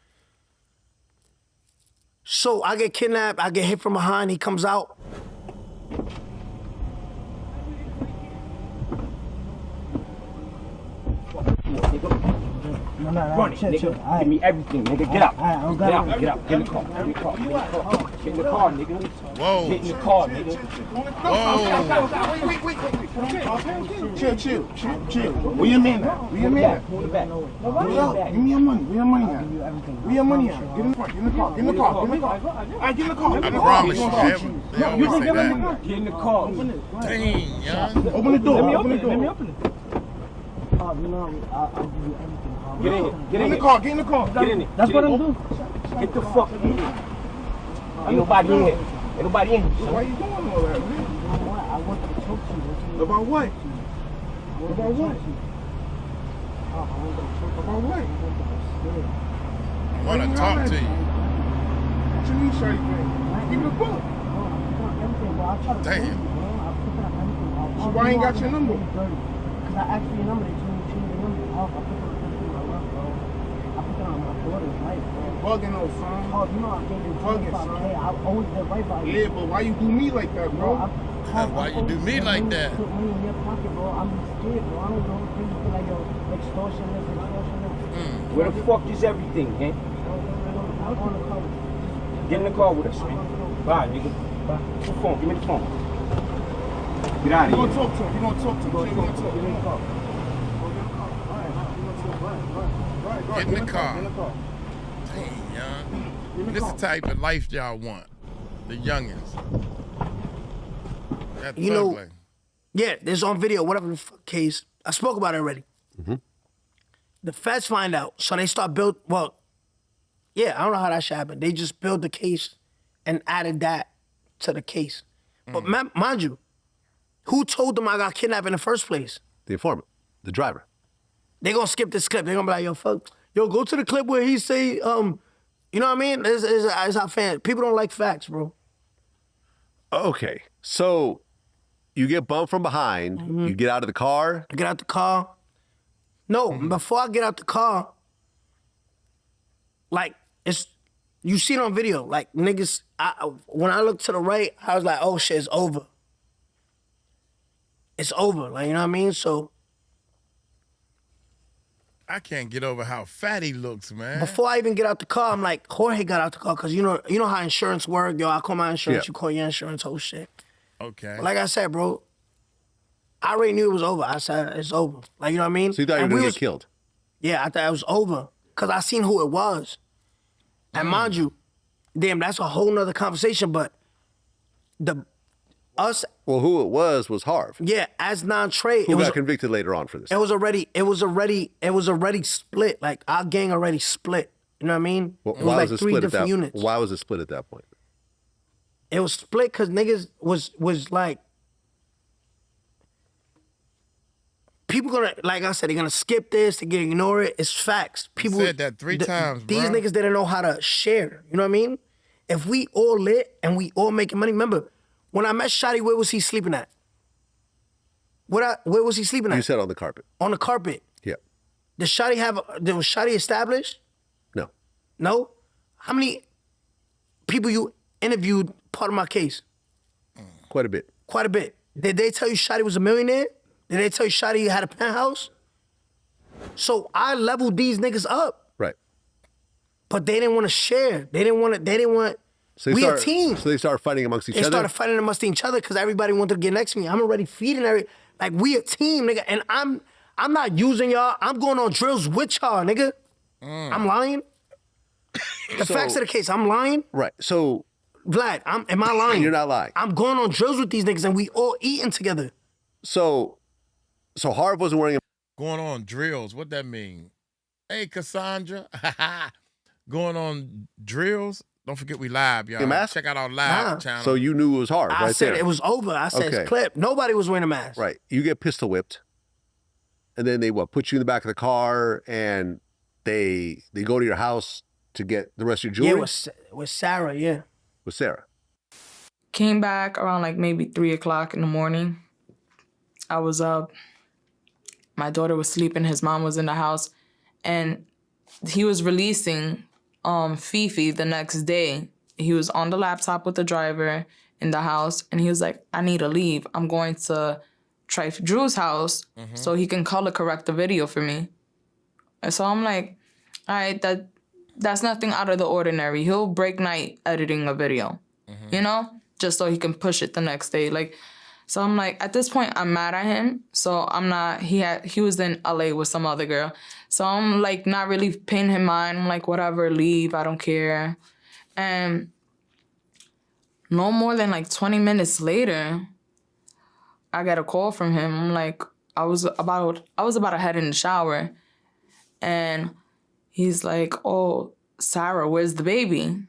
So I get kidnapped, I get hit from behind, he comes out. Run it, nigga. Give me everything, nigga. Get out. Get out. Get out. Get in the car. Get in the car. Get in the car. Get in the car, nigga. Whoa. Get in the car, nigga. Wait. Chill. Where your man at? Where your man at? Pull it back. Give me your money. Where your money at? Where your money at? Get in the car. Get in the car. Get in the car. Get in the car. All right, get in the car. I promise you, they always say that. Get in the car. Dang, young. Open the door. Let me open it. I'll give you everything. Get in here. Get in the car. Get in the car. Get in here. That's what I'm doing. Get the fuck in here. Ain't nobody in here. Ain't nobody in here. Why you doing all that, man? I want to talk to you. About what? About what? About what? I want to talk to you. What you mean, shawty, man? Give me the book. Damn. So why ain't got your number? Because I asked for your number. They told me to change your number. I put it on my work, bro. I put it on my daughter's life, bro. Bugging on, son. Oh, you know I gave you Bugging, 25K. son. I always did right by you. Yeah, but why you do me like that, bro? Why you do me like that? Put money in your pocket, bro. I'm scared, bro. I don't know. Things feel like, yo, extortion this. Where the fuck is everything, man? I'm on the car. Get in the car with us, man. Bye, nigga. Bye. What's the phone? Give me the phone. Get out of here. You gonna talk to him. You gonna talk to him. You gonna talk to him. Get in the car. Dang, young. This is the type of life y'all want. The youngins. That You thug know, life. yeah, there's on video, whatever the fuck case. I spoke about it already. Mm-hmm. The feds find out, so they start yeah, I don't know how that shit happened. They just built the case and added that to the case. But mind you, who told them I got kidnapped in the first place? The informant, the driver. They gonna skip this clip. They gonna be like, yo, go to the clip where he say, you know what I mean? It's our fans. People don't like facts, bro. Okay, so you get bumped from behind. You get out of the car. I get out the car. No, before I get out the car, like, you see it on video, like, niggas, when I look to the right, I was like, oh shit, it's over. It's over, like, you know what I mean? So. I can't get over how fat he looks, man. Before I even get out the car, I'm like, Jorge got out the car, because you know how insurance work, yo, I call my insurance, you call your insurance, whole shit. Okay. But like I said, bro, I already knew it was over. I said, it's over. Like, you know what I mean? So you thought you were going to get killed? Yeah, I thought it was over, because I seen who it was. And mind you, damn, that's a whole nother conversation, but Well, who it was Harv. Yeah, as non-Trey. Who got convicted later on for this? It was already split. Like, our gang already split. You know what I mean? Well, it was like 3 different units. Why was it split at that point? It was split because niggas was like, people gonna, like I said, they're gonna skip this, they're gonna ignore it. It's facts. People said that 3 times, bro. These niggas didn't know how to share. You know what I mean? If we all lit and we all making money, remember, when I met Shotty, where was he sleeping at? Where was he sleeping at? You said on the carpet. On the carpet. Yeah. Was Shotty established? No. No? How many people you interviewed part of my case? Quite a bit. Quite a bit. Did they tell you Shotty was a millionaire? Did they tell you Shotty had a penthouse? So I leveled these niggas up. Right. But they didn't want to share. They didn't want. So a team. So they started fighting amongst each other? They started fighting amongst each other because everybody wanted to get next to me. I'm already feeding like, we a team, nigga. And I'm not using y'all. I'm going on drills with y'all, nigga. I'm lying. The facts of the case, I'm lying. Right. So Vlad, am I lying? You're not lying. I'm going on drills with these niggas and we all eating together. So Harv wasn't wearing Going on drills, what that mean? Hey, Cassandra. Going on drills? Don't forget we live, y'all. Check out our live channel. So you knew it was Harv, I said it was over. I said it's clip. Nobody was wearing a mask. Right. You get pistol whipped. And then they put you in the back of the car and they go to your house to get the rest of your jewelry? Yeah, with Sarah, yeah. With Sarah. Came back around like maybe 3 o'clock in the morning. I was up. My daughter was sleeping. His mom was in the house. And he was releasing 𝗲𝗲 the next day. He was on the laptop with the driver in the house. And he was like, I need to leave. I'm going to 𝗟𝗓𝗏𝗄's house so he can color correct the video for me. And so I'm like, all right, that's nothing out of the ordinary. He'll break night editing a video, you know, just so he can push it the next day. Like, so I'm like, at this point, I'm mad at him. So I'm not, he was in LA with some other girl. So I'm like, not really paying him mind. I'm like, whatever, leave, I don't care. And no more than like 20 minutes later, I got a call from him. I'm like, I was about to head in the shower. And he's like, oh, Sarah, where's the baby?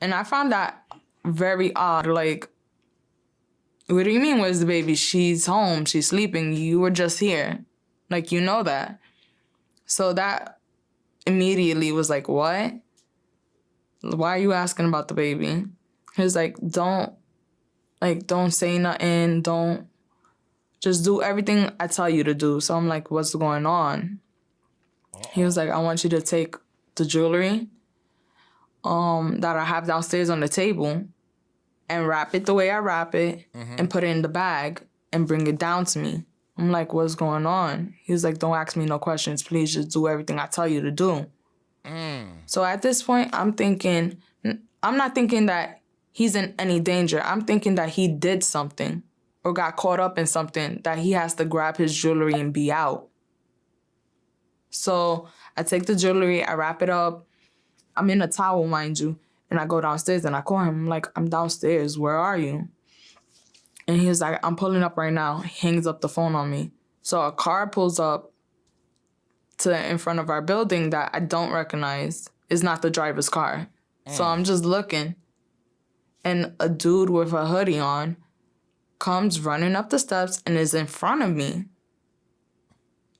And I found that very odd. Like, what do you mean, where's the baby? She's home. She's sleeping. You were just here. Like, you know that. So that immediately was like, what? Why are you asking about the baby? He was like, don't say nothing. Don't. Just do everything I tell you to do. So I'm like, what's going on? He was like, I want you to take the jewelry that I have downstairs on the table and wrap it the way I wrap it and put it in the bag and bring it down to me. I'm like, what's going on? He was like, don't ask me no questions. Please just do everything I tell you to do. So at this point, I'm not thinking that he's in any danger. I'm thinking that he did something or got caught up in something that he has to grab his jewelry and be out. So I take the jewelry, I wrap it up. I'm in a towel, mind you. And I go downstairs and I call him. I'm like, I'm downstairs. Where are you? And he was like, I'm pulling up right now. He hangs up the phone on me. So a car pulls up in front of our building that I don't recognize. It's not the driver's car. So I'm just looking. And a dude with a hoodie on comes running up the steps and is in front of me.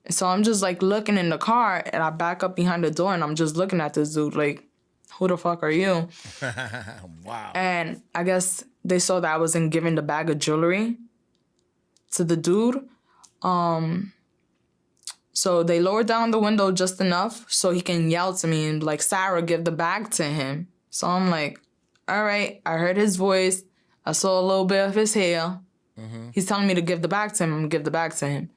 So I'm just like looking in the car and I back up behind the door and I'm just looking at this dude like, who the fuck are you? Wow. And I guess they saw that I wasn't giving the bag of jewelry to the dude. So they lowered down the window just enough so he can yell to me and like, Sarah, give the bag to him. So I'm like, all right, I heard his voice. I saw a little bit of his hair. He's telling me to give the bag to him. I'm gonna give the bag to him.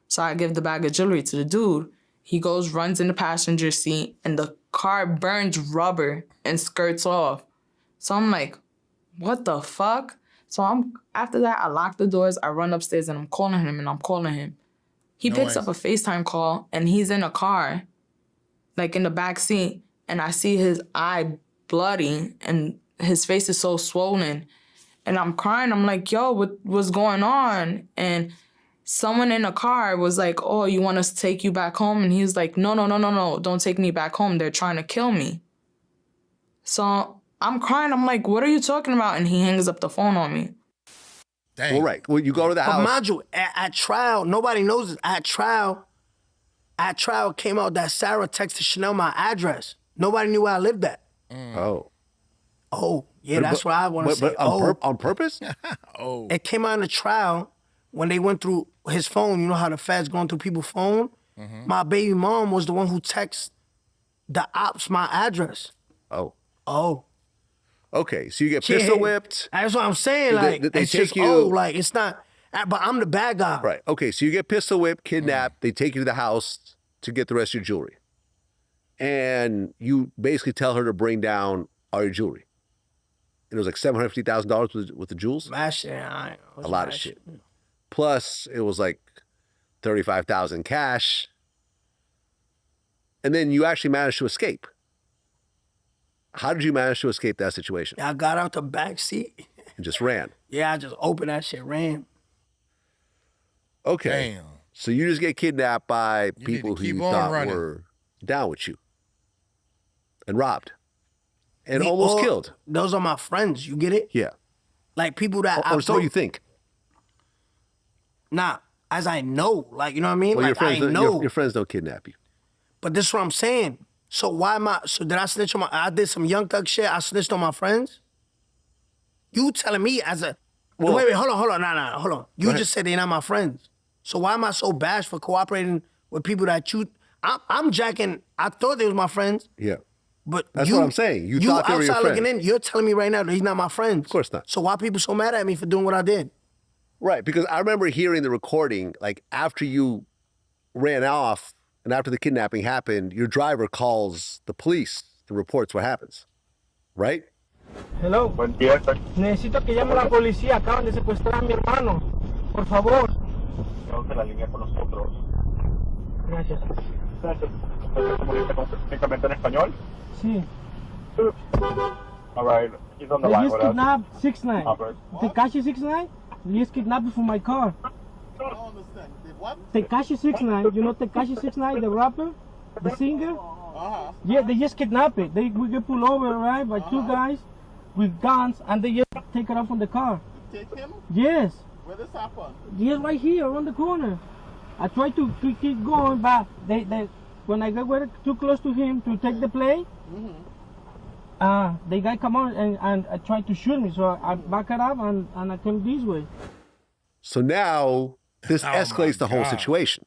So I give the bag of jewelry to the dude. He goes, runs in the passenger seat, and the car burns rubber and skirts off. So I'm like, what the fuck? So after that, I lock the doors, I run upstairs, and I'm calling him. He picks up a FaceTime call, and he's in a car, like in the back seat, and I see his eye bloody, and his face is so swollen. And I'm crying. I'm like, yo, what's going on? And someone in a car was like, oh, you want us to take you back home? And he's like, no, don't take me back home. They're trying to kill me. So I'm crying. I'm like, what are you talking about? And he hangs up the phone on me. Dang. All right. Well, you go to the house. But mind you, at trial, nobody knows this. At trial came out that Sarah texted Chanel my address. Nobody knew where I lived at. Oh, yeah, that's what I want to say. On purpose? It came out in the trial when they went through his phone. You know how the feds going through people's phone? My baby mom was the one who texted the ops my address. Oh. Okay, so you get pistol whipped. That's what I'm saying. Like, they it's take just, you. like, it's not, but I'm the bad guy. Right. Okay, so you get pistol whipped, kidnapped. They take you to the house to get the rest of your jewelry. And you basically tell her to bring down all your jewelry. And it was like $750,000 with the jewels. A lot of shit. Plus, it was like $35,000 cash. And then you actually managed to escape. How did you manage to escape that situation? I got out the back seat. And just ran. Yeah, I just opened that shit, ran. Okay. Damn. So you just get kidnapped by people who you thought were down with you. And robbed. And almost killed. Those are my friends, you get it? Yeah. Like people that or so you think. Nah, as I know, like, you know what I mean? Well, like, your know. friends don't kidnap you. But this is what I'm saying. So did I snitch on I did some Young Thug shit, I snitched on my friends? You telling me wait, hold on, nah, hold on. You just said they're not my friends. So why am I so bashed for cooperating with people that I'm jacking, I thought they was my friends. Yeah. But that's what I'm saying. You thought they were your outside friends. looking in, you're telling me right now that he's not my friend. Of course not. So why people so mad at me for doing what I did? Right, because I remember hearing the recording, like after you ran off and after the kidnapping happened, your driver calls the police and reports what happens. Right? Hello. Buen día. Necesito que llame a la policía. Acaban de secuestrar a mi hermano. Por favor. Tengo que la línea con nosotros. Gracias. Gracias. ¿Usted se comunica únicamente en español? Sí. All right. He's on the line with us. They just kidnapped 6ix9ine. Tekashi 6ix9ine? They just kidnapped me from my car. I don't understand. What? Tekashi 6ix9ine. You know Tekashi 6ix9ine, the rapper? The singer? Yeah, they just kidnapped it. We get pulled over, right, by two guys with guns, and they just take it off from the car. You take him? Yes. Where this happen? Yes, right here, around the corner. I tried to keep going, but they when I got too close to him to take the play, the guy come on and tried to shoot me, so I backed it up and I came this way. So now this escalates the whole situation.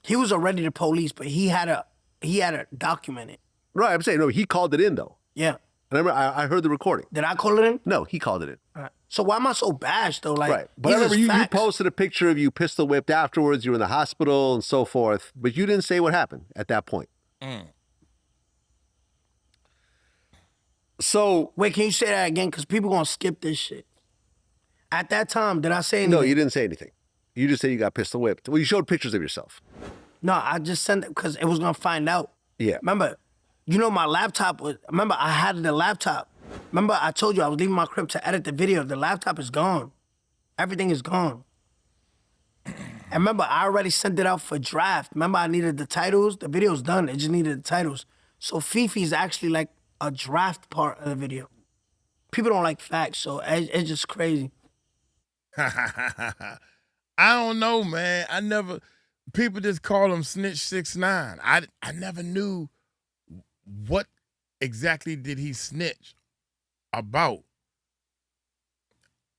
He was already the police, but he had to document it. Right, I'm saying, no, he called it in though. Yeah. And I heard the recording. Did I call it in? No, he called it in. All right. So why am I so bashed though? Like, right. But I remember you posted a picture of you pistol whipped afterwards. You were in the hospital and so forth, but you didn't say what happened at that point. So wait, can you say that again? Because people gonna skip this shit. At that time, did I say anything? No, you didn't say anything. You just said you got pistol whipped. Well, you showed pictures of yourself. No, I just sent it because it was gonna find out. Yeah. Remember, you know my laptop was. Remember, I had the laptop. Remember, I told you I was leaving my crib to edit the video. The laptop is gone. Everything is gone. And remember, I already sent it out for draft. Remember, I needed the titles. The video's done. It just needed the titles. So Fifi is actually like a draft part of the video. People don't like facts, so it's just crazy. I don't know, man. People just call him Snitch 6ix9ine. I never knew what exactly did he snitch about.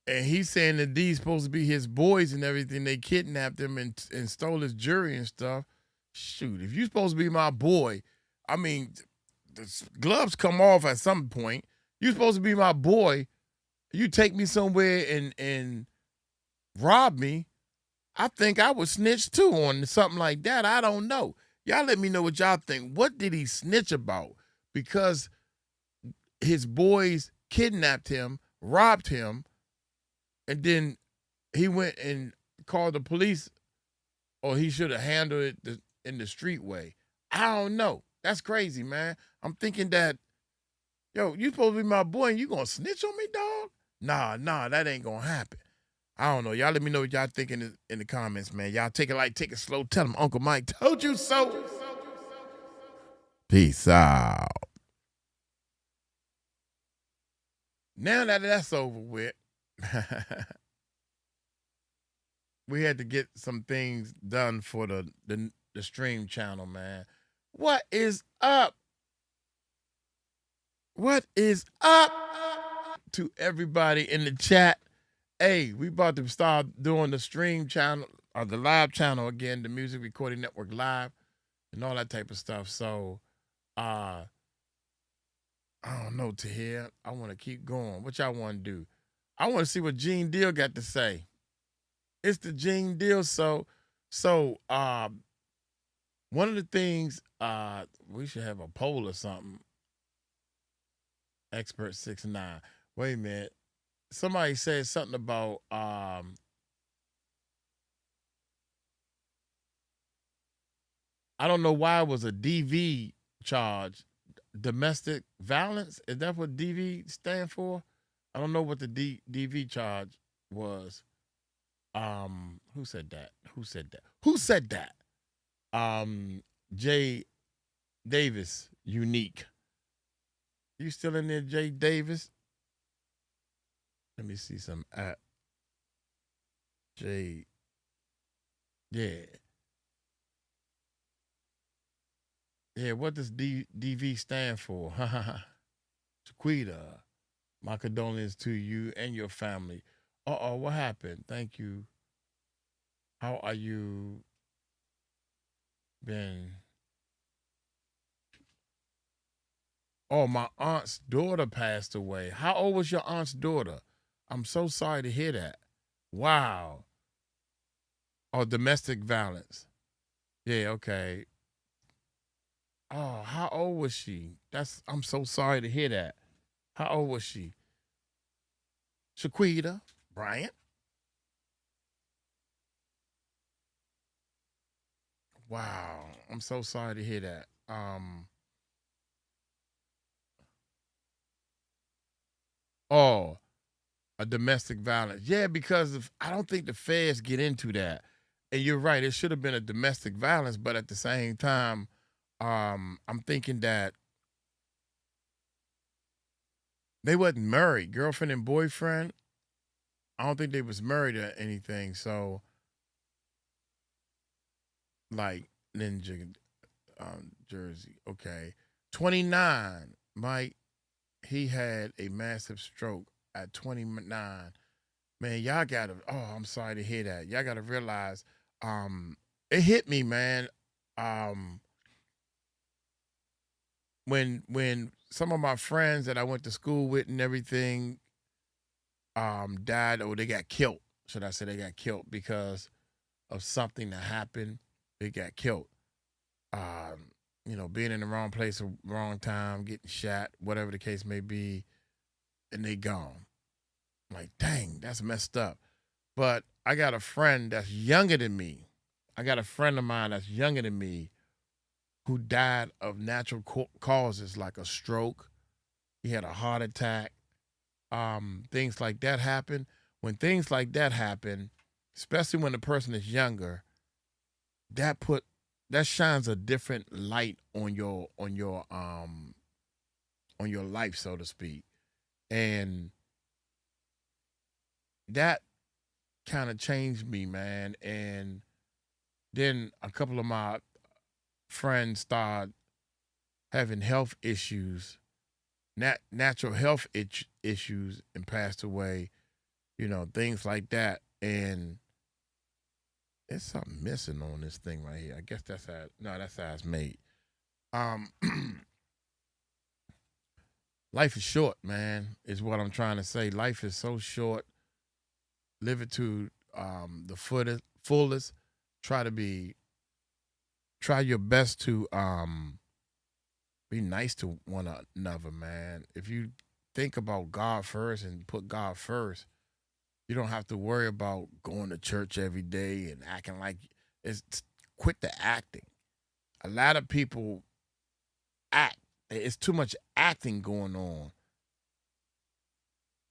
And he's saying that these supposed to be his boys and everything. They kidnapped him and stole his jewelry and stuff. Shoot, if you're supposed to be my boy, I mean, the gloves come off at some point. You're supposed to be my boy. You take me somewhere and rob me, I think I would snitch too on something like that. I don't know. Y'all let me know what y'all think. What did he snitch about? Because his boys kidnapped him, robbed him, and then he went and called the police, or he should have handled it in the street way. I don't know. That's crazy, man. I'm thinking that, yo, you supposed to be my boy and you gonna snitch on me, dog? Nah, that ain't gonna happen. I don't know. Y'all let me know what y'all think in the comments, man. Y'all take it light, take it slow. Tell them Uncle Mike told you so. Peace out. Now that that's over with, we had to get some things done for the stream channel, man. What is up? What is up to everybody in the chat? Hey, we about to start doing the stream channel or the live channel again, the Music Recording Network Live and all that type of stuff. So, I don't know, Tahir. I want to keep going. What y'all want to do? I want to see what Gene Deal got to say. It's the Gene Deal. So, one of the things, we should have a poll or something. Expert 69. Wait a minute. Somebody said something about I don't know why it was a DV charge. Domestic violence? Is that what DV stand for? I don't know what the DV charge was. Who said that? Jay Davis, Unique. You still in there, Jay Davis? Let me see some at Jay. Yeah. Yeah, what does DV stand for? 𝗟𝗓𝗓, my condolences to you and your family. Uh-oh, what happened? Thank you. How are you been? Oh, my aunt's daughter passed away. How old was your aunt's daughter? I'm so sorry to hear that. Wow. Oh, domestic violence. Yeah, okay. Oh, how old was she? I'm so sorry to hear that. How old was she? 𝗟𝗓𝗓, Bryant. Wow. I'm so sorry to hear that. Oh, a domestic violence. Yeah, because I don't think the feds get into that. And you're right, it should have been a domestic violence, but at the same time, I'm thinking that they wasn't married, girlfriend and boyfriend. I don't think they was married or anything. So, like Ninja Jersey, okay. 29, Mike, he had a massive stroke at 29. Man, y'all gotta, I'm sorry to hear that. Y'all gotta realize, it hit me, man. When some of my friends that I went to school with and everything died, or they got killed, should I say they got killed because of something that happened, they got killed. Being in the wrong place at the wrong time, getting shot, whatever the case may be, and they gone. I'm like, dang, that's messed up. But I got a friend that's younger than me. I got a friend of mine that's younger than me who died of natural causes like a stroke. He had a heart attack. Things like that happen. When things like that happen, especially when the person is younger, that shines a different light on your life, so to speak. And that kind of changed me, man. And then a couple of my friends started having health issues, natural health issues, and passed away, things like that. And It's something missing on this thing right here. I guess that's how. No, that's how it's made. Life is short, man. Is what I'm trying to say. Life is so short. Live it to the fullest. Try your best to be nice to one another, man. If you think about God first and put God first, you don't have to worry about going to church every day and acting like quit the acting. A lot of people act. It's too much acting going on.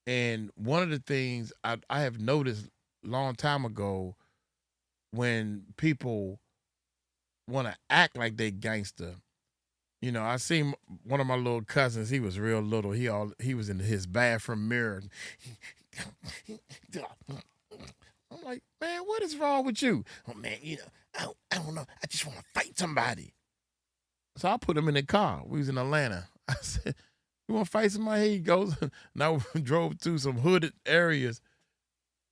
And one of the things I have noticed a long time ago, when people want to act like they gangster, I seen one of my little cousins. He was real little. He was in his bathroom mirror. I'm like, man, what is wrong with you? Oh man, I don't know. I just want to fight somebody. So I put him in the car. We was in Atlanta. I said, you want to fight somebody? Here he goes. And I drove through some hooded areas,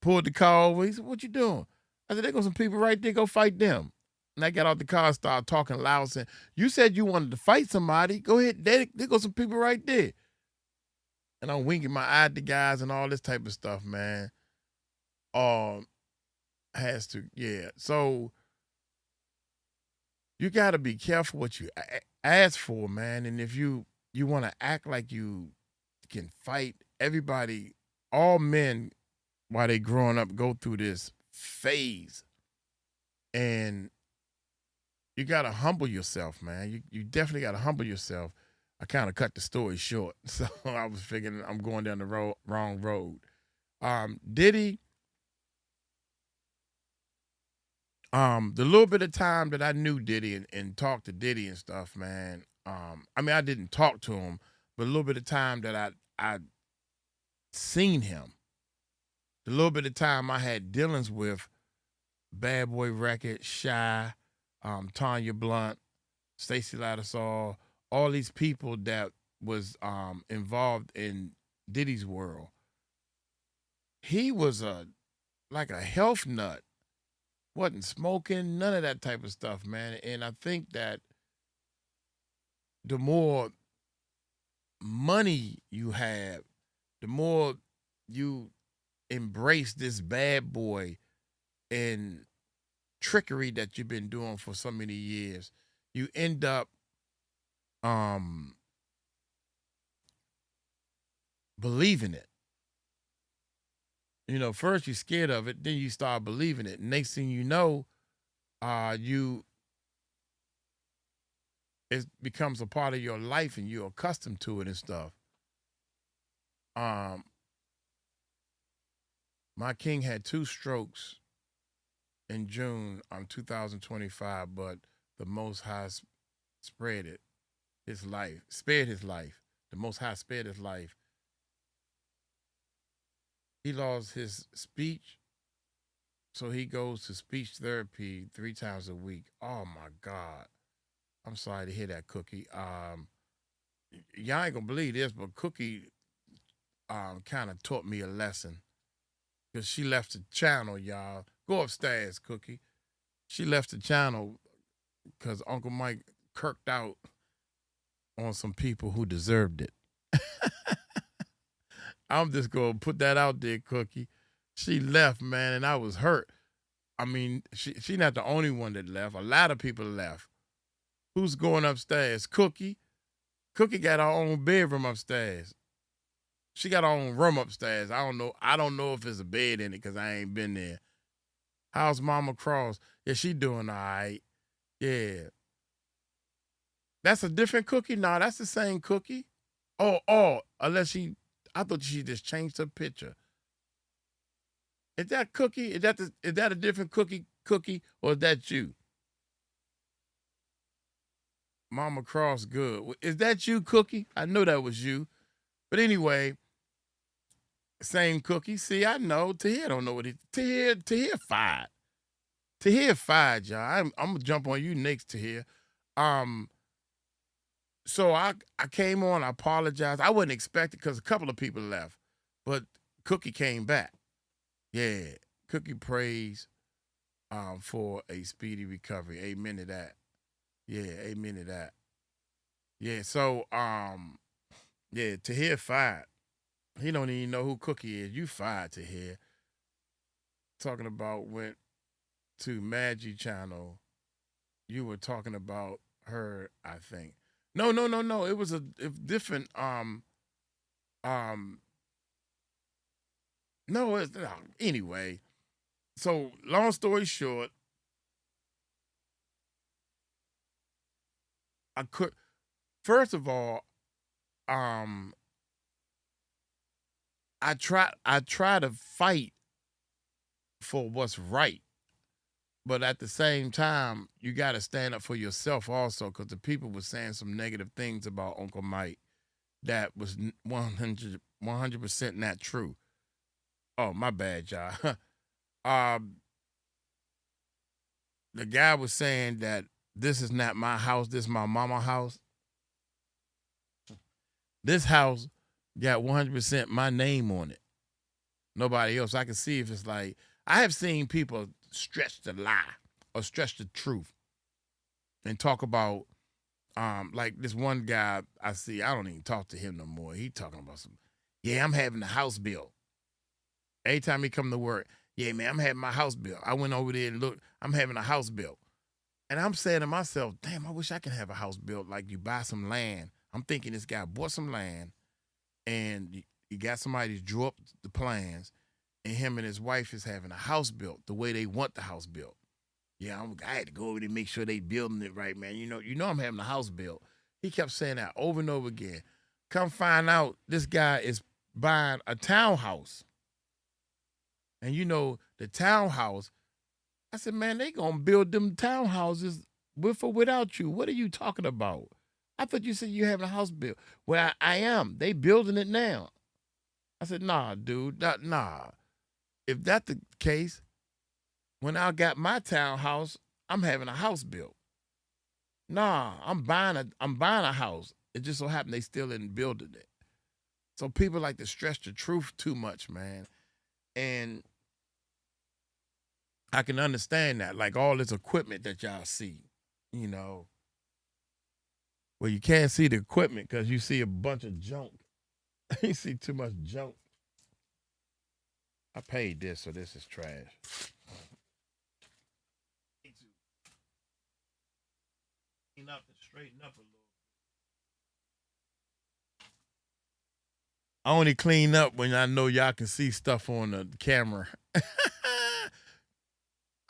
pulled the car over. He said, what you doing? I said, there go some people right there. Go fight them. And I got out the car and started talking loud, saying, you said you wanted to fight somebody. Go ahead. There go some people right there. And I'm winking my eye at the guys and all this type of stuff, man. Has to, yeah. So you got to be careful what you ask for, man. And if you want to act like you can fight, everybody, all men, while they growing up, go through this phase. And you got to humble yourself, man. You definitely got to humble yourself. I kind of cut the story short. So I was figuring I'm going down the wrong road. Diddy, the little bit of time that I knew Diddy and talked to Diddy and stuff, man. I mean, I didn't talk to him, but a little bit of time that I seen him, the little bit of time I had dealings with Bad Boy Record, Shy, Tanya Blunt, Stacey Lattisaw, all these people that was involved in Diddy's world. He was like a health nut. Wasn't smoking, none of that type of stuff, man. And I think that the more money you have, the more you embrace this bad boy and trickery that you've been doing for so many years, you end up believing it. First you're scared of it, then you start believing it. Next thing you know, it becomes a part of your life and you're accustomed to it and stuff. My king had 2 strokes in June 2025, but the Most High spared his life. The Most High spared his life. He lost his speech, so he goes to speech therapy 3 times a week. Oh, my God. I'm sorry to hear that, Cookie. Y'all ain't going to believe this, but Cookie kind of taught me a lesson because she left the channel, y'all. Go upstairs, Cookie. She left the channel because Uncle Mike kirked out on some people who deserved it. I'm just going to put that out there, Cookie. She left, man, and I was hurt. I mean, she not the only one that left. A lot of people left. Who's going upstairs? Cookie. Cookie got her own bedroom upstairs. She got her own room upstairs. I don't know if there's a bed in it because I ain't been there. How's Mama Cross? Yeah, she doing all right. Yeah. That's a different Cookie? No, that's the same Cookie. Oh, unless I thought she just changed her picture. Is that Cookie? Is that a different Cookie, or is that you? Mama Cross, good. Is that you, Cookie? I know that was you. But anyway, same Cookie. See, I know. Tahir don't know what he... Tahir fired. Tahir fired, y'all. I'm going to jump on you next, Tahir. So I came on, I apologized. I wasn't expecting because a couple of people left, but Cookie came back. Yeah, Cookie prays. for a speedy recovery. Amen to that. Yeah, amen to that. Yeah, so yeah, Tahir fired. He don't even know who Cookie is. You fired, Tahir. Talking about went to Maggie channel. You were talking about her, I think. No. It was a different no, it's anyway. So long story short, I could first of all, I try to fight for what's right. But at the same time, you got to stand up for yourself also, because the people were saying some negative things about Uncle Mike that was 100% not true. Oh, my bad, y'all. The guy was saying that this is not my house, this is my mama's house. This house got 100% my name on it. Nobody else. I can see if it's like, I have seen people stretch the lie or stretch the truth and talk about like this one guy I see, I don't even talk to him no more. He talking about some, yeah, I'm having a house bill. Every time he come to work, yeah, man, I'm having my house bill. I went over there and looked, I'm having a house bill. And I'm saying to myself, damn, I wish I could have a house built. Like you buy some land. I'm thinking this guy bought some land and you got somebody to draw up the plans, and him and his wife is having a house built the way they want the house built. Yeah, I had to go over there and make sure they building it right, man. You know I'm having a house built. He kept saying that over and over again. Come find out this guy is buying a townhouse. And the townhouse, I said, man, they gonna build them townhouses with or without you. What are you talking about? I thought you said you having a house built. Well, I am. They building it now. I said, nah, dude, nah. If that's the case, when I got my townhouse, I'm having a house built. Nah, I'm buying a house. It just so happened they still in building it. So people like to stretch the truth too much, man. And I can understand that, like all this equipment that y'all see, Well, you can't see the equipment because you see a bunch of junk. You see too much junk. I paid this, so this is trash. Clean up and straighten up a little. I only clean up when I know y'all can see stuff on the camera.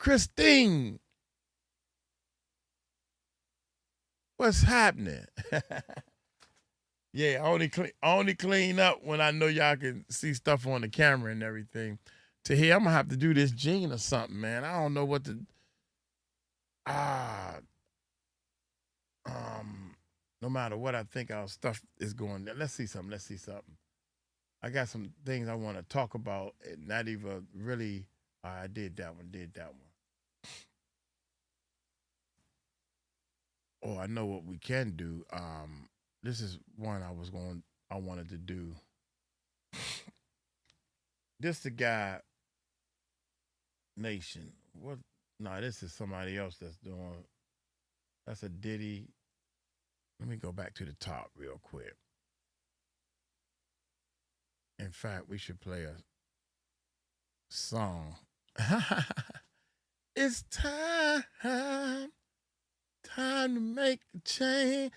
Christine, what's happening? Yeah, I only clean up when I know y'all can see stuff on the camera and everything. To hear, I'm gonna have to do this gene or something, man. I don't know what to. No matter what I think our stuff is going. Let's see something. I got some things I want to talk about. Not even really. I did that one. Oh, I know what we can do. This is one I wanted to do. This the guy Nation. What? No, this is somebody else that's doing. That's a Diddy. Let me go back to the top real quick. In fact, we should play a song. It's time to make a change.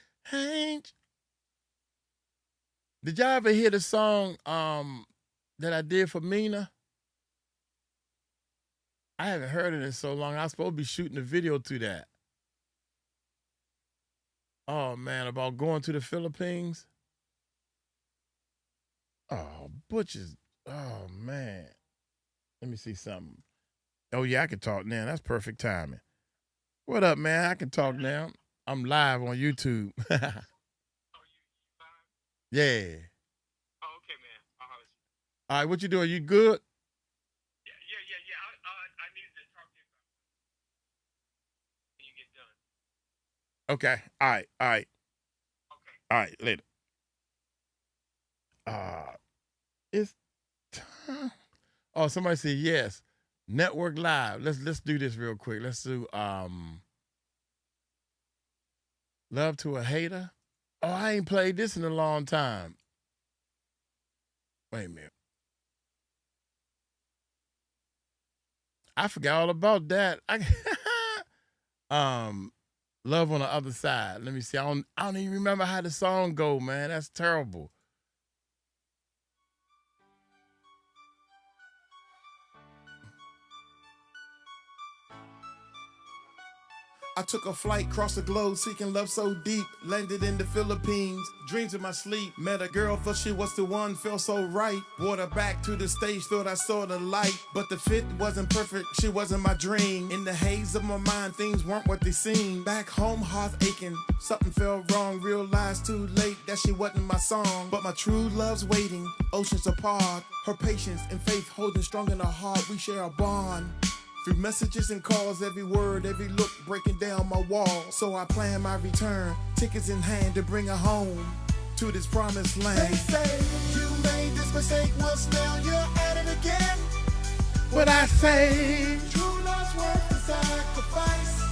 Did y'all ever hear the song that I did for Mina? I haven't heard it in so long. I was supposed to be shooting a video to that. Oh, man, about going to the Philippines. Oh, Butch's. Oh, man. Let me see something. Oh, yeah, I can talk now. That's perfect timing. What up, man? I can talk now. I'm live on YouTube. Yeah. Oh, okay, man. I'll holler at you. All right, what you doing? You good? Yeah. I needed to talk to you about when you get done. Okay. All right. Okay. All right, later. It's time. Oh, somebody said yes. Network Live. Let's do this real quick. Let's do Love to a Hater. Oh, I ain't played this in a long time. Wait a minute. I forgot all about that. Love on the Other Side. Let me see. I don't even remember how the song go, man. That's terrible. I took a flight, crossed the globe, seeking love so deep. Landed in the Philippines, dreams in my sleep. Met a girl, thought she was the one, felt so right. Brought her back to the stage, thought I saw the light. But the fit wasn't perfect, she wasn't my dream. In the haze of my mind, things weren't what they seemed. Back home, heart aching, something felt wrong. Realized too late that she wasn't my song. But my true love's waiting, oceans apart. Her patience and faith holding strong in her heart, we share a bond. Through messages and calls, every word, every look breaking down my wall. So I plan my return, tickets in hand to bring her home to this promised land. They say you made this mistake once, now you're at it again. What I say, true love's worth the sacrifice.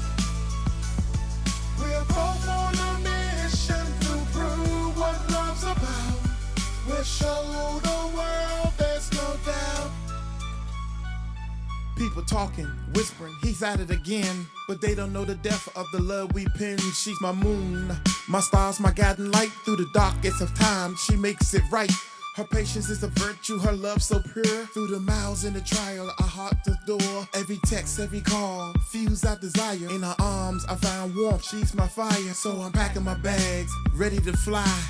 We're both on a mission to prove what love's about. We'll show the world there's no doubt. People talking, whispering, he's at it again. But they don't know the depth of the love we pin. She's my moon, my stars, my guiding light. Through the darkest of time, she makes it right. Her patience is a virtue, her love so pure. Through the miles and the trial, our heart adore. Every text, every call, fuse our desire. In her arms, I find warmth, she's my fire. So I'm packing my bags, ready to fly.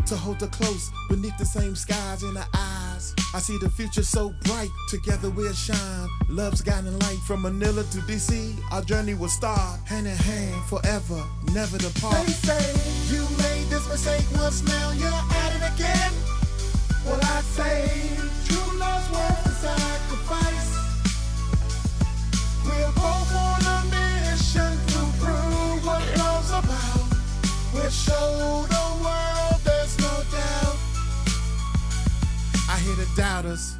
To hold her close, beneath the same skies in her eyes. I see the future so bright, together we'll shine. Love's guiding light from Manila to DC. Our journey will start, hand in hand, forever, never depart. They say, you made this mistake once, now you're at it again. Well, I say, true love's worth the sacrifice. We're both on a mission to prove what love's about. We'll show the world there's no doubt. I hear the doubters,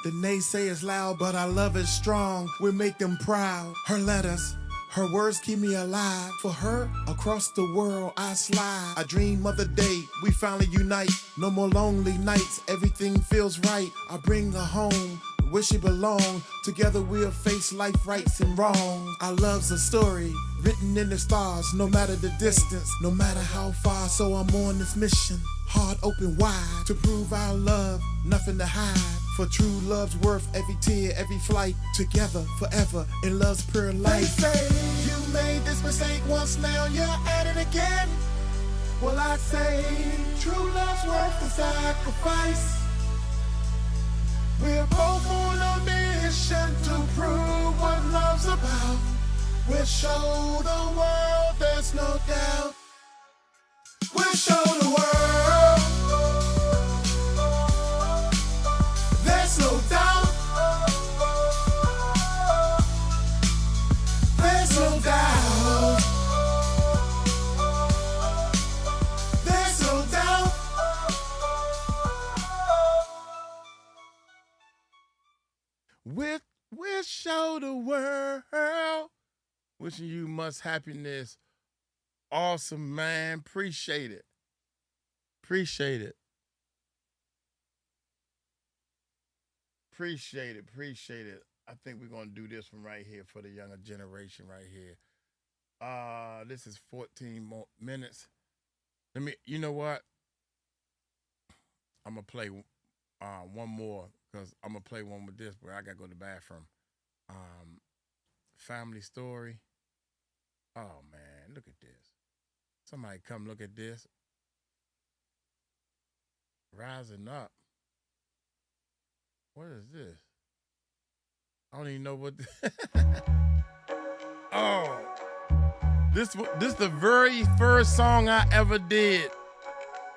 the naysayers loud, but our love is strong. We make them proud. Her letters, her words keep me alive. For her, across the world I slide. I dream of the day we finally unite. No more lonely nights, everything feels right. I bring her home where she belongs. Together we'll face life rights and wrongs. Our love's a story written in the stars. No matter the distance, no matter how far. So I'm on this mission, heart open wide, to prove our love, nothing to hide. For true love's worth every tear, every flight. Together forever in love's pure light. They say you made this mistake once, now you're at it again. Well, I say true love's worth the sacrifice. We're both on a mission to prove what love's about. We'll show the world there's no doubt. We'll show the world there's no doubt. There's no doubt. There's no doubt. We'll show the world. Wishing you much happiness. Awesome, man. Appreciate it. Appreciate it. Appreciate it. Appreciate it. I think we're going to do this one right here for the younger generation right here. This is 14 more minutes. You know what? I'm going to play one more because I'm going to play one with this, but I got to go to the bathroom. Family story. Oh, man, look at this. Somebody come look at this. Rising Up. What is this? I don't even know what. Oh, this the very first song I ever did,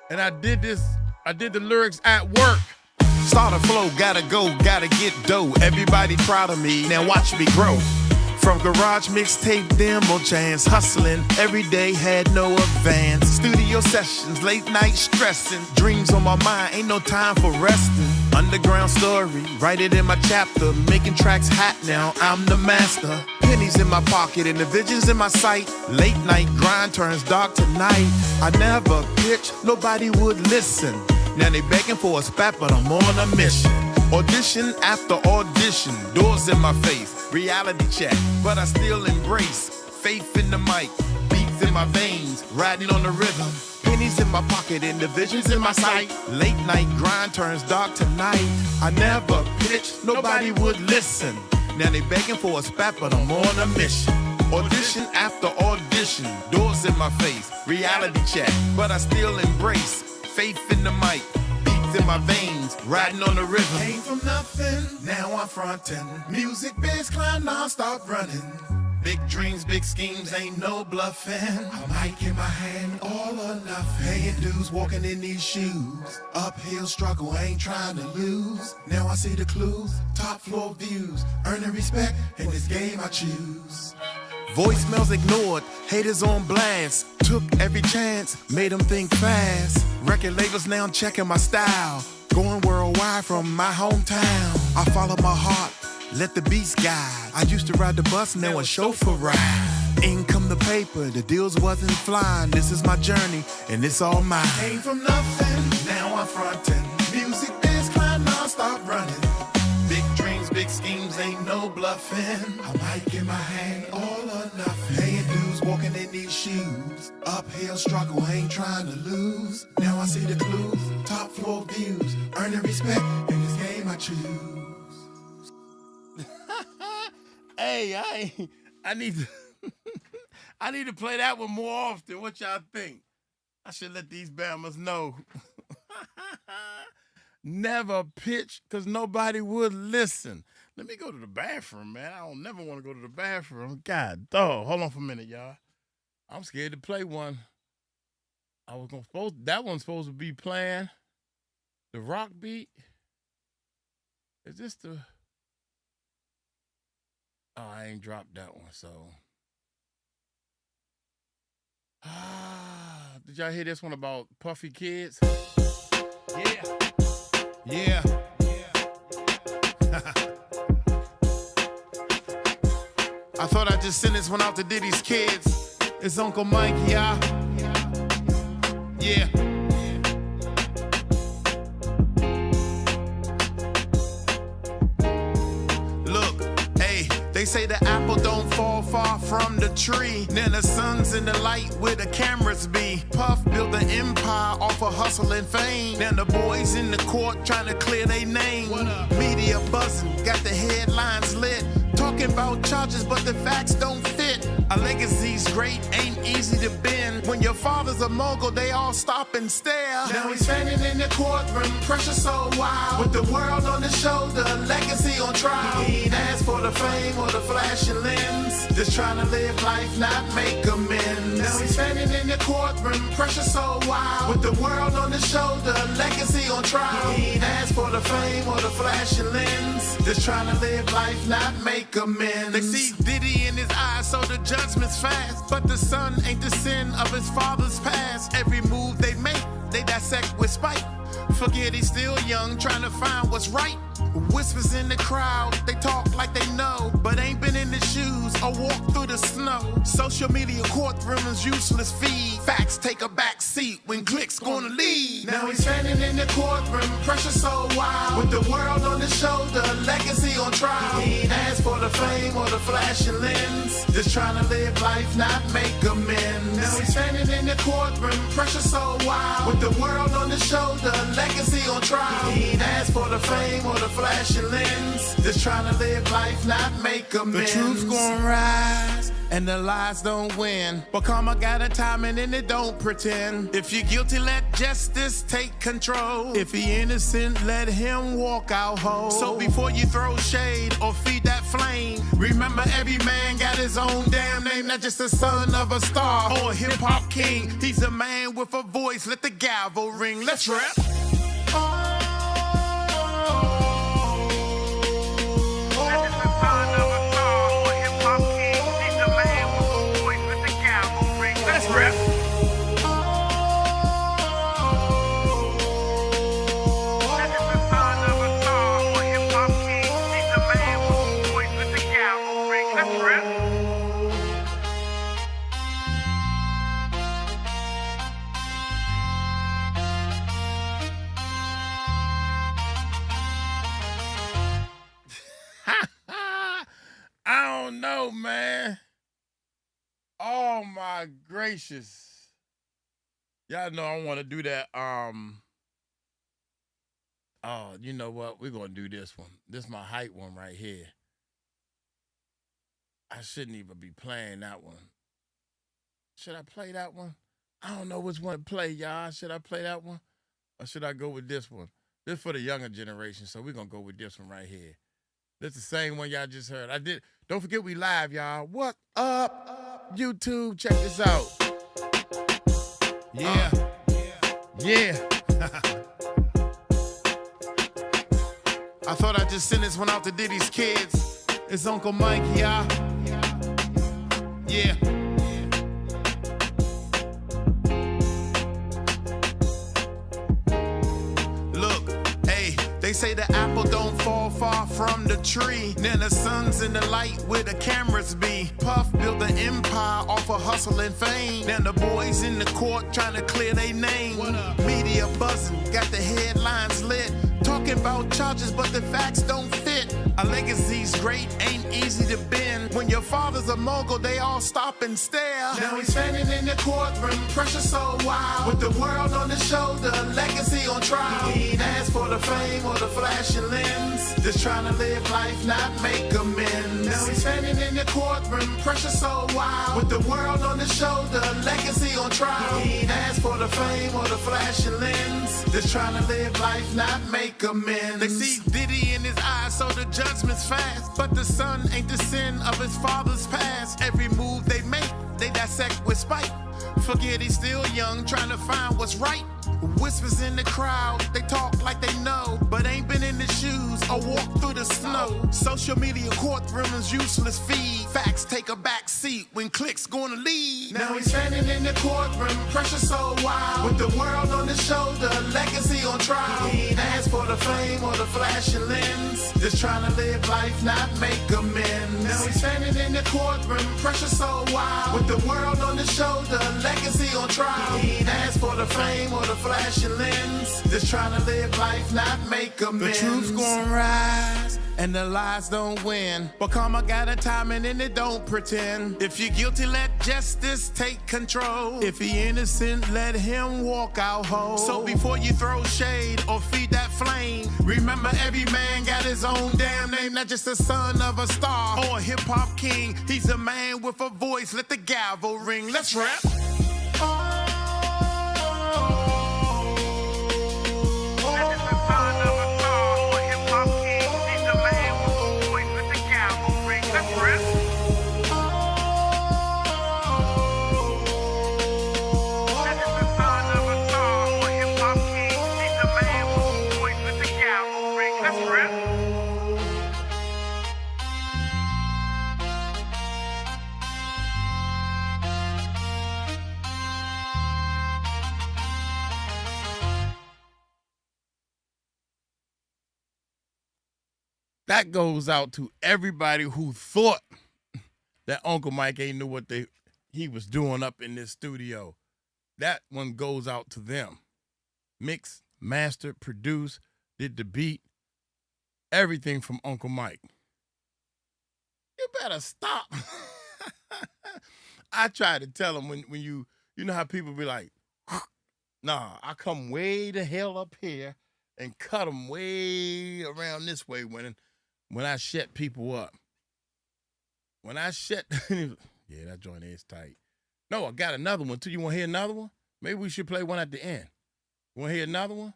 and I did the lyrics at work. Start a flow, gotta go, gotta get dough. Everybody proud of me, now watch me grow. From garage mixtape demo jams, hustling every day, had no advance. Studio sessions, late night stressing, dreams on my mind, ain't no time for resting. Underground story, write it in my chapter. Making tracks hot now, I'm the master. Pennies in my pocket and the visions in my sight. Late night grind turns dark to night. I never pitch, nobody would listen. Now they begging for a spat, but I'm on a mission. Audition after audition, doors in my face, reality check, but I still embrace faith in the mic, beats in my veins, riding on the rhythm. Pennies in my pocket and the visions in my sight. Late night grind turns dark to night. I never pitch, nobody would listen. Now they begging for a spat, but I'm on a mission. Audition after audition, doors in my face, reality check, but I still embrace faith in the mic, beats in my veins, riding on the rhythm. Came from nothing, now I'm frontin'. Music biz climb non-stop running. Big dreams, big schemes, ain't no bluffing. A mic in my hand, all or nothing. Paying dues, walking in these shoes. Uphill struggle, ain't trying to lose. Now I see the clues, top floor views. Earning respect in this game I choose. Voicemails ignored, haters on blast. Took every chance, made them think fast. Record labels now checking my style. Going worldwide from my hometown. I follow my heart, let the beats guide. I used to ride the bus, now a chauffeur ride. In come the paper, the deals wasn't flying. This is my journey, and it's all mine. Came from nothing, now I'm frontin'. Music biz climb non-stop running. Big dreams, big schemes, ain't no bluffing. A mic in my hand, all or nothing. Paying dues, walking in these shoes. Uphill struggle, ain't trying to lose. Now I see the clues, top floor views. Earning respect, in this game I choose. Hey, I need to play that one more often. What y'all think? I should let these Bammers know. Never pitch, because nobody would listen. Let me go to the bathroom, man. I don't never want to go to the bathroom. God, dog. Hold on for a minute, y'all. I'm scared to play one. That one's supposed to be playing the rock beat. Is this the... Oh, I ain't dropped that one, so. Did y'all hear this one about puffy kids? Yeah. I thought I'd just send this one out to Diddy's kids. It's Uncle Mike, yeah. They say the apple don't fall far from the tree. Then the sun's in the light where the cameras be. Puff built an empire off of hustle and fame. Then the boys in the court trying to clear their name. Media buzzing, got the headlines lit. Talking about charges, but the facts don't fit. A legacy's great, ain't easy to bend. When your father's a mogul, they all stop and stare. Now he's standing in the courtroom, pressure so wild. With the world on his shoulder, legacy on trial. He ain't asked for the fame or the flashing lens. Just trying to live life, not make amends. Now he's standing in the courtroom, pressure so wild. With the world on his shoulder, legacy on trial. He ain't asked for the fame or the flashing lens. Just trying to live life, not make amends. They see Diddy in his eyes, so the judgment's fast. But the son ain't the sin of his father's past. Every move they make, they dissect with spite. Forget he's still young, trying to find what's right. Whispers in the crowd, they talk like they know, but ain't been in the shoes or walked through the snow. Social media courtroom is useless feed. Facts take a back seat when clicks gonna lead. Now he's standing in the courtroom, pressure so wild. With the world on his shoulder, legacy on trial. He ain't asked for the fame or the flashing lens. Just trying to live life, not make amends. Now he's standing in the courtroom, pressure so wild. With the world on his shoulder, legacy on trial. He ain't asked for the fame or the flashing lens. Just trying to live life, not make amends. The truth's gonna rise and the lies don't win. But karma got a timing and it don't pretend. If you're guilty, let justice take control. If he innocent, let him walk out whole. So before you throw shade or feed that flame, remember every man got his own damn name. Not just the son of a star or a hip-hop king. He's a man with a voice, let the gavel ring. Let's rap. Son of a man. Oh my gracious. Y'all know I want to do that. Oh, you know what? We're gonna do this one. This is my hype one right here. I shouldn't even be playing that one. Should I play that one? I don't know which one to play, y'all. Should I play that one? Or should I go with this one? This for the younger generation, so we're gonna go with this one right here. This is the same one y'all just heard. Don't forget we live, y'all. What up, YouTube? Check this out. Yeah. Yeah. I thought I'd just send this one out to Diddy's kids. It's Uncle Mike, y'all. Yeah. Look, hey, they say the apple don't fall far from the tree. Then the sun's in the light where the cameras be. Puff built an empire off of hustle and fame. Then the boys in the court trying to clear their name. Media buzzing, got the headlines lit. Talking about charges, but the facts don't fit. A legacy's great, ain't easy to bend. When your father's a mogul, they all stop and stare. Now he's standing in the courtroom, pressure so wild. With the world on his shoulder, legacy on trial. He ain't asked for the fame or the flashing lens. Just trying to live life, not make amends. Now he's standing in the courtroom, pressure so wild. With the world on his shoulder, legacy on trial. He ain't asked for the fame or the flashing lens. Just trying to live life, not make amends. They see Diddy in his eyes, so the judgment's fast. But the son ain't the sin of his father's past. Every move they make, they dissect with spite. Forget he's still young, trying to find what's right. Whispers in the crowd, they talk like they know, but ain't been in the shoes or walked through the snow. Social media courtroom is useless feed. Facts take a back seat when clicks gonna lead. Now he's standing in the courtroom, pressure so wild. With the world on his shoulder, legacy on trial. He ain't asked for the fame or the flashing lens. Just trying to live life, not make amends. Now he's standing in the courtroom, pressure so wild. With the world on his shoulder, legacy on trial. He ain't asked for the fame or the flashing lens. Just trying to live life, not make amends. The truth's gonna rise and the lies don't win. But karma got a timing and it don't pretend. If you're guilty, let justice take control. If he innocent, let him walk out whole. So before you throw shade or feed that flame, remember every man got his own damn name. Not just the son of a star or a hip-hop king. He's a man with a voice, let the gavel ring. Let's rap. That goes out to everybody who thought that Uncle Mike ain't knew what he was doing up in this studio. That one goes out to them. Mixed, mastered, produced, did the beat, everything from Uncle Mike. You better stop. I try to tell him when you know how people be like, nah, I come way the hell up here and cut them way around this way when I shut people up. When I shut, yeah, that joint is tight. No, I got another one too. You want to hear another one? Maybe we should play one at the end. You want to hear another one?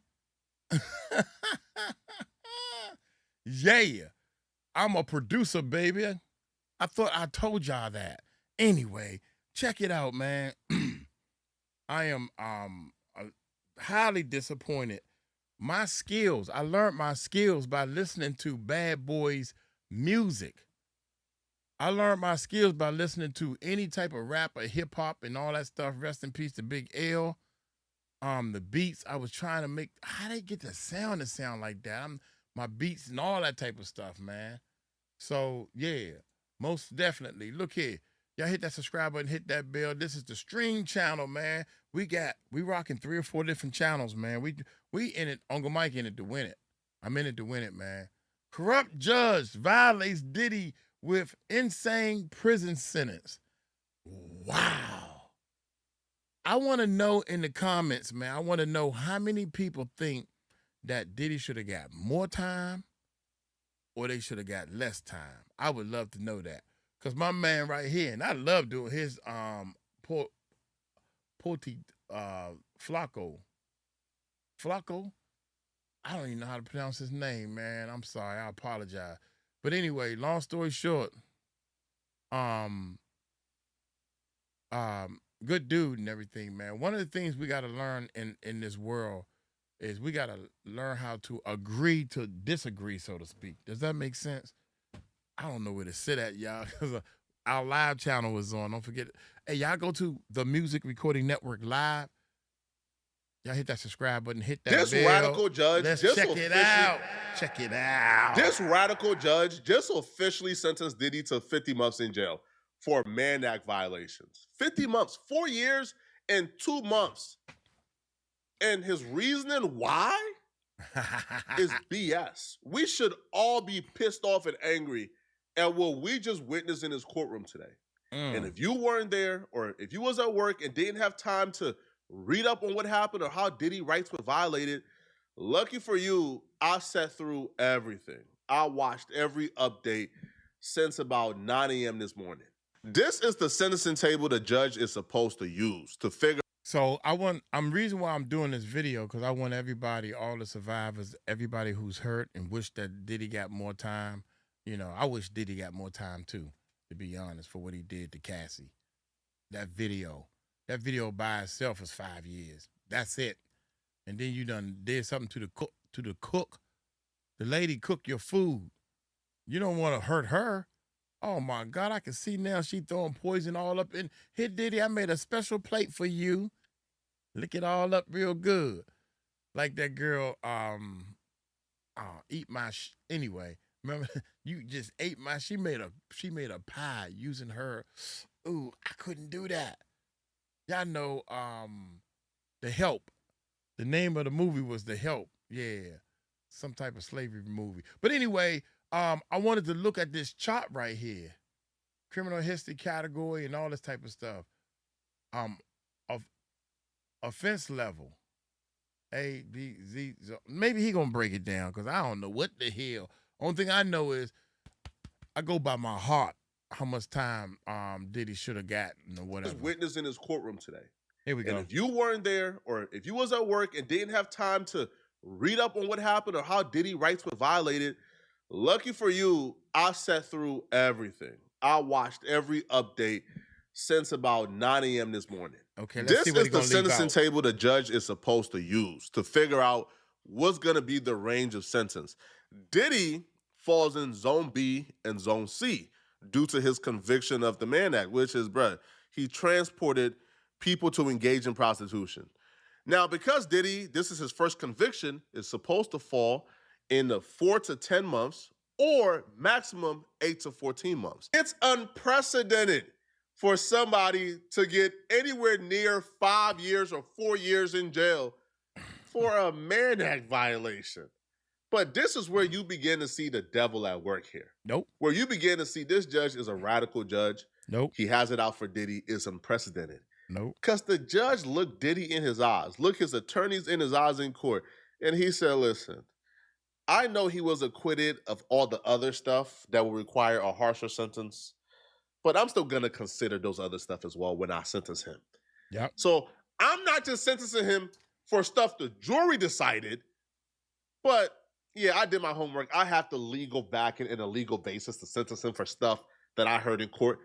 Yeah, I'm a producer, baby. I thought I told y'all that. Anyway, check it out, man. I am highly disappointed. My skills, I learned my skills by listening to Bad Boy's music. I learned my skills by listening to any type of rap or hip hop and all that stuff. Rest in peace to Big L. The beats I was trying to make, how they get the sound to sound like that? My beats and all that type of stuff, man. So yeah, most definitely. Look here. Y'all hit that subscribe button, hit that bell. This is the stream channel, man. We rocking 3 or 4 different channels, man. We in it, Uncle Mike in it to win it. I'm in it to win it, man. Corrupt judge violates Diddy with insane prison sentence. Wow. I want to know in the comments, man, I want to know how many people think that Diddy should have got more time or they should have got less time. I would love to know that. Because my man right here, and I love doing his 𝗵𝗡𝗄𝗡𝗏. Flacco? I don't even know how to pronounce his name, man. I'm sorry. I apologize. But anyway, long story short, good dude and everything, man. One of the things we got to learn in this world is we got to learn how to agree to disagree, so to speak. Does that make sense? I don't know where to sit at, y'all, because our live channel is on. Don't forget. Hey, y'all go to the Music Recording Network Live. Y'all hit that subscribe button, hit that This bell. radical judge Let's just check it out. Check it out. This radical judge just officially sentenced Diddy to 50 months in jail for Mann Act violations. 50 months, 4 years and 2 months. And his reasoning why is BS. We should all be pissed off and angry at what we just witnessed in his courtroom today. And if you weren't there, or if you was at work and didn't have time to read up on what happened or how Diddy rights were violated, lucky for you, I sat through everything. I watched every update since about 9 a.m. this morning. This is the sentencing table the judge is supposed to use to figure. So reason why I'm doing this video, because I want everybody, all the survivors, everybody who's hurt and wish that Diddy got more time. You know, I wish Diddy got more time too, to be honest, for what he did to Cassie. That video by itself is 5 years. That's it. And then you done did something to the cook. The lady cook your food. You don't want to hurt her. Oh my God, I can see now she throwing poison all up in. Here, Diddy, I made a special plate for you. Lick it all up real good. Like that girl, eat my, anyway. Remember, you just ate my, she made a pie using her. Ooh, I couldn't do that. Y'all know The Help. The name of the movie was The Help. Yeah, some type of slavery movie. But anyway, I wanted to look at this chart right here. Criminal history category and all this type of stuff. Of offense level. A, B, Z. Maybe he gonna break it down because I don't know what the hell. Only thing I know is I go by my heart how much time Diddy should have gotten or whatever. Just witnessed in his courtroom today. Here we go. And if you weren't there, or if you was at work and didn't have time to read up on what happened or how Diddy rights were violated, lucky for you, I sat through everything. I watched every update since about 9 a.m. this morning. Okay, let's see what he's This gonna is the leave sentencing out. table the judge is supposed to use to figure out what's going to be the range of sentence. Diddy falls in Zone B and Zone C due to his conviction of the Mann Act, which is, bruh, he transported people to engage in prostitution. Now, because Diddy, this is his first conviction, is supposed to fall in the 4 to 10 months or maximum 8 to 14 months. It's unprecedented for somebody to get anywhere near 5 years or 4 years in jail for a Mann Act violation. But this is where you begin to see the devil at work here. Nope. Where you begin to see this judge is a radical judge. Nope. He has it out for Diddy. It's unprecedented. Nope. Because the judge looked Diddy in his eyes, looked his attorneys in his eyes in court, and he said, listen, I know he was acquitted of all the other stuff that will require a harsher sentence, but I'm still going to consider those other stuff as well when I sentence him. Yep. So I'm not just sentencing him for stuff the jury decided, but yeah, I did my homework. I have the legal backing and a legal basis to sentence him for stuff that I heard in court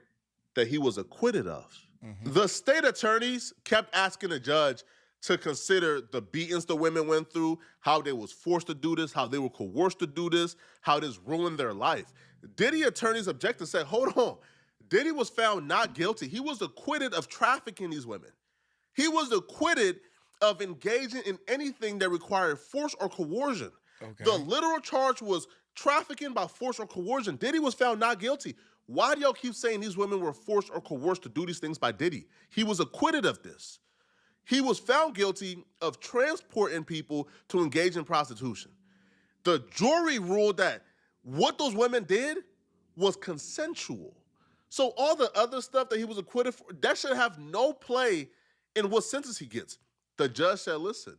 that he was acquitted of. Mm-hmm. The state attorneys kept asking the judge to consider the beatings the women went through, how they was forced to do this, how they were coerced to do this, how this ruined their life. Diddy attorneys objected and said, hold on. Diddy was found not guilty. He was acquitted of trafficking these women. He was acquitted of engaging in anything that required force or coercion. Okay. The literal charge was trafficking by force or coercion. Diddy was found not guilty. Why do y'all keep saying these women were forced or coerced to do these things by Diddy? He was acquitted of this. He was found guilty of transporting people to engage in prostitution. The jury ruled that what those women did was consensual. So all the other stuff that he was acquitted for, that should have no play in what sentence he gets. The judge said, listen,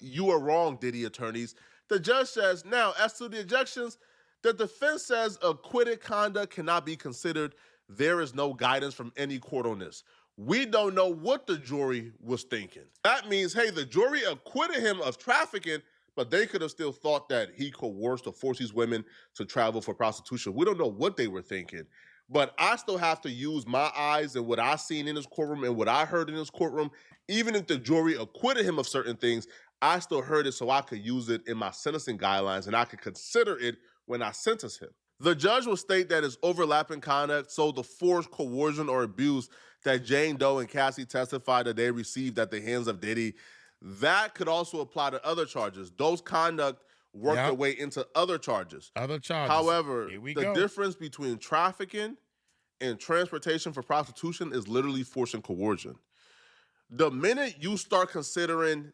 you are wrong, Diddy attorneys. The judge says, now, as to the objections, the defense says acquitted conduct cannot be considered. There is no guidance from any court on this. We don't know what the jury was thinking. That means, hey, the jury acquitted him of trafficking, but they could have still thought that he coerced or forced these women to travel for prostitution. We don't know what they were thinking. But I still have to use my eyes and what I seen in his courtroom and what I heard in his courtroom. Even if the jury acquitted him of certain things, I still heard it so I could use it in my sentencing guidelines and I could consider it when I sentence him. The judge will state that it's overlapping conduct, so the force, coercion, or abuse that Jane Doe and Cassie testified that they received at the hands of Diddy, that could also apply to other charges. Those conduct work their way into other charges. However, the difference between trafficking and transportation for prostitution is literally force and coercion. The minute you start considering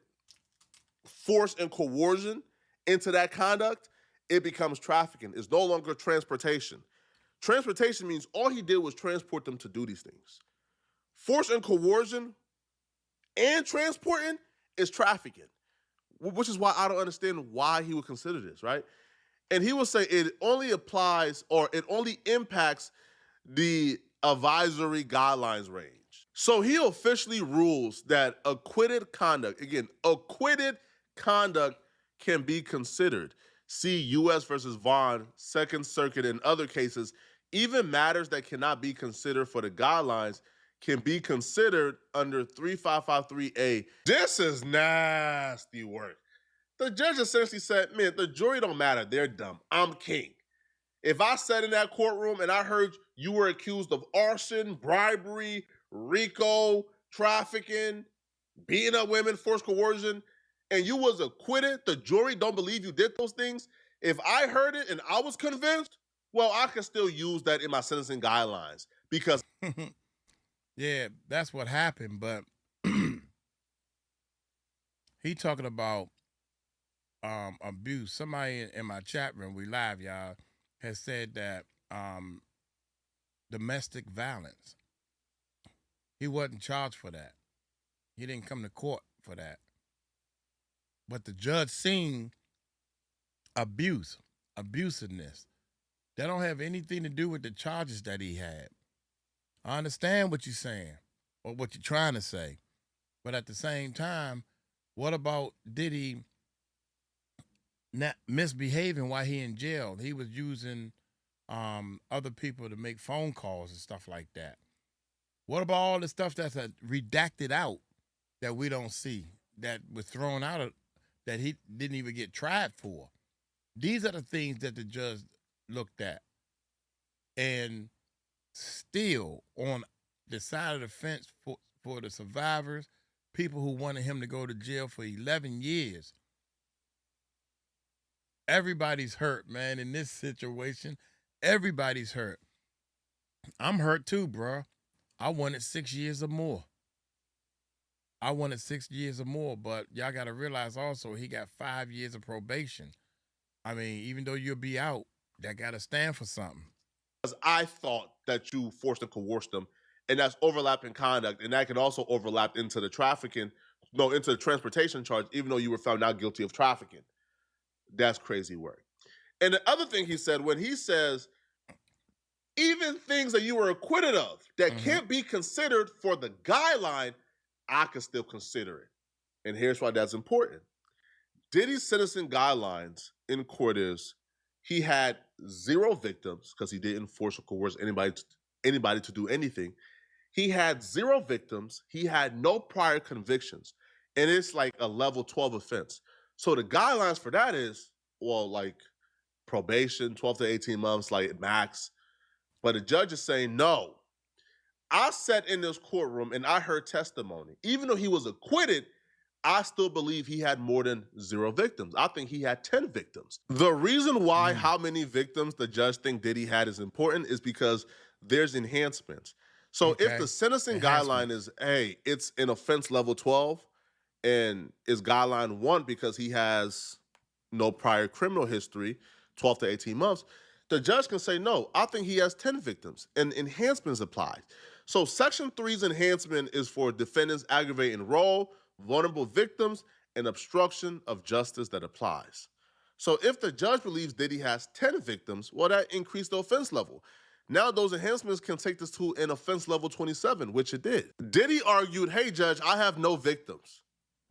force and coercion into that conduct, it becomes trafficking. It's no longer transportation. Transportation means all he did was transport them to do these things. Force and coercion and transporting is trafficking, which is why I don't understand why he would consider this, right? And he will say it only applies or it only impacts the advisory guidelines range. So he officially rules that acquitted conduct, again, acquitted conduct can be considered. See U.S. versus Vaughn, Second Circuit, and other cases, even matters that cannot be considered for the guidelines can be considered under 3553A. This is nasty work. The judge essentially said, man, the jury don't matter. They're dumb. I'm king. If I sat in that courtroom and I heard you were accused of arson, bribery, RICO, trafficking, beating up women, forced coercion, and you was acquitted, the jury don't believe you did those things. If I heard it and I was convinced, well, I can still use that in my sentencing guidelines because... Yeah, that's what happened, but he talking about abuse. Somebody in my chat room, we live, y'all, has said that domestic violence. He wasn't charged for that. He didn't come to court for that. But the judge seen abuse, abusiveness. That don't have anything to do with the charges that he had. I understand what you're saying or what you're trying to say. But at the same time, what about Diddy not misbehaving while he in jail? He was using other people to make phone calls and stuff like that. What about all the stuff that's redacted out that we don't see, that was thrown out, that he didn't even get tried for? These are the things that the judge looked at. And still on the side of the fence for the survivors, people who wanted him to go to jail for 11 years. Everybody's hurt, man, in this situation. Everybody's hurt. I'm hurt too, bro. I wanted 6 years or more. I wanted 6 years or more, but y'all got to realize also he got 5 years of probation. I mean, even though you'll be out, that got to stand for something. Because I thought that you forced and coerced them, and that's overlapping conduct, and that can also overlap into the into the transportation charge, even though you were found not guilty of trafficking. That's crazy work. And the other thing he said, when he says, even things that you were acquitted of that can't be considered for the guideline, I can still consider it. And here's why that's important. Diddy's sentencing guidelines in court is he had 0 victims because he didn't force or coerce anybody to do anything. He had 0 victims. He had no prior convictions. And it's like a level 12 offense. So the guidelines for that is, well, like probation, 12 to 18 months, like max. But the judge is saying, no. I sat in this courtroom and I heard testimony. Even though he was acquitted, I still believe he had more than 0 victims. I think he had 10 victims. The reason why how many victims the judge think Diddy had is important is because there's enhancements. So if the sentencing guideline is, hey, it's an offense level 12 and it's guideline 1 because he has no prior criminal history, 12 to 18 months, the judge can say, no, I think he has 10 victims, and enhancements apply. So Section 3's enhancement is for defendants aggravating role, vulnerable victims, and obstruction of justice that applies. So if the judge believes Diddy has 10 victims, well, that increased the offense level. Now those enhancements can take this to an offense level 27, which it did. Diddy argued, hey, judge, I have no victims.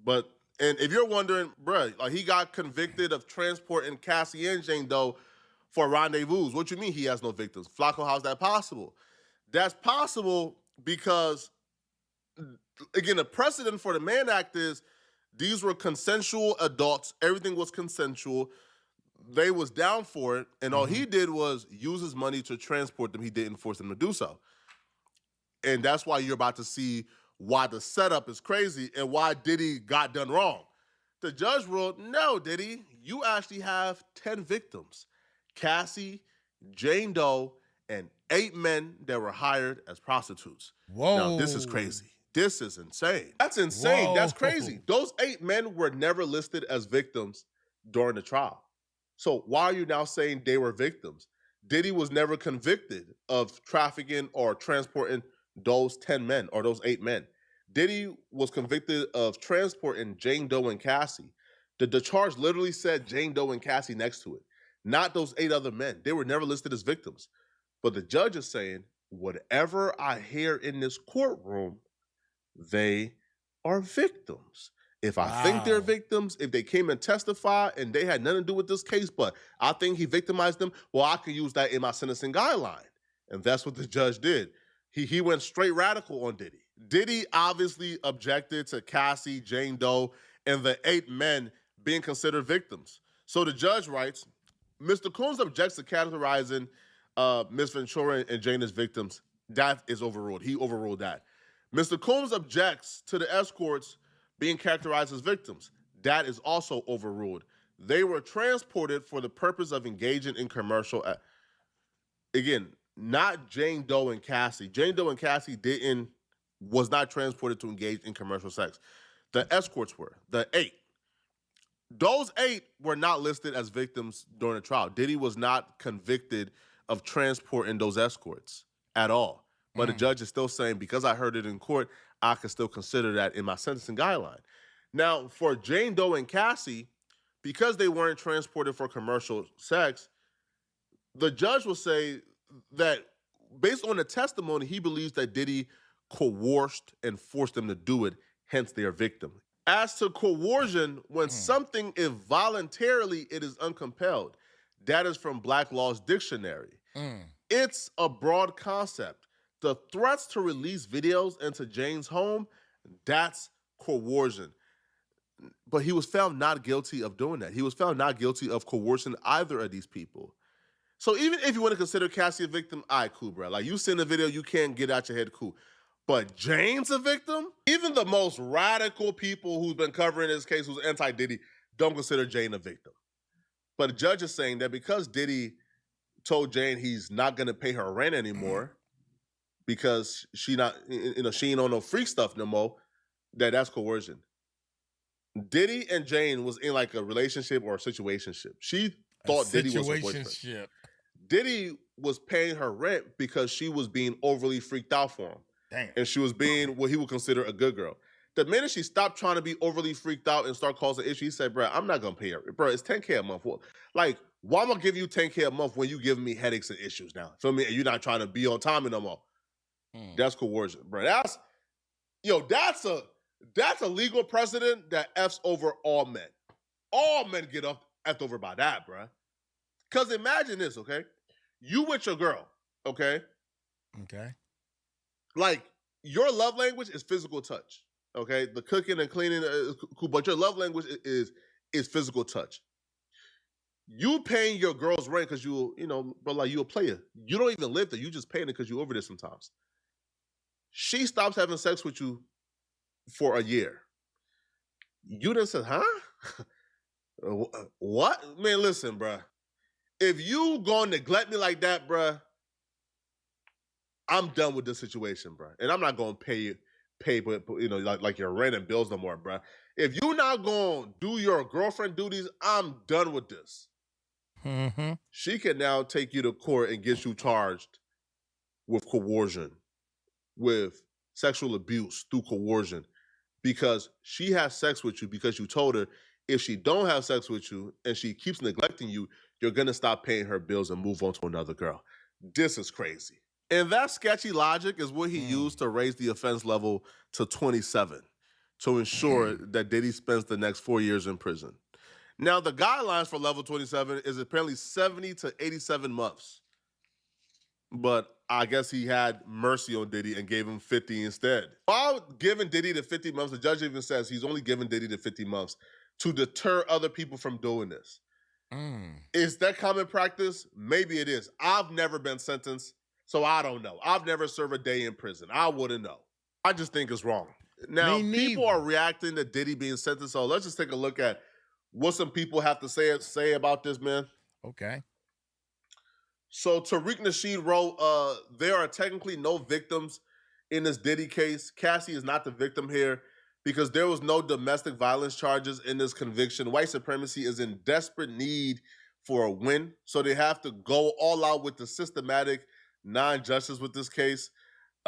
And if you're wondering, bruh, like he got convicted of transporting Cassie and Jane Doe for rendezvous. What you mean he has no victims? Flacco, how's that possible? That's possible because, again, the precedent for the Mann Act is these were consensual adults. Everything was consensual. They was down for it, and all he did was use his money to transport them. He didn't force them to do so. And that's why you're about to see why the setup is crazy and why Diddy got done wrong. The judge ruled, no, Diddy, you actually have 10 victims. Cassie, Jane Doe, and 8 men that were hired as prostitutes. Whoa. Now, this is crazy. This is insane. That's insane. Whoa. That's crazy. Those 8 men were never listed as victims during the trial. So why are you now saying they were victims? Diddy was never convicted of trafficking or transporting those 10 men or those 8 men. Diddy was convicted of transporting Jane Doe and Cassie. The charge literally said Jane Doe and Cassie next to it, not those 8 other men. They were never listed as victims. But the judge is saying, whatever I hear in this courtroom, they are victims. If I think they're victims, if they came and testified and they had nothing to do with this case, but I think he victimized them, well, I could use that in my sentencing guideline. And that's what the judge did. He went straight radical on Diddy. Diddy obviously objected to Cassie, Jane Doe, and the 8 men being considered victims. So the judge writes, Mr. Combs objects to categorizing Ms. Ventura and Jane as victims. That is overruled. He overruled that. Mr. Combs objects to the escorts being characterized as victims. That is also overruled. They were transported for the purpose of engaging in commercial. Again, not Jane Doe and Cassie. Jane Doe and Cassie was not transported to engage in commercial sex. The escorts were, the 8. Those 8 were not listed as victims during the trial. Diddy was not convicted of transporting those escorts at all. But the judge is still saying, because I heard it in court, I can still consider that in my sentencing guideline. Now, for Jane Doe and Cassie, because they weren't transported for commercial sex, the judge will say that based on the testimony, he believes that Diddy coerced and forced them to do it, hence they are victim. As to coercion, when something is voluntarily, it is uncompelled. That is from Black Law's dictionary. It's a broad concept. The threats to release videos into Jane's home, that's coercion. But he was found not guilty of doing that. He was found not guilty of coercing either of these people. So even if you want to consider Cassie a victim, all right, cool, bro. Like, you seen the video, you can't get out your head, cool. But Jane's a victim? Even the most radical people who's been covering this case, who's anti-Diddy, don't consider Jane a victim. But the judge is saying that because Diddy told Jane he's not going to pay her rent anymore because she ain't on no freak stuff no more, that's coercion. Diddy and Jane was in like a relationship or a situationship. She thought Diddy was her boyfriend. Diddy was paying her rent because she was being overly freaked out for him. Damn. And she was being what he would consider a good girl. The minute she stopped trying to be overly freaked out and start causing issues, he said, bro, I'm not going to pay her. Bro, it's $10K a month. Like, why am I going to give you $10K a month when you giving me headaches and issues now? Feel me? And you're not trying to be on time no more. That's coercion, bro. That's a legal precedent that F's over all men. All men get effed over by that, bro. Because imagine this, okay? You with your girl, okay? Okay. Like, your love language is physical touch, okay? The cooking and cleaning is cool, but your love language is physical touch. You paying your girl's rent because you a player. You don't even live there. You just paying it because you over there sometimes. She stops having sex with you for a year. You done said, huh? What? Man, listen, bruh. If you gonna neglect me like that, bruh, I'm done with this situation, bruh. And I'm not gonna pay like your rent and bills no more, bruh. If you not gonna do your girlfriend duties, I'm done with this. she can now take you to court and get you charged with coercion, with sexual abuse through coercion, because she has sex with you because you told her if she don't have sex with you and she keeps neglecting you, you're going to stop paying her bills and move on to another girl. This is crazy. And that sketchy logic is what he used to raise the offense level to 27 to ensure that Diddy spends the next 4 years in prison. Now, the guidelines for level 27 is apparently 70 to 87 months. But I guess he had mercy on Diddy and gave him 50 instead. While giving Diddy the 50 months, the judge even says he's only giving Diddy the 50 months to deter other people from doing this. Is that common practice? Maybe it is. I've never been sentenced, so I don't know. I've never served a day in prison. I wouldn't know. I just think it's wrong. Now, people are reacting to Diddy being sentenced, so let's just take a look at what some people have to say about this, man. Okay. So Tariq Nasheed wrote, there are technically no victims in this Diddy case. Cassie is not the victim here because there was no domestic violence charges in this conviction. White supremacy is in desperate need for a win, so they have to go all out with the systematic non-justice with this case.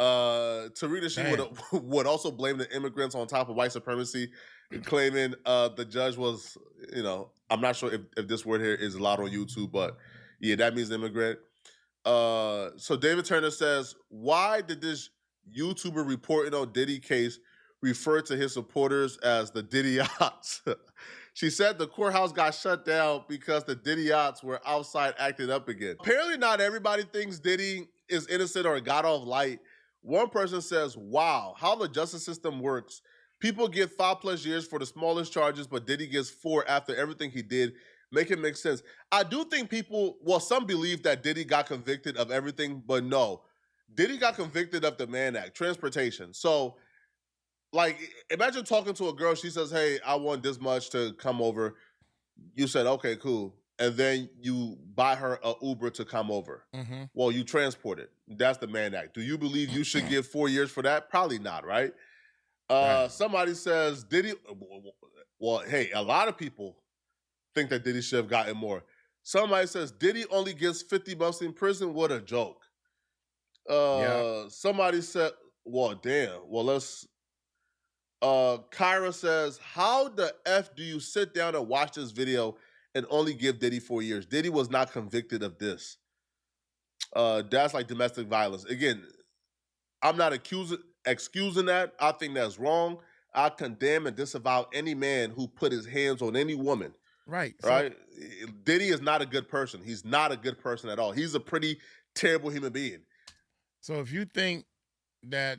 Tariq Nasheed would also blame the immigrants on top of white supremacy, claiming the judge was, I'm not sure if this word here is allowed on YouTube, but yeah, that means immigrant. So David Turner says, why did this YouTuber reporting on Diddy case refer to his supporters as the Diddy-ots? She said the courthouse got shut down because the Diddy-ots were outside acting up again. Apparently not everybody thinks Diddy is innocent or got off light. One person says, wow, how the justice system works. People get 5+ years for the smallest charges, but Diddy gets 4 after everything he did. Make it make sense. I do think some believe that Diddy got convicted of everything, but no. Diddy got convicted of the Mann Act, transportation. So, imagine talking to a girl, she says, hey, I want this much to come over. You said, okay, cool. And then you buy her an Uber to come over. Well, you transport it. That's the Mann Act. Do you believe you should get 4 years for that? Probably not, right? Somebody says, Diddy, well, hey, a lot of people think that Diddy should have gotten more. Somebody says, Diddy only gets 50 months in prison? What a joke. Somebody said, well, damn. Well, let's... Kyra says, how the F do you sit down and watch this video and only give Diddy 4 years? Diddy was not convicted of this. That's like domestic violence. Again, I'm not excusing that. I think that's wrong. I condemn and disavow any man who put his hands on any woman. Right. Diddy is not a good person. He's not a good person at all. He's a pretty terrible human being. So if you think that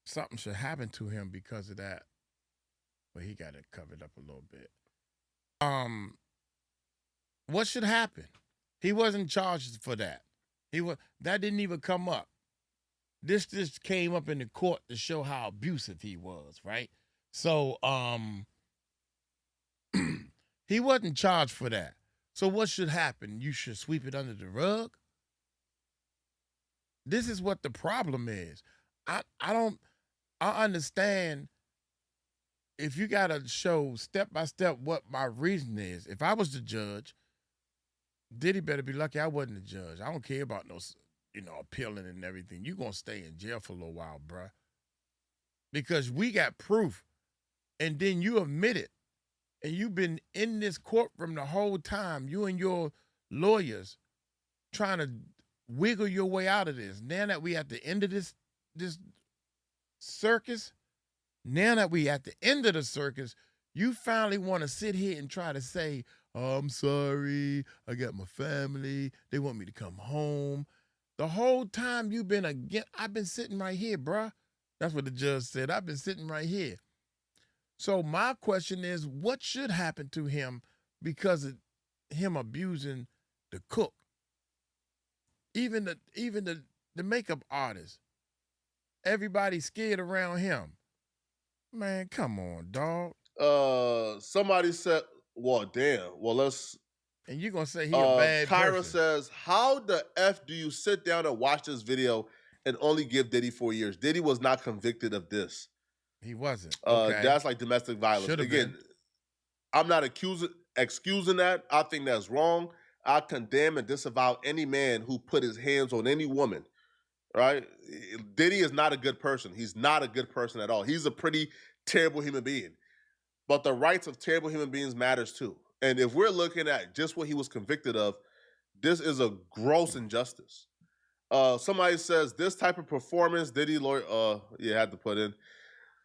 something should happen to him because of that, well, he got it covered up a little bit. What should happen? He wasn't charged for that. That didn't even come up. This just came up in the court to show how abusive he was, right? So, he wasn't charged for that. So what should happen? You should sweep it under the rug? This is what the problem is. I understand if you got to show step by step what my reason is. If I was the judge, Diddy better be lucky I wasn't the judge. I don't care about no, appealing and everything. You're going to stay in jail for a little while, bruh. Because we got proof. And then you admit it. And you've been in this courtroom the whole time, you and your lawyers trying to wiggle your way out of this. Now that we at the end of this circus, you finally want to sit here and try to say, oh, I'm sorry, I got my family, they want me to come home. The whole time you've been I've been sitting right here, bruh. That's what the judge said. I've been sitting right here. So my question is, what should happen to him because of him abusing the cook? Even the makeup artist. Everybody's scared around him. Man, come on, dog. Somebody said, well, damn. Well, let's... And you're going to say he a bad Kyra person. says, how the F do you sit down and watch this video and only give Diddy 4 years? Diddy was not convicted of this. He wasn't. That's like domestic violence. Should've Again, been. I'm not excusing excusing that. I think that's wrong. I condemn and disavow any man who put his hands on any woman, right? Diddy is not a good person. He's not a good person at all. He's a pretty terrible human being. But the rights of terrible human beings matters too. And if we're looking at just what he was convicted of, this is a gross injustice. Somebody says this type of performance, Diddy lawyer, had to put in.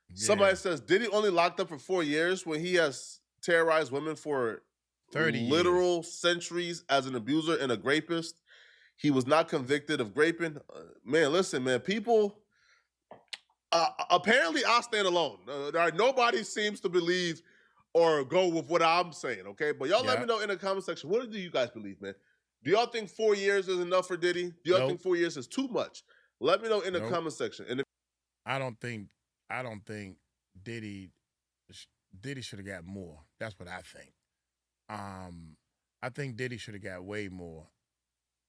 Yeah. Somebody says Diddy only locked up for 4 years when he has terrorized women for 30 literal years. Centuries as an abuser and a rapist. He was not convicted of raping. Man, listen, man, people, apparently I stand alone. Nobody seems to believe or go with what I'm saying, okay? But y'all let me know in the comment section, what do you guys believe, man? Do y'all think 4 years is enough for Diddy? Do y'all think 4 years is too much? Let me know in the comment section. And I don't think Diddy should have got more. That's what I think. I think Diddy should have got way more.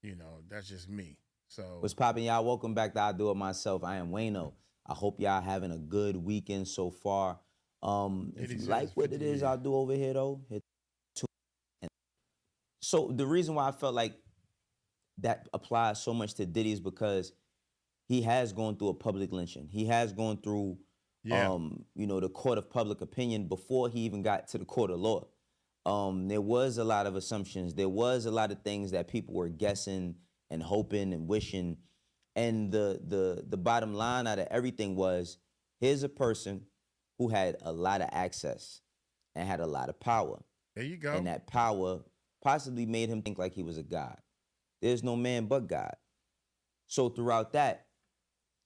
You know, that's just me. So what's poppin', y'all? Welcome back to I Do It Myself. I am Wayno. I hope y'all having a good weekend so far. If you like what it is I do over here, though, hit 2. So the reason why I felt like that applies so much to Diddy is because he has gone through a public lynching. He has gone through, the court of public opinion before he even got to the court of law. There was a lot of assumptions. There was a lot of things that people were guessing and hoping and wishing. And the bottom line out of everything was, here's a person who had a lot of access and had a lot of power. There you go. And that power possibly made him think like he was a god. There's no man but God. So throughout that,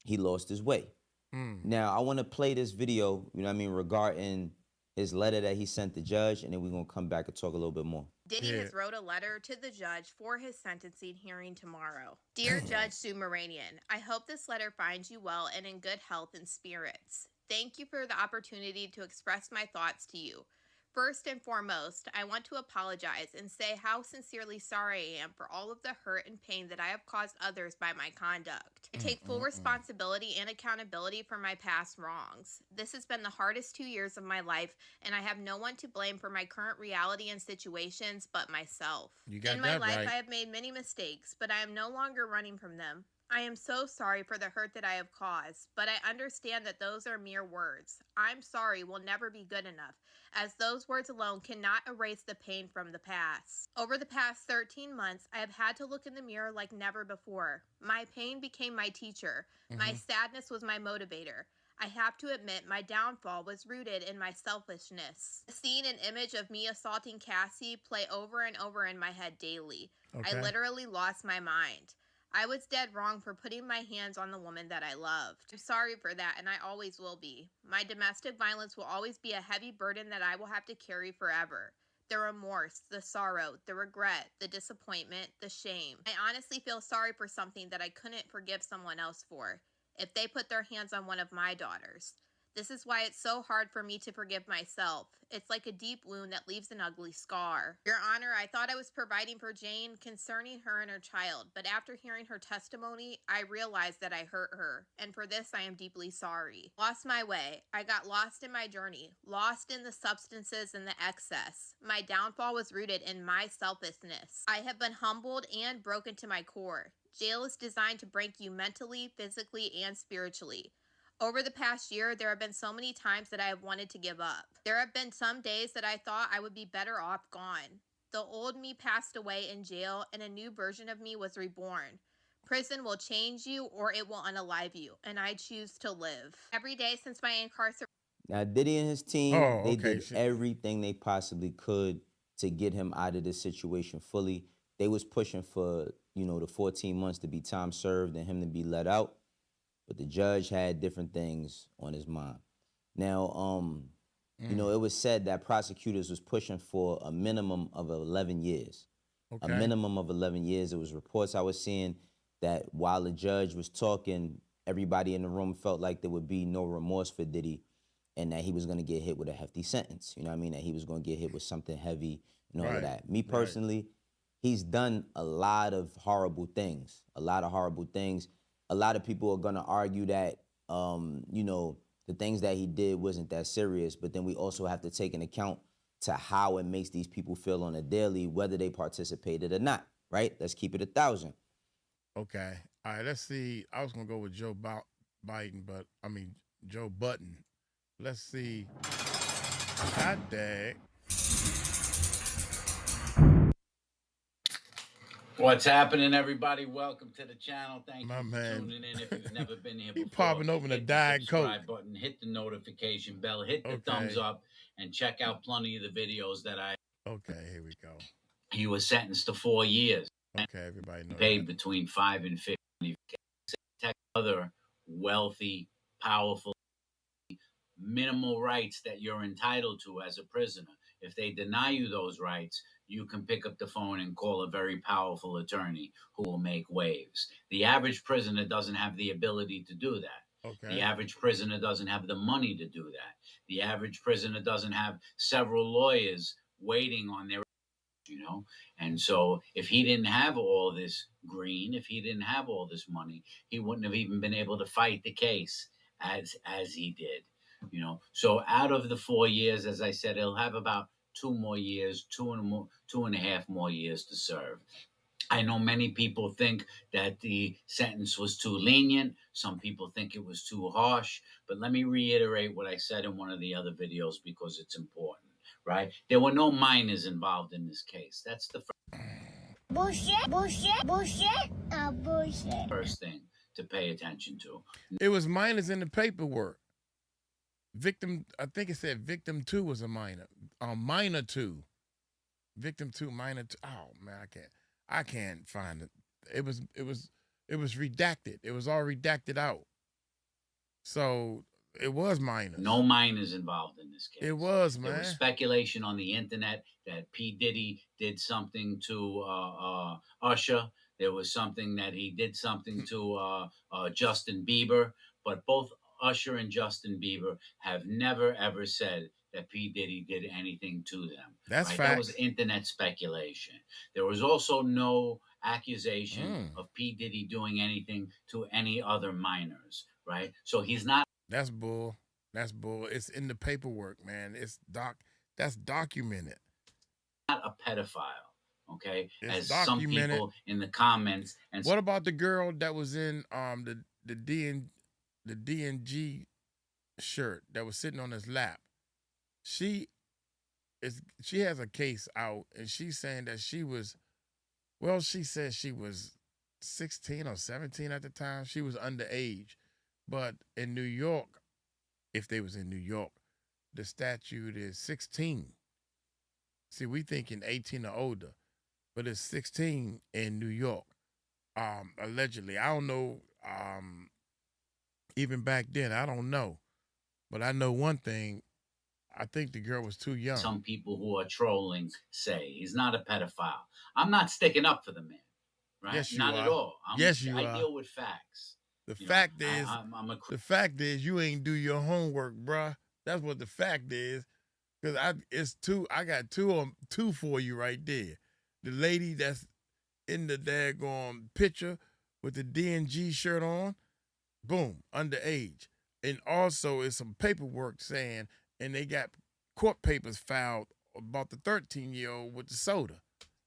he lost his way. Now, I want to play this video, regarding his letter that he sent the judge, and then we're going to come back and talk a little bit more. Diddy has wrote a letter to the judge for his sentencing hearing tomorrow. Dear Judge 𝗟𝗓𝗡, I hope this letter finds you well and in good health and spirits. Thank you for the opportunity to express my thoughts to you. First and foremost, I want to apologize and say how sincerely sorry I am for all of the hurt and pain that I have caused others by my conduct. I take full responsibility and accountability for my past wrongs. This has been the hardest 2 years of my life, and I have no one to blame for my current reality and situations but myself. In my life, I have made many mistakes, but I am no longer running from them. I am so sorry for the hurt that I have caused, but I understand that those are mere words. I'm sorry will never be good enough, as those words alone cannot erase the pain from the past. Over the past 13 months, I have had to look in the mirror like never before. My pain became my teacher. My sadness was my motivator. I have to admit my downfall was rooted in my selfishness. Seeing an image of me assaulting Cassie play over and over in my head daily. I literally lost my mind. I was dead wrong for putting my hands on the woman that I loved. I'm sorry for that, and I always will be. My domestic violence will always be a heavy burden that I will have to carry forever. The remorse, the sorrow, the regret, the disappointment, the shame. I honestly feel sorry for something that I couldn't forgive someone else for, if they put their hands on one of my daughters. This is why it's so hard for me to forgive myself. It's like a deep wound that leaves an ugly scar. Your Honor, I thought I was providing for Jane concerning her and her child, but after hearing her testimony, I realized that I hurt her, and for this I am deeply sorry. Lost my way. I got lost in my journey, lost in the substances and the excess. My downfall was rooted in my selfishness. I have been humbled and broken to my core. Jail is designed to break you mentally, physically, and spiritually. Over the past year, there have been so many times that I have wanted to give up. There have been some days that I thought I would be better off gone. The old me passed away in jail, and a new version of me was reborn. Prison will change you, or it will unalive you, and I choose to live. Every day since my incarceration... Now, Diddy and his team, they did everything they possibly could to get him out of this situation fully. They was pushing for, the 14 months to be time served and him to be let out. But the judge had different things on his mind. Now, it was said that prosecutors was pushing for a minimum of 11 years. A minimum of 11 years. It was reports I was seeing that while the judge was talking, everybody in the room felt like there would be no remorse for Diddy and that he was going to get hit with a hefty sentence. You know what I mean? That he was going to get hit with something heavy and all of that. Me personally, he's done a lot of horrible things. A lot of horrible things. A lot of people are gonna argue that, the things that he did wasn't that serious, but then we also have to take into account to how it makes these people feel on a daily, whether they participated or not, right? Let's keep it 1,000. Okay. All right, let's see. I was going to go with Joe Biden, but I mean, Joe Button. Let's see. God dang. What's happening, everybody? Welcome to the channel. Thank My you for man. tuning in. If you've never been here He before, popping open a hit the Diet Coke. subscribe button, hit the notification bell, hit the Okay. thumbs up, and check out plenty of the videos that I. Okay, here we go. He was sentenced to 4 years. Okay, everybody knows. Paid between 5 and 50. Protect other wealthy, powerful, minimal rights that you're entitled to as a prisoner. If they deny you those rights, you can pick up the phone and call a very powerful attorney who will make waves. The average prisoner doesn't have the ability to do that. Okay. The average prisoner doesn't have the money to do that. The average prisoner doesn't have several lawyers waiting on their, And so if he didn't have all this green, if he didn't have all this money, he wouldn't have even been able to fight the case as he did. So out of the 4 years, as I said, he'll have about 2 more years, 2.5 more years to serve. I know many people think that the sentence was too lenient. Some people think it was too harsh. But let me reiterate what I said in one of the other videos because it's important, right? There were no minors involved in this case. That's the Bullshit, bullshit, bullshit, bullshit. first thing to pay attention to. It was minors in the paperwork. I think it said victim 2 was a minor. Minor 2. Victim 2, minor 2. Oh man, I can't find it. It was redacted. It was all redacted out. So it was minors. No minors involved in this case. It was, man. There was speculation on the internet that P. Diddy did something to Usher. There was something that he did something to Justin Bieber. But both Usher and Justin Bieber have never, ever said that P. Diddy did anything to them. That's right? fact. That was internet speculation. There was also no accusation of P. Diddy doing anything to any other minors, right? So he's not. That's bull. That's bull. It's in the paperwork, man. That's documented. Not a pedophile, okay? It's As some documented. people in the comments. And What about the girl that was in the D&G shirt that was sitting on his lap? She has a case out, and she's saying that she said she was 16 or 17 at the time. She was underage. But in New York, if they was in New York, the statute is 16. See, we thinking 18 or older, but it's 16 in New York. Allegedly. I don't know. Even back then, I don't know. But I know one thing. I think the girl was too young. Some people who are trolling say he's not a pedophile. I'm not sticking up for the man, right? Yes, you not are. at all. Yes, you I are. deal with facts. The fact is you ain't do your homework, bruh. That's what the fact is. Because I got two for you right there. The lady that's in the daggone picture with the D&G shirt on, boom, underage. And also it's some paperwork saying, and they got court papers filed about the 13-year-old with the soda.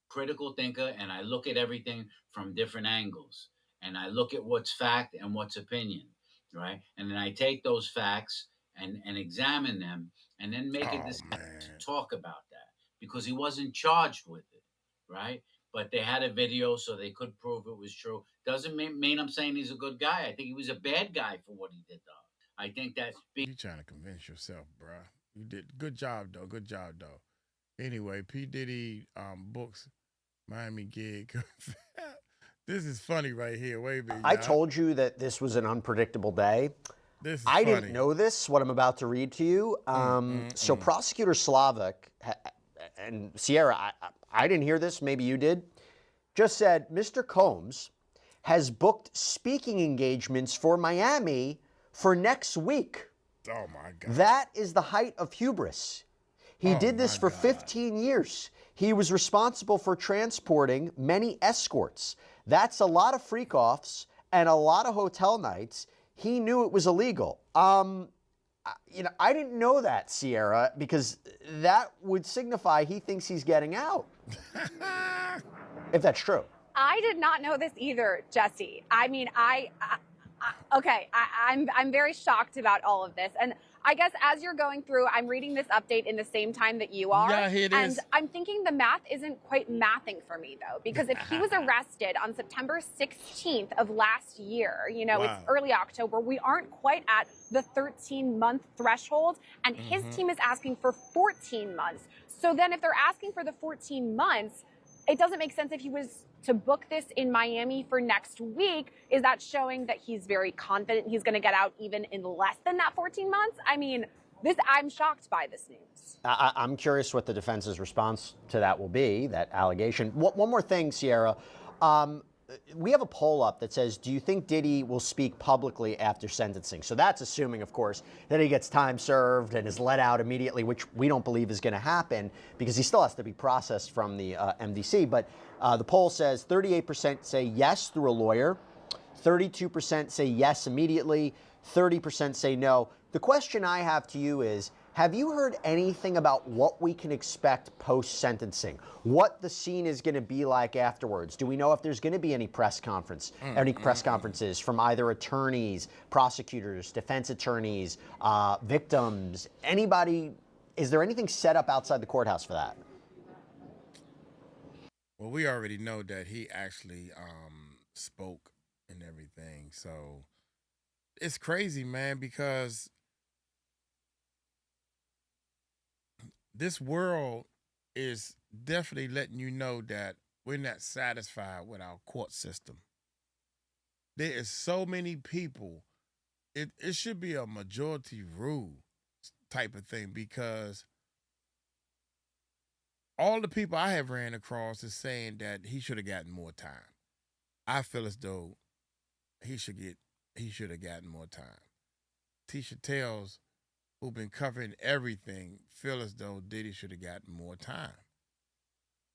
Critical thinker, and I look at everything from different angles. And I look at what's fact and what's opinion, right? And then I take those facts and examine them and then make a decision to talk about that because he wasn't charged with it, right? But they had a video so they could prove it was true. Doesn't mean I'm saying he's a good guy. I think he was a bad guy for what he did, though. I think that... You trying to convince yourself, bruh. You did. Good job, though. Good job, though. Anyway, P. Diddy books Miami gig. This is funny right here. Wait a minute. I told you that this was an unpredictable day. This is I funny. didn't know this, what I'm about to read to you. So Prosecutor Slavic and Sierra, I didn't hear this, maybe you did, just said Mr. Combs has booked speaking engagements for Miami for next week. Oh, my God. That is the height of hubris. He did this for 15 years. He was responsible for transporting many escorts. That's a lot of freak-offs and a lot of hotel nights. He knew it was illegal. I didn't know that, Sierra, because that would signify he thinks he's getting out. If that's true. I did not know this either, Jesse. I mean, I'm very shocked about all of this. And I guess as you're going through, I'm reading this update in the same time that you are. Yeah, it and is. I'm thinking the math isn't quite mathing for me, though, because if he was arrested on September 16th of last year, it's early October, we aren't quite at the 13-month threshold, and his team is asking for 14 months. So then if they're asking for the 14 months, it doesn't make sense if he was to book this in Miami for next week. Is that showing that he's very confident he's going to get out even in less than that 14 months? I mean, I'm shocked by this news. I'm curious what the defense's response to that will be, that allegation. One more thing, Sierra. We have a poll up that says, do you think Diddy will speak publicly after sentencing? So that's assuming, of course, that he gets time served and is let out immediately, which we don't believe is going to happen because he still has to be processed from the MDC. But the poll says 38% say yes through a lawyer, 32% say yes immediately, 30% say no. The question I have to you is, have you heard anything about what we can expect post-sentencing? What the scene is going to be like afterwards? Do we know if there's going to be any press conferences from either attorneys, prosecutors, defense attorneys, victims, anybody? Is there anything set up outside the courthouse for that? Well, we already know that he actually spoke and everything. So it's crazy, man, because this world is definitely letting you know that we're not satisfied with our court system. There is so many people. It should be a majority rule type of thing, because all the people I have ran across is saying that he should have gotten more time. I feel as though he should have gotten more time. Tisha Tells, who've been covering everything, feel as though Diddy should have gotten more time.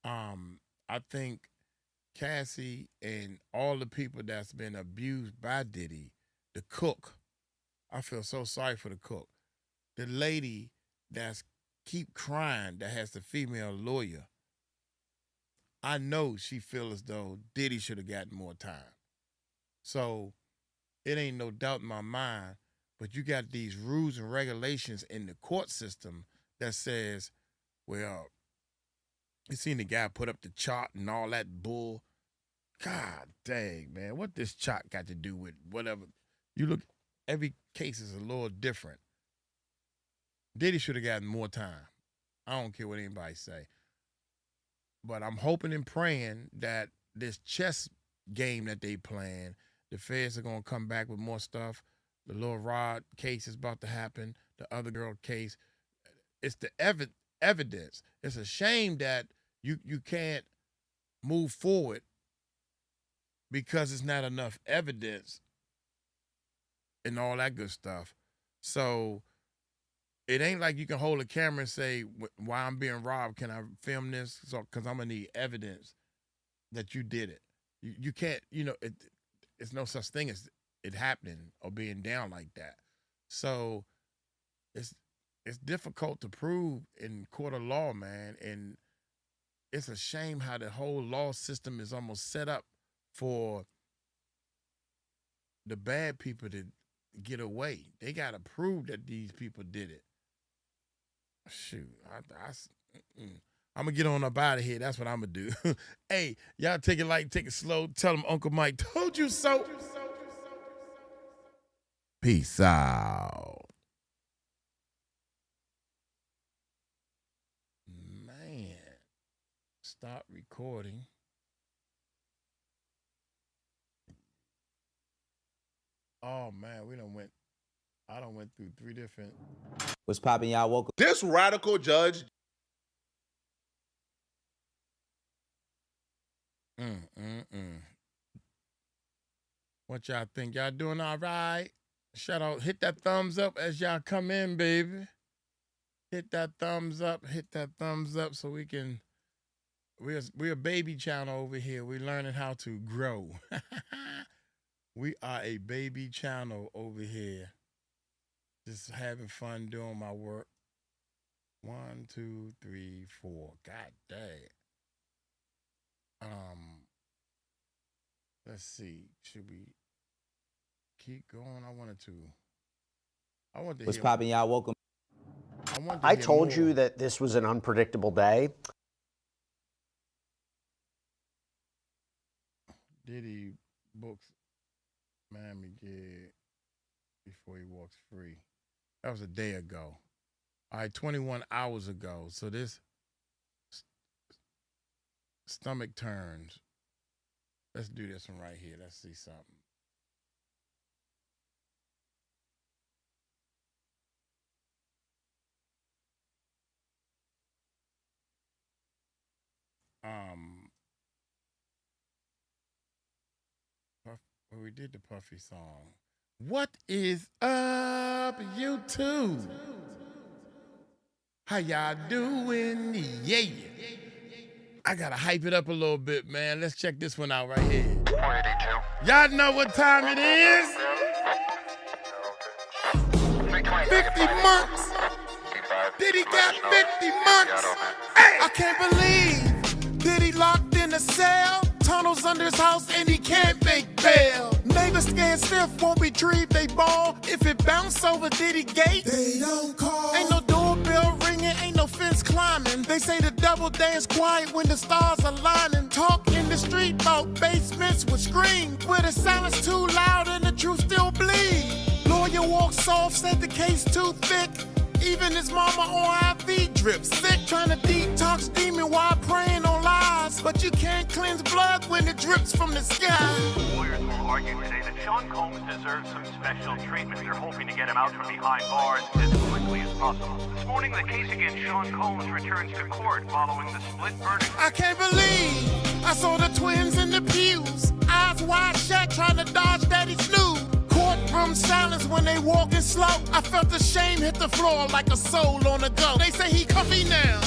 I think Cassie and all the people that's been abused by Diddy, the cook, I feel so sorry for the cook. The lady that's keep crying that has the female lawyer, I know she feels as though Diddy should have gotten more time. So it ain't no doubt in my mind. But you got these rules and regulations in the court system that says, well, you seen the guy put up the chart and all that bull. God dang, man, what this chart got to do with whatever? You look, every case is a little different. Diddy should have gotten more time. I don't care what anybody say. But I'm hoping and praying that this chess game that they playing, the feds are going to come back with more stuff. The Lil Rod case is about to happen. The other girl case. It's the evidence. It's a shame that you can't move forward because it's not enough evidence and all that good stuff. So it ain't like you can hold a camera and say, while I'm being robbed, can I film this? So, because I'm going to need evidence that you did it. You can't, it's no such thing as it happening or being down like that. So it's difficult to prove in court of law, man. And it's a shame how the whole law system is almost set up for the bad people to get away. They got to prove that these people did it. Shoot, I'm going to get on up out of here. That's what I'm going to do. Hey, y'all take it light, take it slow. Tell them Uncle Mike told you so. Peace out. Man, stop recording. Oh, man, I done went through 3 different. What's poppin', y'all? Welcome. This radical judge. What y'all think? Y'all doing all right? Shout out, hit that thumbs up as y'all come in, baby. Hit that thumbs up so we can, we're a baby channel over here. We're learning how to grow. We are a baby channel over here. Just having fun doing my work. 1, 2, 3, 4. God dang. Let's see. Should we keep going? I wanted to What's poppin', y'all? Welcome. I told you that this was an unpredictable day. Diddy books Miami gig before he walks free. That was a day ago. All right, 21 hours ago. So this stomach turns. Let's do this one right here. Let's see something. We did the Puffy song. What is up, YouTube? How y'all doing? Yeah. I gotta hype it up a little bit, man. Let's check this one out right here. Y'all know what time it is? 50 months. Diddy got 50 months. Hey, I can't believe Diddy locked in a cell. Tunnels under his house and he can't make bail. Neighbors scared stiff, won't retrieve they ball. If it bounce over Diddy gate, they don't call. Ain't no doorbell ringing, ain't no fence climbing. They say the devil dance quiet when the stars are lining. Talk in the street about basements with scream, where the silence too loud and the truth still bleed. Lawyer walks off, said the case too thick. Even his mama on IV drip. Sick, trying to detox demon while praying on lies. But you can't cleanse blood when it drips from the sky. Lawyers will argue today that Sean Combs deserves some special treatment. They're hoping to get him out from behind bars as quickly as possible. This morning, the case against Sean Combs returns to court following the split verdict. I can't believe I saw the twins in the pews. Eyes wide shut, trying to dodge daddy's snooze. Courtroom silence when they walking slow. I felt the shame hit the floor like a soul on the go. They say he comfy now.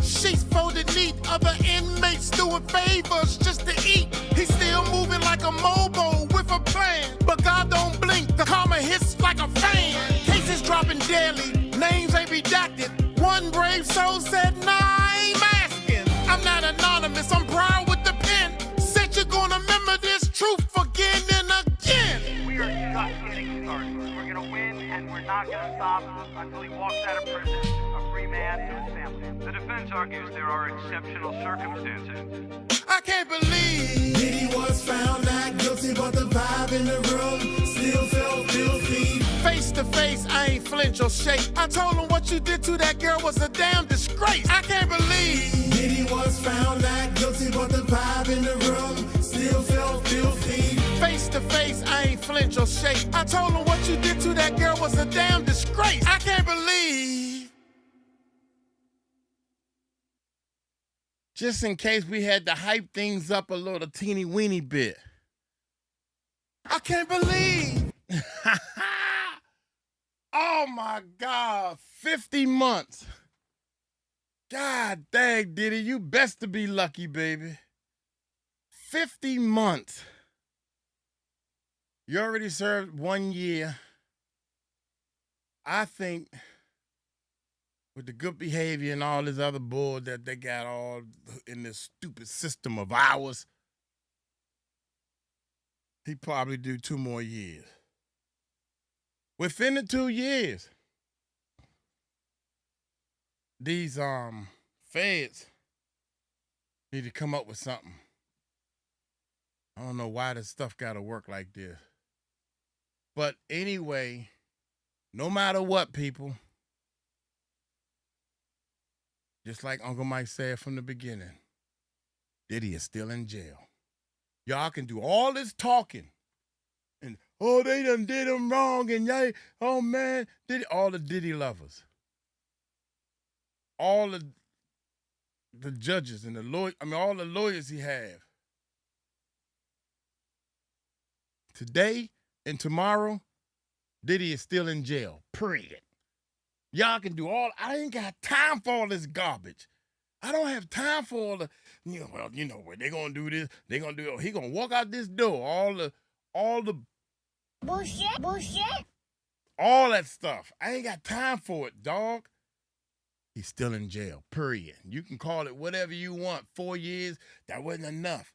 Sheets folded neat, other inmates doing favors just to eat. He's still moving like a mobile with a plan. But God don't blink, the karma hits like a fan. Cases dropping daily, names ain't redacted. One brave soul said, nah, I ain't masking. I'm not anonymous, I'm proud with the pen. Said you're gonna remember this truth again and again. We are just getting started. We're going to win, and we're not going to stop until he walks out of prison, a free man to his family. The defense argues there are exceptional circumstances. I can't believe Diddy was found not guilty, but the vibe in the room still felt filthy. Face to face, I ain't flinch or shake. I told him what you did to that girl was a damn disgrace. I can't believe Diddy was found not guilty, but the vibe in the room still felt filthy. Face to face, I ain't flinch or shake. I told him what you did to that girl was a damn disgrace. I can't believe. Just in case we had to hype things up a little teeny weeny bit. I can't believe. Oh my God, 50 months. God dang, Diddy, you best to be lucky, baby. 50 months. You already served 1 year. I think with the good behavior and all this other bull that they got all in this stupid system of ours, he probably do 2 more years. Within the 2 years, these feds need to come up with something. I don't know why this stuff got to work like this. But anyway, no matter what, people, just like Uncle Mike said from the beginning, Diddy is still in jail. Y'all can do all this talking and, oh, they done did him wrong and yay, oh man, Diddy, all the Diddy lovers, all the judges and the lawyers, all the lawyers he have. Today and tomorrow, Diddy is still in jail, period. Y'all can do all, I ain't got time for all this garbage. I don't have time for all the, what they gonna do this, they gonna do, he gonna walk out this door, all the bullshit. all that stuff. I ain't got time for it, dog. He's still in jail, period. You can call it whatever you want. 4 years, that wasn't enough.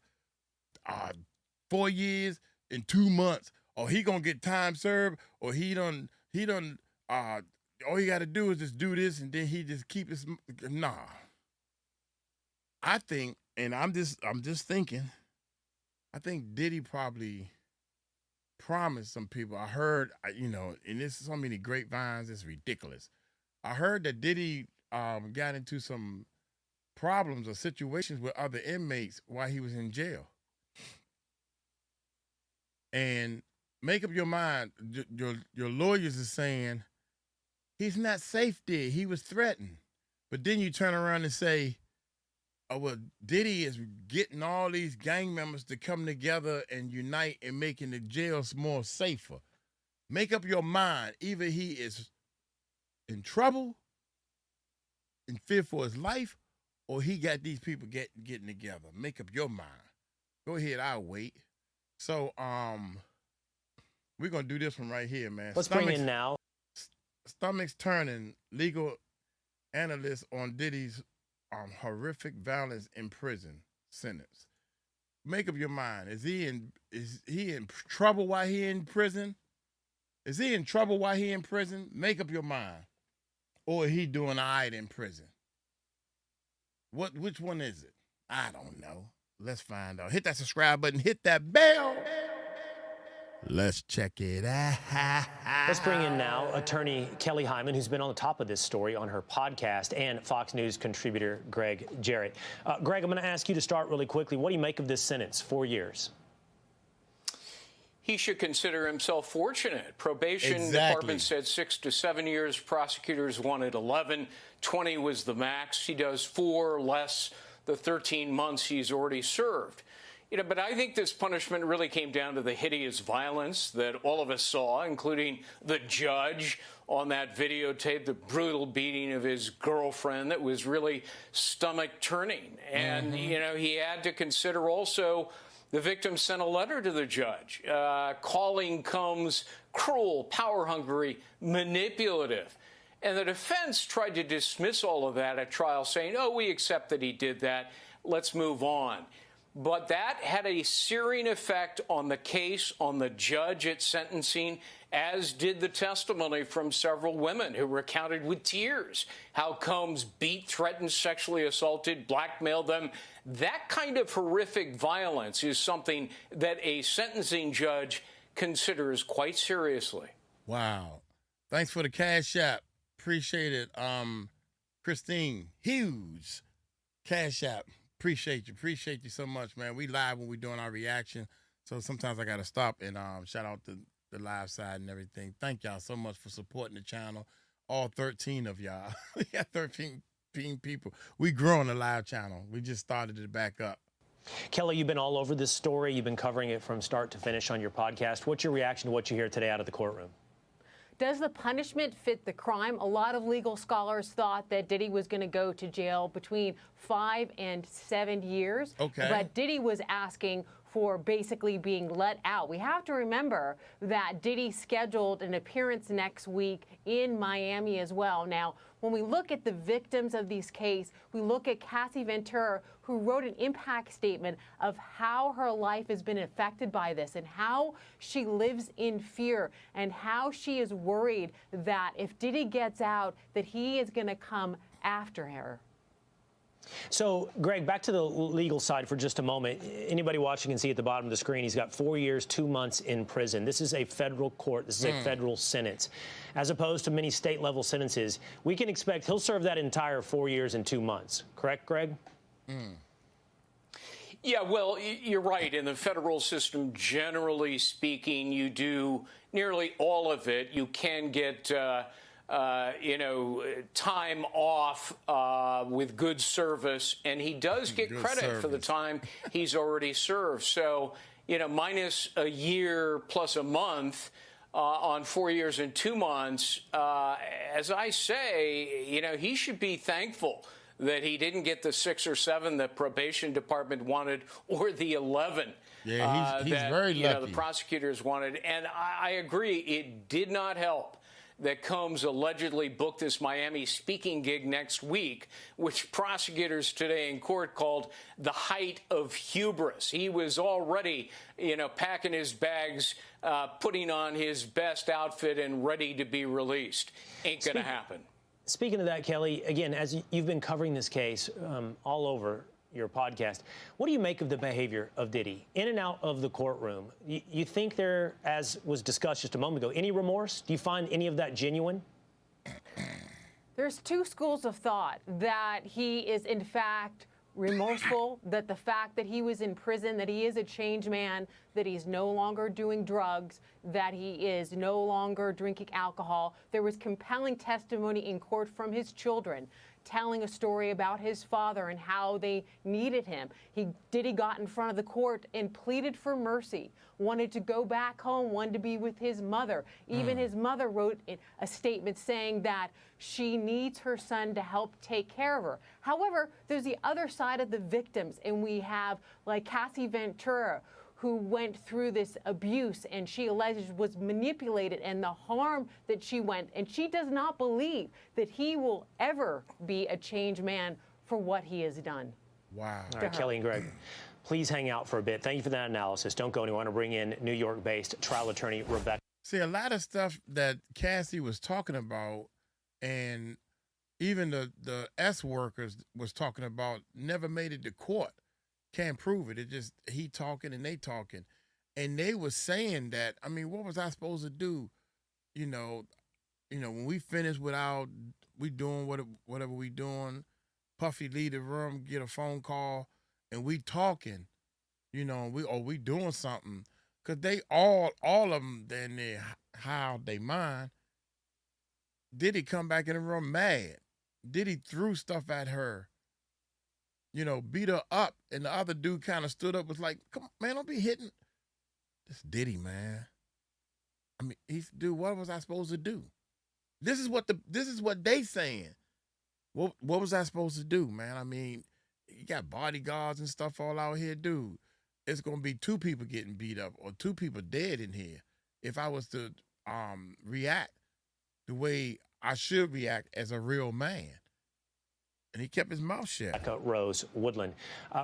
4 years and 2 months, or he gonna get time served, or he done, all you gotta do is just do this, and then he just keep his, nah. I think, and I'm just thinking, I think Diddy probably promised some people. I heard, and there's so many grapevines, it's ridiculous. I heard that Diddy got into some problems or situations with other inmates while he was in jail. And make up your mind, your lawyers are saying he's not safe there. He was threatened. But then you turn around and say, oh, well, Diddy is getting all these gang members to come together and unite and making the jails more safer. Make up your mind. Either he is in trouble, in fear for his life, or he got these people getting together. Make up your mind. Go ahead, I'll wait. So, we're going to do this one right here, man. Let's bring in now. Stomach's turning, legal analyst on Diddy's horrific violence in prison sentence. Make up your mind. Is he in trouble while he in prison? Is he in trouble while he in prison? Make up your mind. Or is he doing all right in prison? Which one is it? I don't know. Let's find out. Hit that subscribe button. Hit that bell. Let's check it out. Let's bring in now attorney Kelly Hyman, who's been on the top of this story on her podcast, and Fox News contributor Greg Jarrett. Greg, I'm going to ask you to start really quickly. What do you make of this sentence, 4 years? He should consider himself fortunate. Probation department said 6 to 7 years. Prosecutors wanted 11. 20 was the max. He does 4 less the 13 months he's already served. But I think this punishment really came down to the hideous violence that all of us saw, including the judge on that videotape, the brutal beating of his girlfriend that was really stomach-turning. And, he had to consider also the victim sent a letter to the judge calling Combs cruel, power-hungry, manipulative. And the defense tried to dismiss all of that at trial, saying, oh, we accept that he did that. Let's move on. But that had a searing effect on the case, on the judge at sentencing, as did the testimony from several women who recounted with tears how Combs beat, threatened, sexually assaulted, blackmailed them. That kind of horrific violence is something that a sentencing judge considers quite seriously. Wow. Thanks for the Cash App. Appreciate it. Christine, huge Cash App. Appreciate you so much, man. We live when we're doing our reaction, so sometimes I got to stop and shout out the live side and everything. Thank y'all so much for supporting the channel, all 13 of y'all. We got 13 people. We grew on the live channel. We just started it back up. Kelly, you've been all over this story. You've been covering it from start to finish on your podcast. What's your reaction to what you hear today out of the courtroom? Does the punishment fit the crime? A lot of legal scholars thought that Diddy was going to go to jail between 5 and 7 years. Okay. But Diddy was asking for basically being let out. We have to remember that Diddy scheduled an appearance next week in Miami as well. Now, when we look at the victims of these cases, we look at Cassie Ventura, who wrote an impact statement of how her life has been affected by this and how she lives in fear and how she is worried that if Diddy gets out, that he is going to come after her. So, Greg, back to the legal side for just a moment. Anybody watching can see at the bottom of the screen, he's got 4 years, 2 months in prison. This is a federal court. This is a federal sentence. As opposed to many state-level sentences, we can expect he'll serve that entire 4 years and 2 months. Correct, Greg? Yeah, well, you're right. In the federal system, generally speaking, you do nearly all of it. You can get time off with good service, and he does get credit for the time he's already served. So, minus a year plus a month on 4 years and 2 months, as I say, he should be thankful that he didn't get the 6 or 7 that probation department wanted, or the 11 he's that very lucky. The prosecutors wanted. And I agree, it did not help that Combs allegedly booked this Miami speaking gig next week, which prosecutors today in court called the height of hubris. He was already, packing his bags, putting on his best outfit and ready to be released. Ain't going to happen. Speaking of that, Kelly, again, as you've been covering this case all over your podcast, what do you make of the behavior of Diddy in and out of the courtroom? You think there, as was discussed just a moment ago, any remorse? Do you find any of that genuine? There's two schools of thought: that he is in fact remorseful, that the fact that he was in prison, that he is a changed man, that he's no longer doing drugs, that he is no longer drinking alcohol. There was compelling testimony in court from his children telling a story about his father and how they needed him. Diddy got in front of the court and pleaded for mercy, wanted to go back home, wanted to be with his mother. Even his mother wrote a statement saying that she needs her son to help take care of her. However, there's the other side of the victims, and we have like Cassie Ventura, who went through this abuse and she alleged was manipulated, and the harm that she went, and she does not believe that he will ever be a changed man for what he has done. Wow. All right, Kelly and Greg, please hang out for a bit. Thank you for that analysis. Don't go anywhere. I want to bring in New York-based trial attorney Rebecca. See, a lot of stuff that Cassie was talking about, and even the S workers was talking about, never made it to court. Can't prove it. It just he talking and they talking. And they was saying that, I mean, what was I supposed to do? When we finish we doing whatever we doing, Puffy leave the room, get a phone call, and we talking, we doing something. Cause they all of them, then they high out they mind. Diddy come back in the room mad. Diddy threw stuff at her. Beat her up, and the other dude kind of stood up, was like, come on, man, don't be hitting. This Diddy, man. I mean, dude, what was I supposed to do? This is what they saying. What was I supposed to do, man? I mean, you got bodyguards and stuff all out here, dude. It's going to be 2 people getting beat up or 2 people dead in here if I was to react the way I should react as a real man. And he kept his mouth shut. Rebecca Rose Woodland.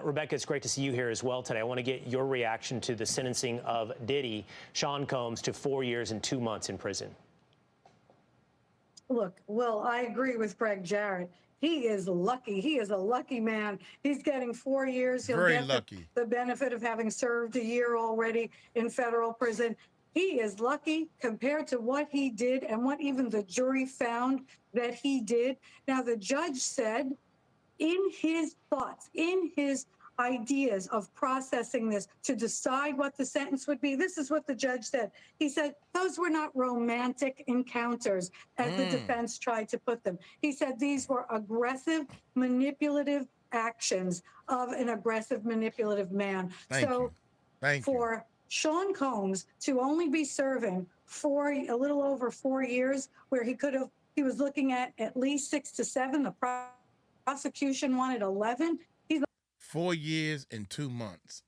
Rebecca, it's great to see you here as well today. I want to get your reaction to the sentencing of Diddy, Sean Combs, to 4 years and 2 months in prison. Look, well, I agree with Greg Jarrett. He is lucky. He is a lucky man. He's getting 4 years. He'll get the benefit of having served a year already in federal prison. He is lucky compared to what he did and what even the jury found that he did. Now, the judge said in his thoughts, in his ideas of processing this to decide what the sentence would be, this is what the judge said. He said, those were not romantic encounters, as the defense tried to put them. He said these were aggressive, manipulative actions of an aggressive, manipulative man. Thank you. Sean Combs to only be serving a little over 4 years, where he was looking at least 6 to 7. The prosecution wanted 11. 4 years and 2 months.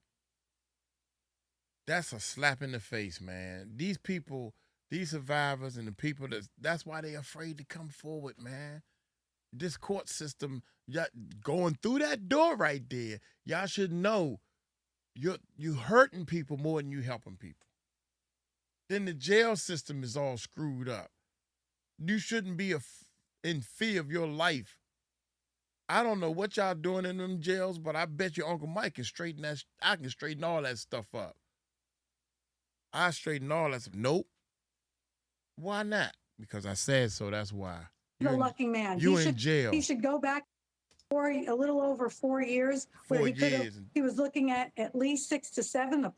That's a slap in the face, man. These people, these survivors and the people that's why they're afraid to come forward, man. This court system, going through that door right there, y'all should know you hurting people more than you helping people. Then the jail system is all screwed up. You shouldn't be in fear of your life. I don't know what y'all doing in them jails, but I bet your Uncle Mike can straighten that. I can straighten all that stuff up. I straighten all that stuff. Nope. Why not? Because I said so. That's why. You're a lucky man. You in jail. He should go back for a little over 4 years, where he was looking at least 6 to 7. The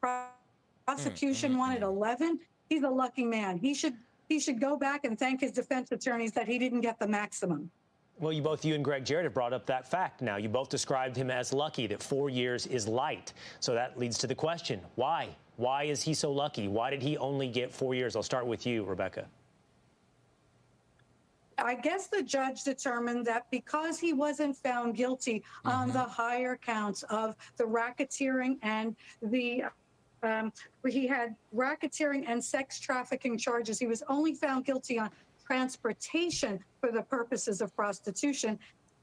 prosecution wanted 11. He's a lucky man. He should go back and thank his defense attorneys that he didn't get the maximum. Well, you and Greg Jarrett have brought up that fact now. You both described him as lucky, that 4 years is light. So that leads to the question, why? Why is he so lucky? Why did he only get 4 years? I'll start with you, Rebecca. I guess the judge determined that because he wasn't found guilty on the higher counts of the racketeering and he had racketeering and sex trafficking charges. He was only found guilty on transportation for the purposes of prostitution.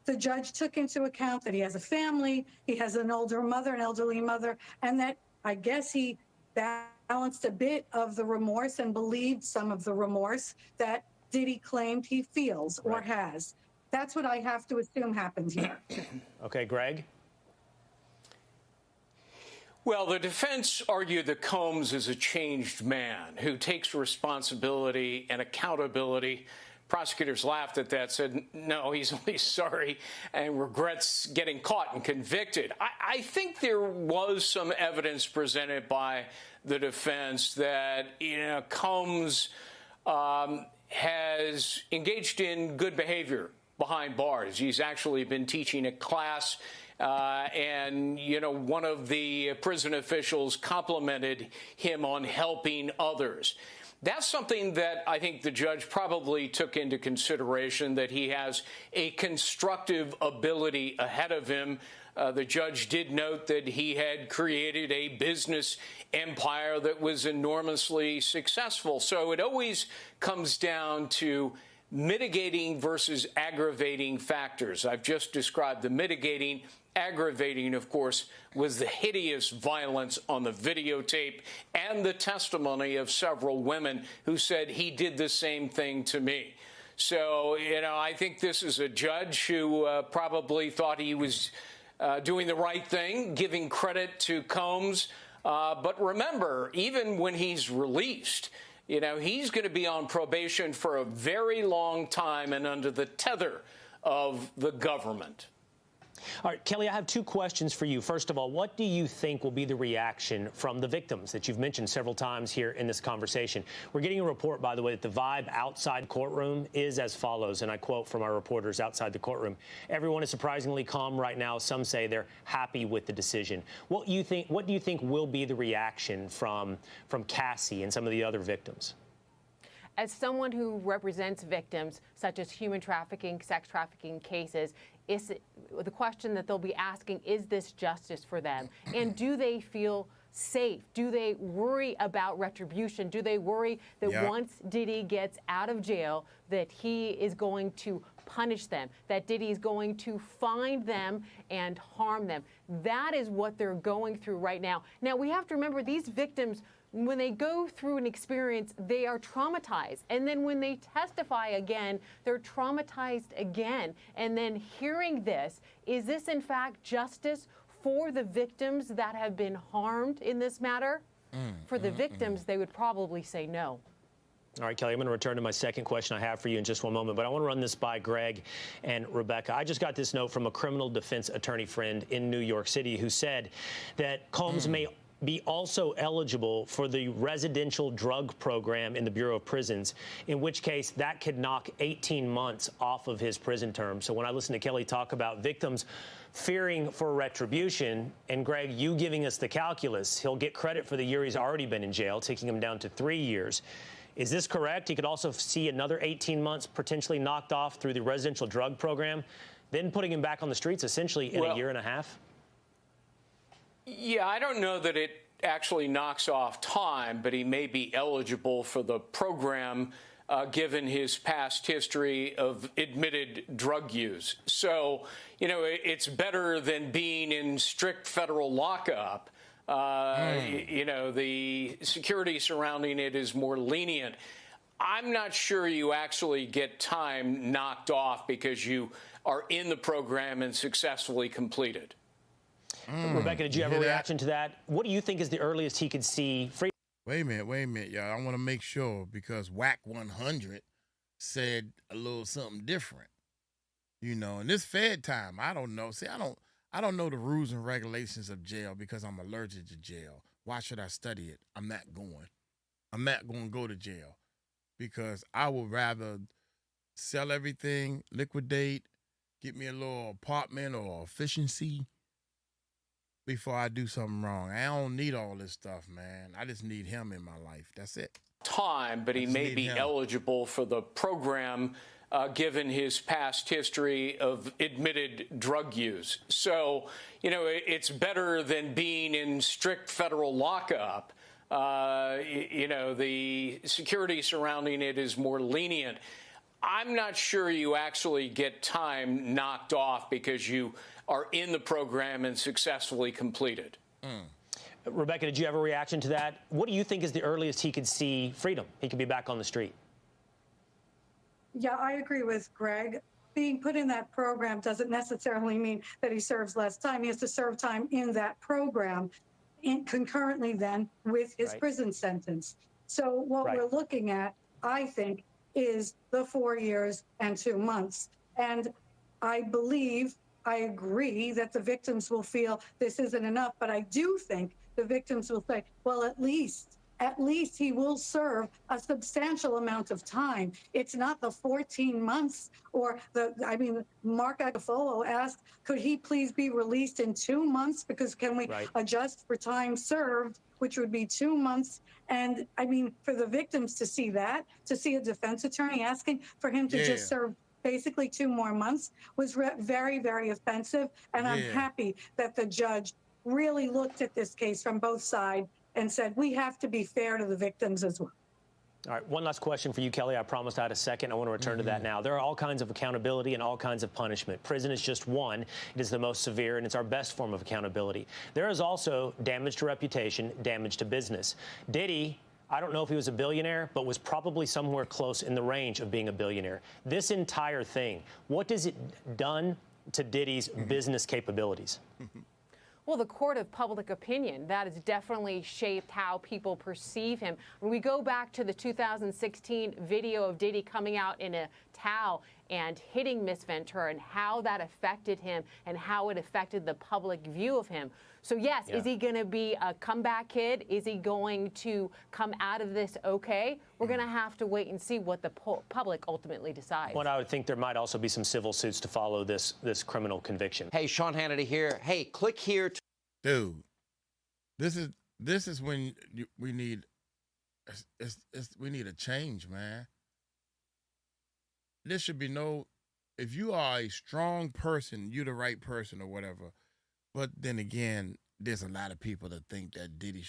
The judge took into account that he has a family, he has an older mother, an elderly mother, and that I guess he balanced a bit of the remorse and believed some of the remorse that Diddy claimed he feels or has. That's what I have to assume happened here. Okay, Greg? Well, the defense argued that Combs is a changed man who takes responsibility and accountability. Prosecutors laughed at that, said, no, he's only sorry and regrets getting caught and convicted. I think there was some evidence presented by the defense that, Combs has engaged in good behavior behind bars. He's actually been teaching a class, and, one of the prison officials complimented him on helping others. That's something that I think the judge probably took into consideration, that he has a constructive ability ahead of him. The judge did note that he had created a business empire that was enormously successful. So it always comes down to mitigating versus aggravating factors. I've just described the mitigating. Aggravating, of course, was the hideous violence on the videotape and the testimony of several women who said he did the same thing to me. So, I think this is a judge who probably thought he was doing the right thing, giving credit to Combs. But remember, even when he's released, he's going to be on probation for a very long time and under the tether of the government. All right, Kelly, I have two questions for you. First of all, what do you think will be the reaction from the victims that you've mentioned several times here in this conversation? We're getting a report, by the way, that the vibe outside courtroom is as follows, and I quote from our reporters outside the courtroom. Everyone is surprisingly calm right now. Some say they're happy with the decision. What do you think will be the reaction from Cassie and some of the other victims? As someone who represents victims such as human trafficking, sex trafficking cases, the question that they'll be asking, is this justice for them? And do they feel safe? Do they worry about retribution? Do they worry that once Diddy gets out of jail, that he is going to punish them, that Diddy is going to find them and harm them? That is what they're going through right now. Now, we have to remember, these victims, when they go through an experience, they are traumatized. And then when they testify again, they're traumatized again. And then hearing this, is this in fact justice for the victims that have been harmed in this matter? For the victims, they would probably say no. All right, Kelly, I'm going to return to my second question I have for you in just one moment, but I want to run this by Greg and Rebecca. I just got this note from a criminal defense attorney friend in New York City who said that Combs may be also eligible for the residential drug program in the Bureau of Prisons, in which case that could knock 18 months off of his prison term. So when I listen to Kelly talk about victims fearing for retribution, and Greg, you giving us the calculus, he'll get credit for the year he's already been in jail, taking him down to 3 years. Is this correct? He could also see another 18 months potentially knocked off through the residential drug program, then putting him back on the streets essentially in a year and a half? Yeah, I don't know that it actually knocks off time, but he may be eligible for the program given his past history of admitted drug use. So, it's better than being in strict federal lockup. The security surrounding it is more lenient. I'm not sure you actually get time knocked off because you are in the program and successfully completed. Rebecca, did you have a reaction to that? What do you think is the earliest he could see freedom? Wait a minute, y'all. I want to make sure, because Whack 100 said a little something different. In this Fed time, I don't know. See, I don't know the rules and regulations of jail because I'm allergic to jail. Why should I study it? I'm not going. I'm not going to go to jail because I would rather sell everything, liquidate, get me a little apartment or efficiency before I do something wrong. I don't need all this stuff, man. I just need him in my life. That's it. Time, but he may be eligible for the program given his past history of admitted drug use. So, it's better than being in strict federal lockup. The security surrounding it is more lenient. I'm not sure you actually get time knocked off because you are in the program and successfully completed. Rebecca, did you have a reaction to that? What do you think is the earliest he could see freedom? He could be back on the street. Yeah, I agree with Greg. Being put in that program doesn't necessarily mean that he serves less time. He has to serve time in that program concurrently then with his prison sentence. So what we're looking at, I think, is the 4 years and 2 months. And I agree that the victims will feel this isn't enough, but I do think the victims will say, well, at least he will serve a substantial amount of time. It's not the 14 months or Mark Agafolo asked, could he please be released in 2 months? Because can we adjust for time served, which would be 2 months? And I mean, for the victims to see that, to see a defense attorney asking for him to just serve basically 2 more months was very, very offensive. And I'm happy that the judge really looked at this case from both sides and said, we have to be fair to the victims as well. All right, one last question for you, Kelly. I promised I had a second. I want to return to that now. There are all kinds of accountability and all kinds of punishment. Prison is just one. It is the most severe, and it's our best form of accountability. There is also damage to reputation, damage to business. Diddy, I don't know if he was a billionaire, but was probably somewhere close in the range of being a billionaire. This entire thing, what does it done to Diddy's business capabilities? Well, the court of public opinion, that has definitely shaped how people perceive him. When we go back to the 2016 video of Diddy coming out in a towel and hitting Miss Ventura and how that affected him and how it affected the public view of him. So, yes, is he going to be a comeback kid? Is he going to come out of this okay? We're going to have to wait and see what the public ultimately decides. Well, I would think there might also be some civil suits to follow this criminal conviction. Hey, Sean Hannity here. Hey, click here. Dude, this is when we need we need a change, man. There should be no, if you are a strong person, you're the right person or whatever. But then again, there's a lot of people that think that Diddy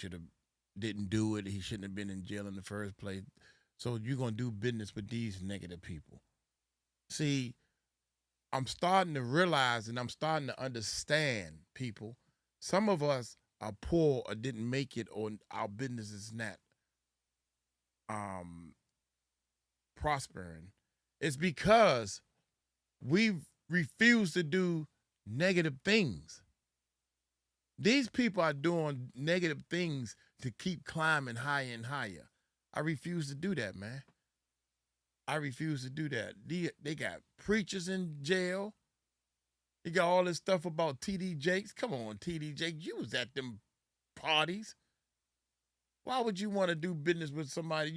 didn't do it. He shouldn't have been in jail in the first place. So you're going to do business with these negative people. See, I'm starting to realize and I'm starting to understand people. Some of us are poor or didn't make it or our business is not prospering. It's because we refuse to do negative things. These people are doing negative things to keep climbing higher and higher. I refuse to do that, man. I refuse to do that. They got preachers in jail. They got all this stuff about T.D. Jakes. Come on, T.D. Jakes. You was at them parties. Why would you want to do business with somebody?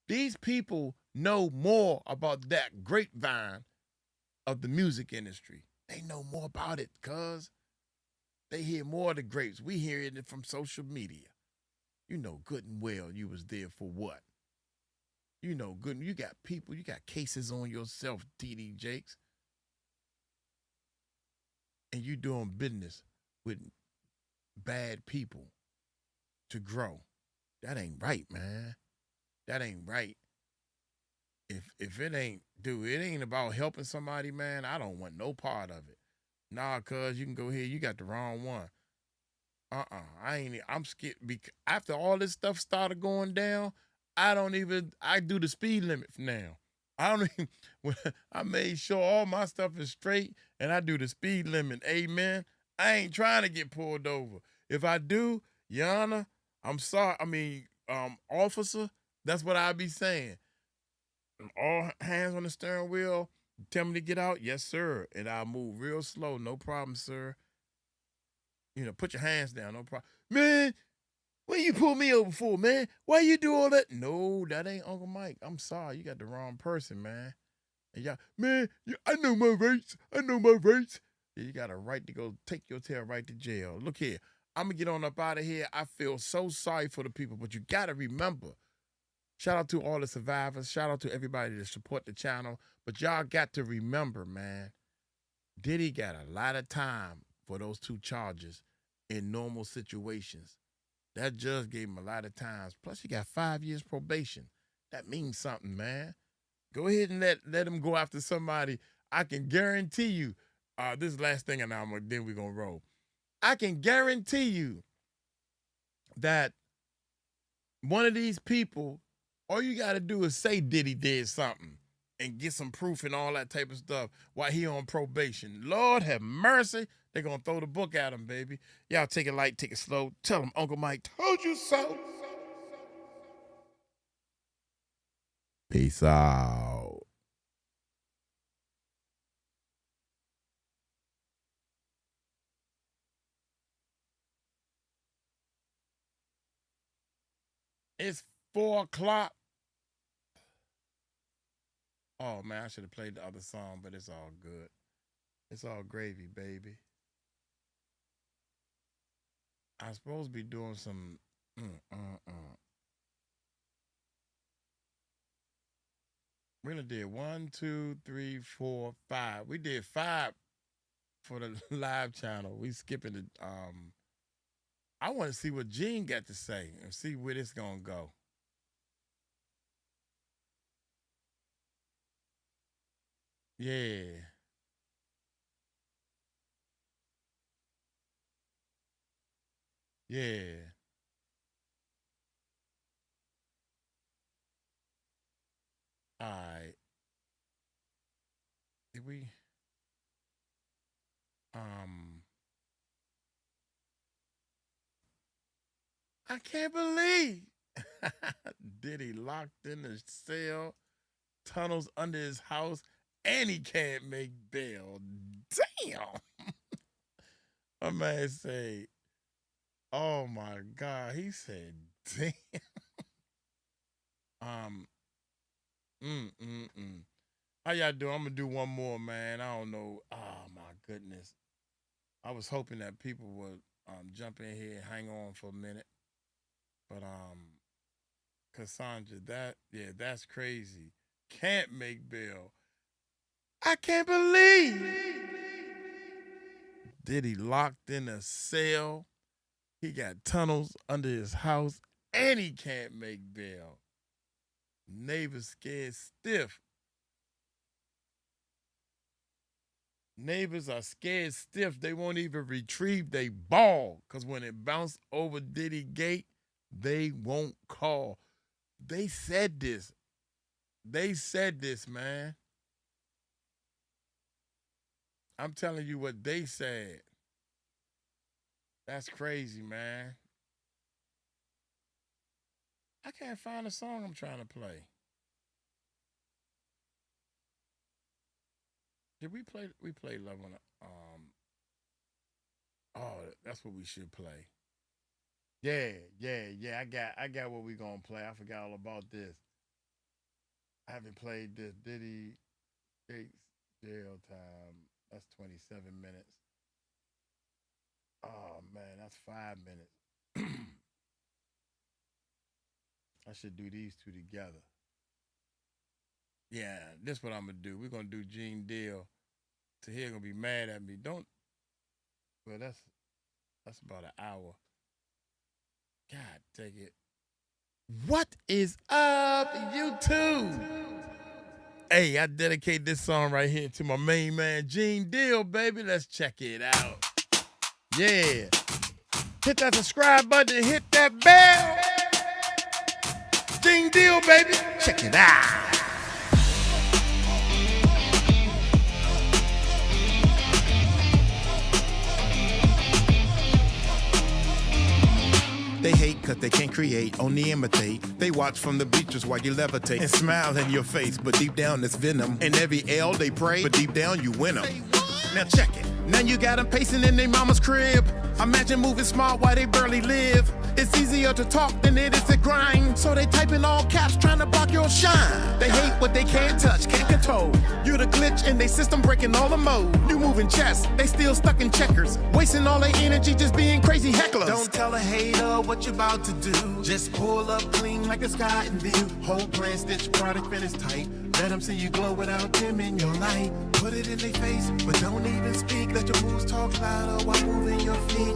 These people know more about that grapevine of the music industry. They know more about it because they hear more of the grapes. We hear it from social media. You know good and well you was there for what? You know good. You got people, you got cases on yourself, T.D. Jakes. And you doing business with bad people to grow. That ain't right, man. That ain't right. If it ain't, dude, it ain't about helping somebody, man. I don't want no part of it. Nah, cuz you can go here. You got the wrong one. I'm scared. After all this stuff started going down, I do the speed limit now. I made sure all my stuff is straight and I do the speed limit. Amen. I ain't trying to get pulled over. If I do, Your Honor, I'm sorry. Officer, that's what I be saying. All hands on the steering wheel. Tell me to get out. Yes, sir. And I'll move real slow. No problem, sir. Put your hands down. No problem. Man, what you pull me over for, man? Why you do all that? No, that ain't Uncle Mike. I'm sorry. You got the wrong person, man. And y'all, man, I know my rights. I know my rights. Yeah, you got a right to go take your tail right to jail. Look here. I'm going to get on up out of here. I feel so sorry for the people, but you got to remember, shout out to all the survivors. Shout out to everybody that support the channel. But y'all got to remember, man, Diddy got a lot of time for those 2 charges in normal situations. That judge gave him a lot of times. Plus, he got 5 years probation. That means something, man. Go ahead and let him go after somebody. I can guarantee you, this is the last thing, and then we're going to roll. I can guarantee you that one of these people, all you got to do is say Diddy did something and get some proof and all that type of stuff while he on probation. Lord have mercy. They're going to throw the book at him, baby. Y'all take it light, take it slow. Tell him Uncle Mike told you so. Peace out. It's 4 o'clock. Oh, man, I should have played the other song, but it's all good. It's all gravy, baby. I'm supposed to be doing some... We only did 1, 2, 3, 4, 5. We did 5 for the live channel. We skipping the... I want to see what Gene got to say and see where this gonna go. Yeah. Yeah. All right. Did we? I can't believe Diddy locked in the cell, tunnels under his house, and he can't make bail. Damn. My man say, oh my God. He said, damn. How y'all doing? I'm gonna do one more, man. I don't know. Oh my goodness. I was hoping that people would jump in here and hang on for a minute. But Cassandra, that's crazy. Can't make bail. I can't believe Diddy locked in a cell. He got tunnels under his house, and he can't make bail. Neighbors scared stiff. Neighbors are scared stiff. They won't even retrieve their ball, because when it bounced over Diddy gate, they won't call. They said this. They said this, man. I'm telling you what they said. That's crazy, man. I can't find a song I'm trying to play. Did we play? We played Love on oh, that's what we should play. Yeah. I got what we gonna play. I forgot all about this. I haven't played this. Diddy takes jail time. That's 27 minutes. Oh man, that's 5 minutes. I should do these two together. Yeah, this is what I'm gonna do. We're gonna do Gene Deal. Tahir gonna be mad at me. Don't. Well, that's about an hour. God take it. What is up, YouTube? Hey, I dedicate this song right here to my main man, Gene Deal, baby. Let's check it out. Yeah. Hit that subscribe button and hit that bell. Gene Deal, baby. Check it out. They hate cause they can't create, only imitate. They watch from the bleachers while you levitate and smile in your face, but deep down it's venom. And every L they pray, but deep down you win them. Now check it. Now you got them pacing in their mama's crib. Imagine moving smart while they barely live. It's easier to talk than it is to grind. So they type in all caps trying to block your shine. They hate what they can't touch, can't control. You the glitch in their system breaking all the mode. You moving chess, they still stuck in checkers. Wasting all their energy just being crazy hecklers. Don't tell a hater what you about to do. Just pull up clean like a sky in view. Whole plan stitch product finish tight. Let them see you glow without them in your light. Put it in their face, but don't even speak. Let your moves talk louder while moving your feet.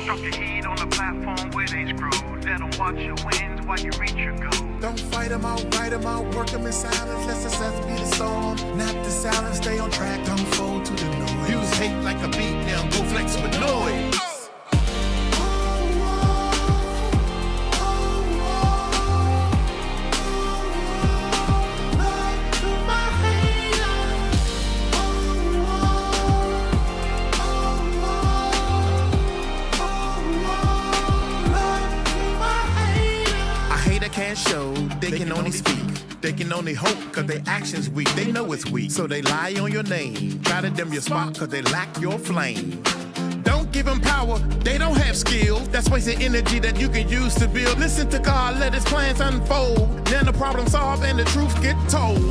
Drop your heat on the platform where they screw. Let them watch your wins while you reach your goal. Don't fight them out, write them out, work them in silence. Let success be the storm. Not the silence, stay on track, don't fold to the noise. Use hate like a beat, now go flex with noise. Can't show, they can only speak. They can only hope cause their actions weak. They know it's weak, so they lie on your name. Try to dim your spot cause they lack your flame. Don't give them power, they don't have skill. That's wasted energy that you can use to build. Listen to God, let his plans unfold. Then the problem solved and the truth get told.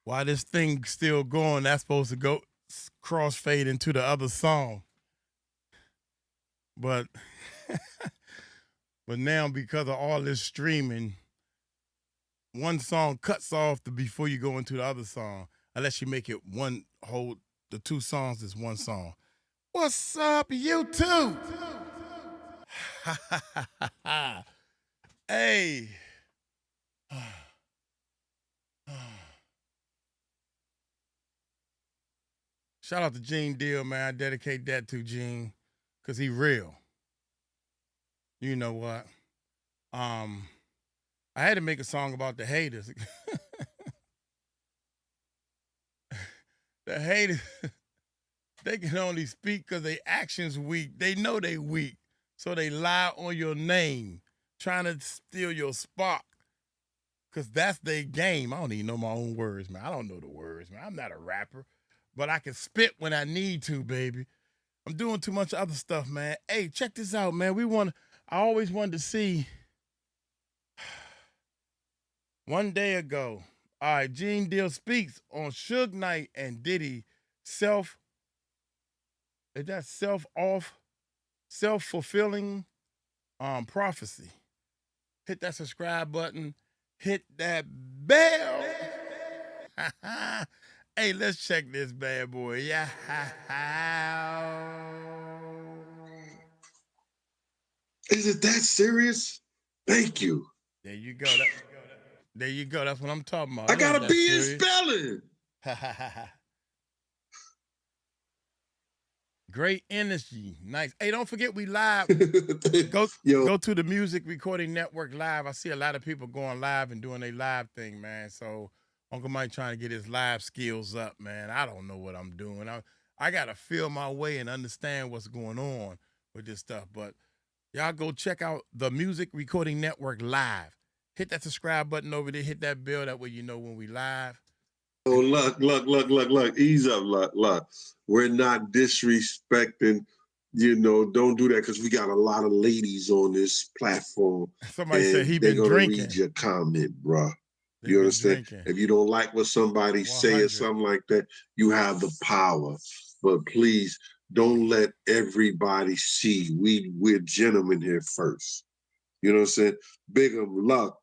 While this thing still going, that's supposed to go crossfade into the other song. But but now because of all this streaming, one song cuts off before you go into the other song, unless you make it one whole, the two songs is one song. What's up, YouTube? Hey. Shout out to Gene Deal, man. I dedicate that to Gene, because he real. You know what? I had to make a song about the haters. The haters, they can only speak because their actions weak. They know they weak, so they lie on your name, trying to steal your spot, because that's their game. I don't even know my own words, man. I don't know the words, man. I'm not a rapper. But I can spit when I need to, baby. I'm doing too much other stuff, man. Hey, check this out, man. I always wanted to see. One day ago, all right, Gene Deal speaks on Suge Knight and Diddy self-fulfilling prophecy. Hit that subscribe button. Hit that bell. Hey, let's check this bad boy. Yeah. Is it that serious? Thank you. There you go. There you go. That's what I'm talking about. I got a B in spelling. Great energy. Nice. Hey, don't forget we live. Go to the Music Recording Network live. I see a lot of people going live and doing their live thing, man. So Uncle Mike trying to get his live skills up, man. I don't know what I'm doing. I got to feel my way and understand what's going on with this stuff. But y'all go check out the Music Recording Network live. Hit that subscribe button over there. Hit that bell. That way you know when we live. Oh, look. Ease up, look. We're not disrespecting, don't do that, because we got a lot of ladies on this platform. Somebody said he been drinking. Read your comment, bro. You understand? If you don't like what somebody say or something like that, you have the power. But please don't let everybody see. We're gentlemen here first. You know what I'm saying? Big up luck.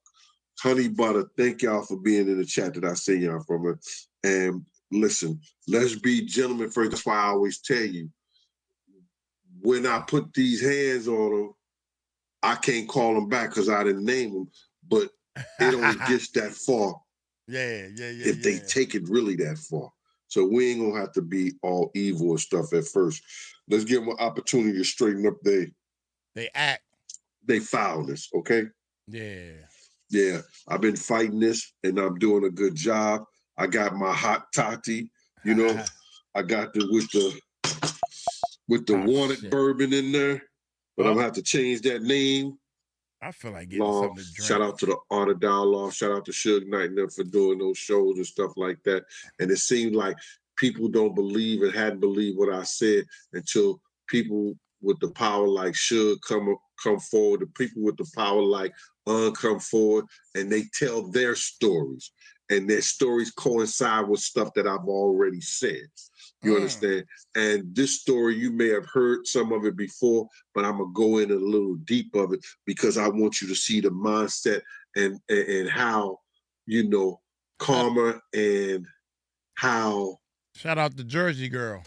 Honey Butter, thank y'all for being in the chat that I seen y'all from. And listen, let's be gentlemen first. That's why I always tell you, when I put these hands on them, I can't call them back because I didn't name them. But it only gets that far. Yeah. If they take it really that far. So we ain't gonna have to be all evil and stuff at first. Let's give them an opportunity to straighten up they foulness, okay? Yeah. I've been fighting this and I'm doing a good job. I got my hot toddy, I got with the with the wanted bourbon in there, but I'm gonna have to change that name. I feel like getting something to drink. Shout out to the Art of Dialogue. Shout out to Suge Knight and them for doing those shows and stuff like that. And it seemed like people don't believe and hadn't believed what I said until people with the power like Suge come forward, the people with the power like come forward, and they tell their stories. And their stories coincide with stuff that I've already said. You understand? And this story, you may have heard some of it before, but I'm going to go in a little deep of it because I want you to see the mindset and how, you know, karma and how... Shout out to Jersey Girl.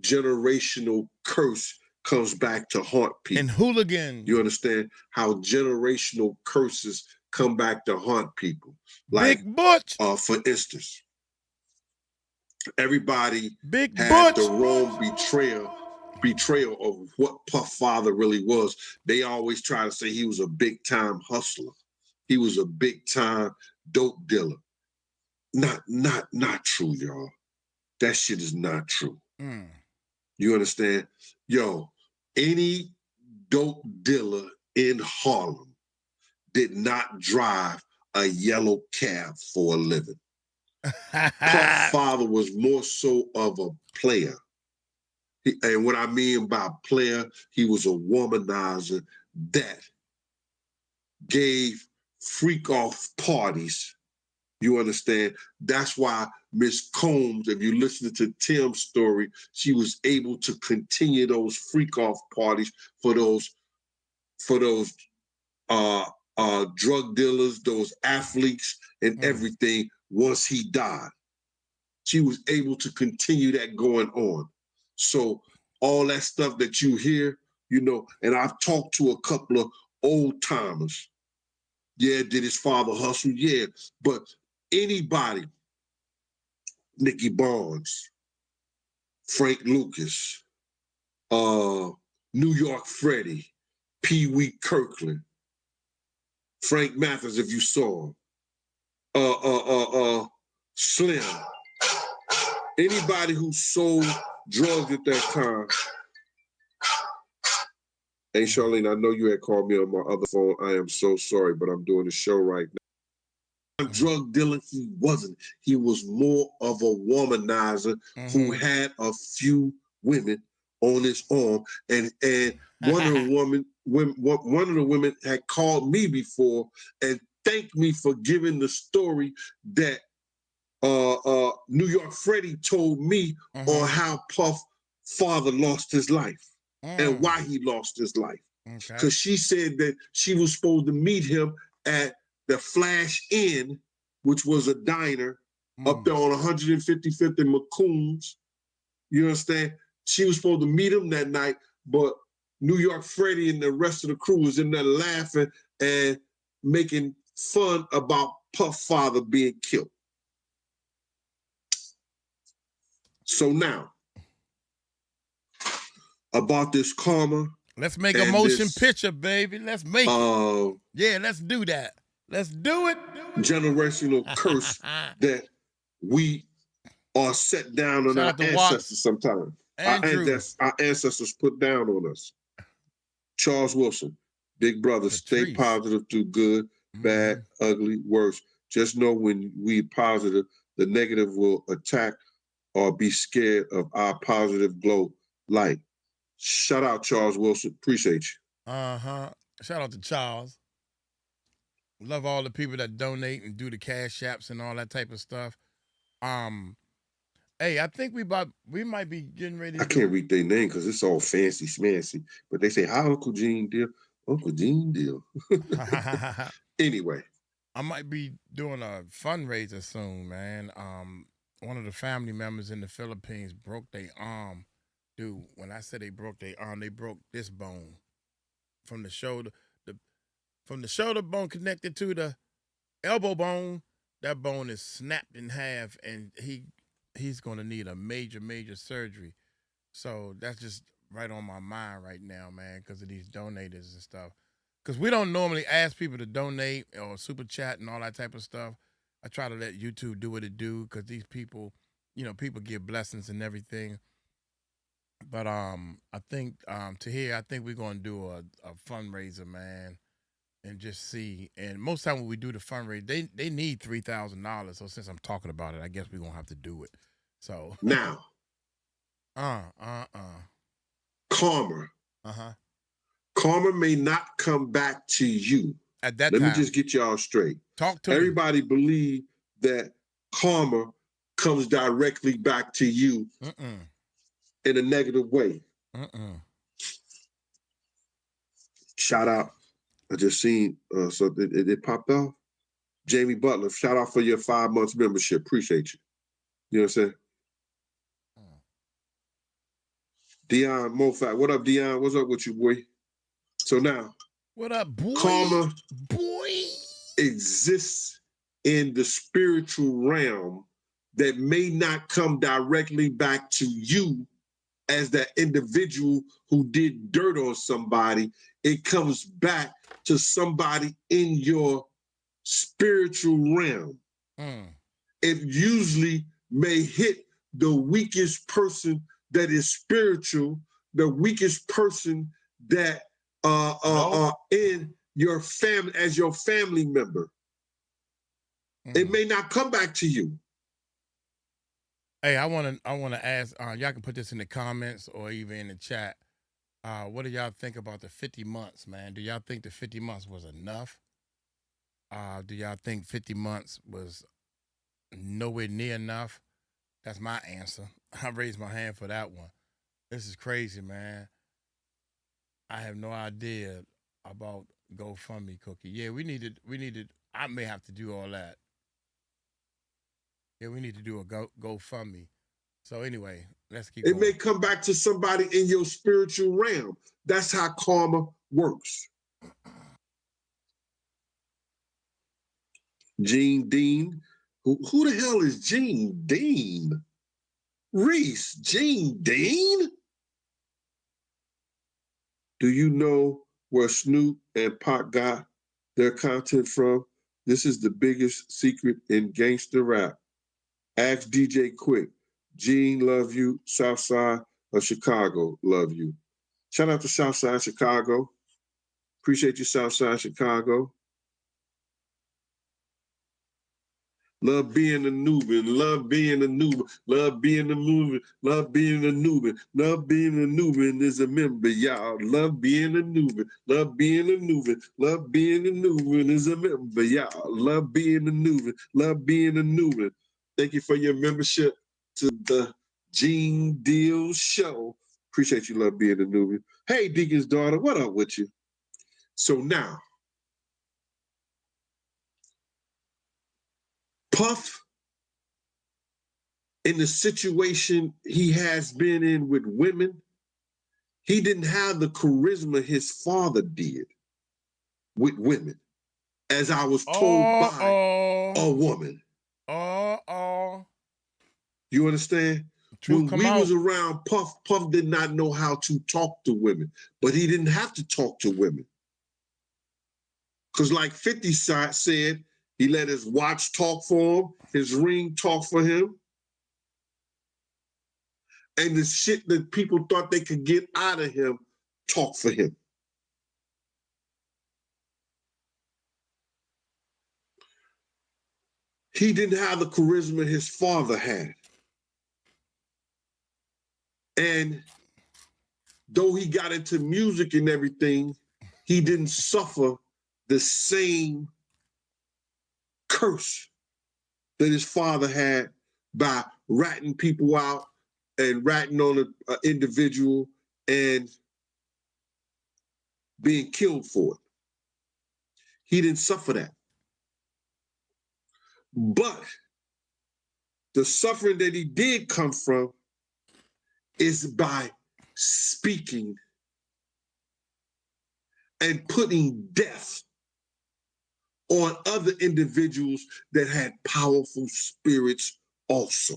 Generational curse comes back to haunt people. And hooligans. You understand? How generational curses come back to haunt people. Like, Big Butch. For instance, everybody Big had Butch. the wrong betrayal of what Puff Father really was. They always try to say he was a big time hustler. He was a big time dope dealer. Not true, y'all. That shit is not true. You understand? Yo, any dope dealer in Harlem did not drive a yellow cab for a living. Puff Father was more so of a player. And what I mean by player, he was a womanizer that gave freak-off parties. You understand? That's why Miss Combs, if you listen to Tim's story, she was able to continue those freak-off parties for those drug dealers, those athletes, and everything once he died. She was able to continue that going on. So all that stuff that you hear, you know, and I've talked to a couple of old timers. Yeah, did his father hustle? Yeah, but anybody, Nicky Barnes, Frank Lucas, New York Freddie, Pee Wee Kirkland, Frank Mathers, if you saw him, Slim, anybody who sold drugs at that time. Hey, Charlene, I know you had called me on my other phone. I am so sorry, but I'm doing the show right now. Drug dealer, he wasn't. He was more of a womanizer who had a few women on his arm. And one of the women had called me before and thanked me for giving the story that New York Freddie told me on how Puff Father lost his life and why he lost his life. Because she said that she was supposed to meet him at the Flash Inn, which was a diner up there on 155th and McCombs. You understand? She was supposed to meet him that night, but New York Freddie and the rest of the crew was in there laughing and making fun about Puff Father being killed. So now, about this karma. Let's make a motion picture, baby. Let's make it. Yeah, let's do that. Let's do it. Generational curse that we are set down on our ancestors sometimes. Our ancestors put down on us. Charles Wilson, big brother, stay positive, do good, bad, ugly, worse. Just know when we positive, the negative will attack or be scared of our positive glow light. Shout out Charles Wilson. Appreciate you. Shout out to Charles. Love all the people that donate and do the cash apps and all that type of stuff. Hey, I think we might be getting ready to can't read their name because it's all fancy smancy. But they say, hi, Uncle Gene deal. Uncle Gene deal. Anyway. I might be doing a fundraiser soon, man. One of the family members in the Philippines broke their arm. Dude, when I said they broke their arm, they broke this bone from the shoulder. From the shoulder bone connected to the elbow bone, that bone is snapped in half, and he's going to need a major surgery. So that's just right on my mind right now, man, because of these donators and stuff. Because we don't normally ask people to donate or super chat and all that type of stuff. I try to let YouTube do what it do because these people, you know, people give blessings and everything. But I think Tahir, I think we're gonna do a fundraiser, man, and just see. And most time when we do the fundraiser, they need $3,000. So since I'm talking about it, I guess we're gonna have to do it. So now, karma. Karma may not come back to you. At that Let time. me just get y'all straight. Talk to Everybody believe that karma comes directly back to you in a negative way. Shout out. I just seen, so it popped off. Jamie Butler, shout out for your 5 months membership. Appreciate you. You know what I'm saying? Dion Mofat, what up, Dion? What's up with you, boy? So now, what up, boy? Karma, boy, exists in the spiritual realm that may not come directly back to you as that individual who did dirt on somebody. It comes back to somebody in your spiritual realm. It usually may hit the weakest person that is spiritual, the weakest person that in your family as your family member. It may not come back to you. Hey, I want to ask. Y'all can put this in the comments or even in the chat. What do y'all think about the 50 months, man? Do y'all think the 50 months was enough? Do y'all think 50 months was nowhere near enough? That's my answer. I raised my hand for that one. This is crazy, man. I have no idea about GoFundMe, Cookie. Yeah, we needed. I may have to do all that. Yeah, we need to do a GoFundMe. So anyway, let's keep going. It may come back to somebody in your spiritual realm. That's how karma works. Gene Dean. Who the hell is Gene Dean? Reese, Gene Dean? Do you know where Snoop and Pac got their content from? This is the biggest secret in gangster rap. Ask DJ Quick. Gene, love you. Southside of Chicago, love you. Shout out to Southside Chicago. Appreciate you, Southside Chicago. Love being a Nubian, love being a Nubian, love being a Nubian, love being a Nubian, love being a Nubian is a member, y'all. Love being a Nubian, love being a Nubian, love being a Nubian is a member, y'all. Love being a Nubian, love being a Nubian. Thank you for your membership to the Gene Deal Show. Appreciate you, love being a Nubian. Hey, Deacon's daughter, what up with you? So now, Puff, in the situation he has been in with women, he didn't have the charisma his father did with women, as I was told by a woman. You understand? When we was around Puff, Puff did not know how to talk to women, but he didn't have to talk to women. Because like 50 said, he let his watch talk for him, his ring talk for him. And the shit that people thought they could get out of him talk for him. He didn't have the charisma his father had. And though he got into music and everything, he didn't suffer the same curse that his father had by ratting people out and ratting on an individual and being killed for it. He didn't suffer that. But the suffering that he did come from is by speaking and putting death on other individuals that had powerful spirits also.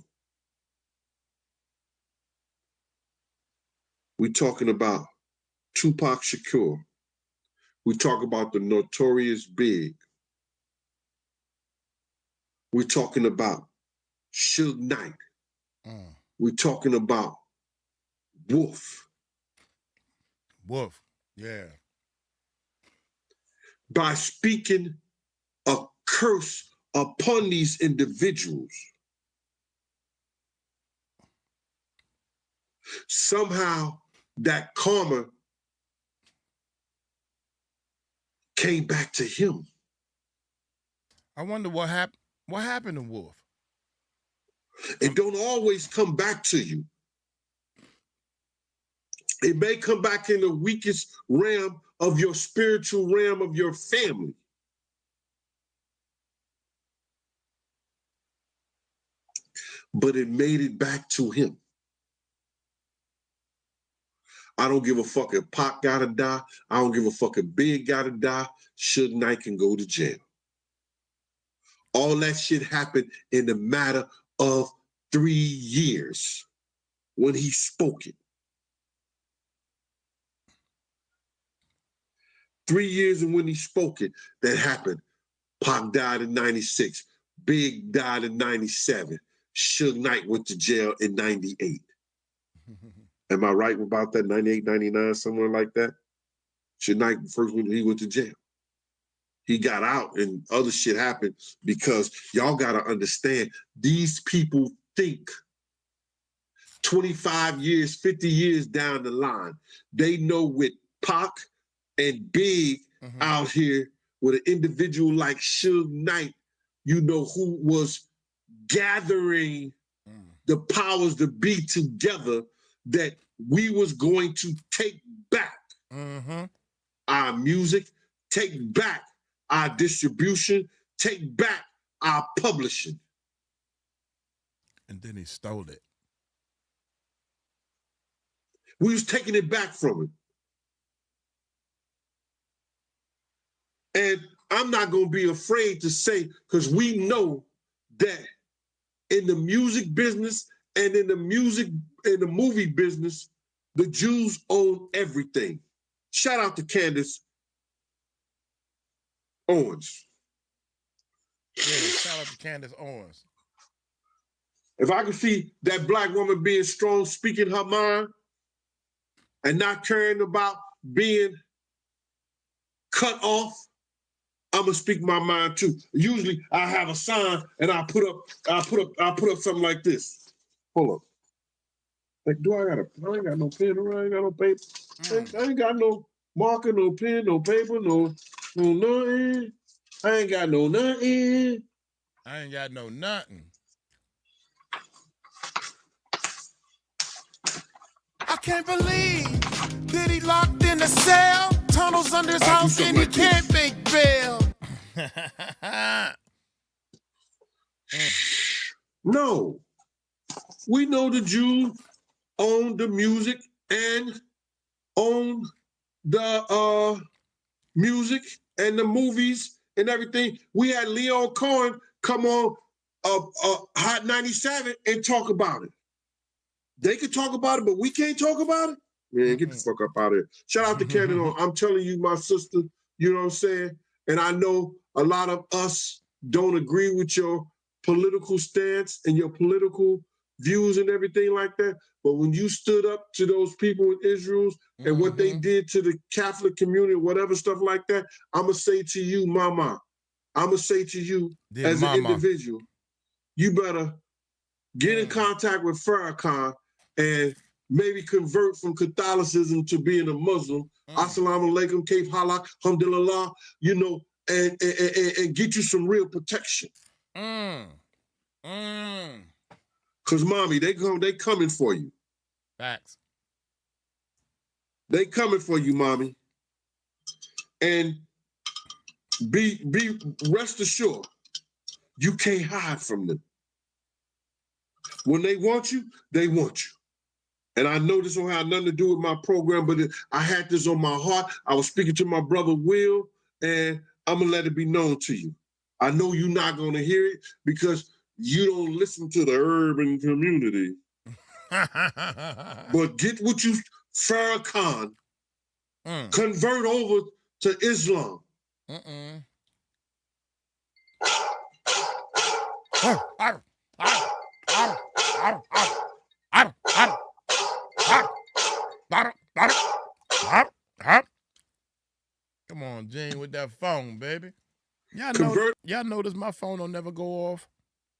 We're talking about Tupac Shakur. We talk about the Notorious Big. We're talking about Suge Knight. We're talking about Wolf. Wolf, yeah. By speaking a curse upon these individuals. Somehow that karma came back to him. I wonder what happened to Wolf. It don't always come back to you. It may come back in the weakest realm of your spiritual realm of your family. But it made it back to him. I don't give a fuck if Pac gotta die. I don't give a fuck if Big gotta die. Suge Knight can go to jail. All that shit happened in the matter of 3 years when he spoke it. 3 years and when he spoke it, that happened. Pac died in 96. Big died in 97. Suge Knight went to jail in 98. Am I right about that? 98, 99, somewhere like that? Suge Knight, first when he went to jail. He got out and other shit happened because y'all got to understand, these people think 25 years, 50 years down the line, they know with Pac and Big out here with an individual like Suge Knight, you know, who was gathering the powers to be together, that we was going to take back our music, take back our distribution, take back our publishing. And then he stole it. We was taking it back from him. And I'm not going to be afraid to say, because we know that in the music business and in the movie business, the Jews own everything. Shout out to Candace Owens. Yeah, shout out to Candace Owens. If I could see that black woman being strong, speaking her mind, and not caring about being cut off, I'm gonna speak my mind too. Usually I have a sign and I put up something like this. Hold up. Like, I ain't got no pen, I ain't got no paper. I ain't got no marker, no pen, no paper, no nothing. I ain't got no nothing. I ain't got no nothing. I can't believe Diddy locked in a cell, tunnels under his house, and he can't make bail. No. We know the Jews own the music and own the music and the movies and everything. We had Leon Cohen come on Hot 97 and talk about it. They could talk about it, but we can't talk about it? Man, get the fuck up out of here. Shout out to Canada. I'm telling you, my sister, you know what I'm saying? And I know a lot of us don't agree with your political stance and your political views and everything like that. But when you stood up to those people in Israel and what they did to the Catholic community, whatever stuff like that, I'm going to say to you, mama, I'm going to say to you as an individual, you better get in contact with Farrakhan and maybe convert from Catholicism to being a Muslim. Assalamu alaikum, 𝗘𝗓𝗄𝗡, alhamdulillah, you know, and get you some real protection. Cause mommy, they coming for you. Facts. They coming for you, mommy. And be rest assured, you can't hide from them. When they want you, they want you. And I know this don't have nothing to do with my program, but I had this on my heart. I was speaking to my brother Will, and I'm gonna let it be known to you. I know you're not gonna hear it because you don't listen to the urban community. But get what you, Farrakhan, convert over to Islam. with that phone, baby. Y'all notice my phone don't never go off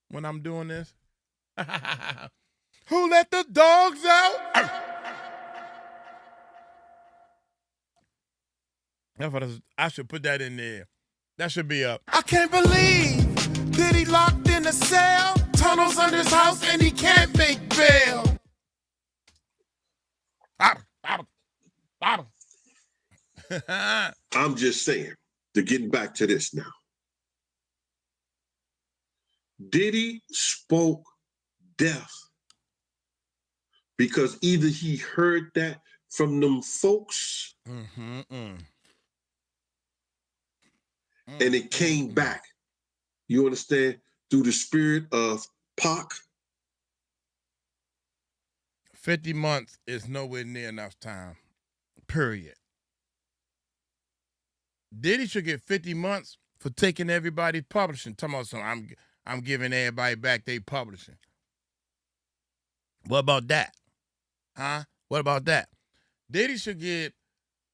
when I'm doing this? Who let the dogs out? I should put that in there. That should be up. I can't believe Diddy locked in a cell, tunnels under his house, and he can't make bail. I'm just saying, to getting back to this now. Diddy spoke death because either he heard that from them folks and it came back, you understand, through the spirit of Pac. 50 months is nowhere near enough time, period. Diddy should get 50 months for taking everybody's publishing. Talking about something, I'm giving everybody back their publishing. What about that? Huh? What about that? Diddy should get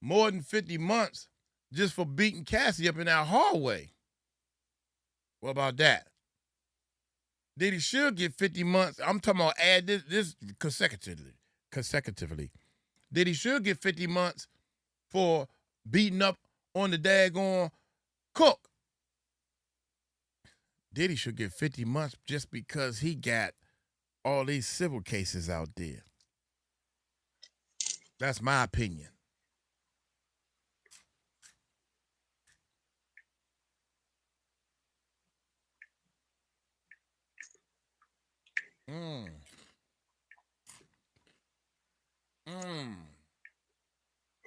more than 50 months just for beating Cassie up in that hallway. What about that? Diddy should get 50 months. I'm talking about add this consecutively. Diddy should get 50 months for beating up on the daggone cook. Diddy should get 50 months just because he got all these civil cases out there. That's my opinion.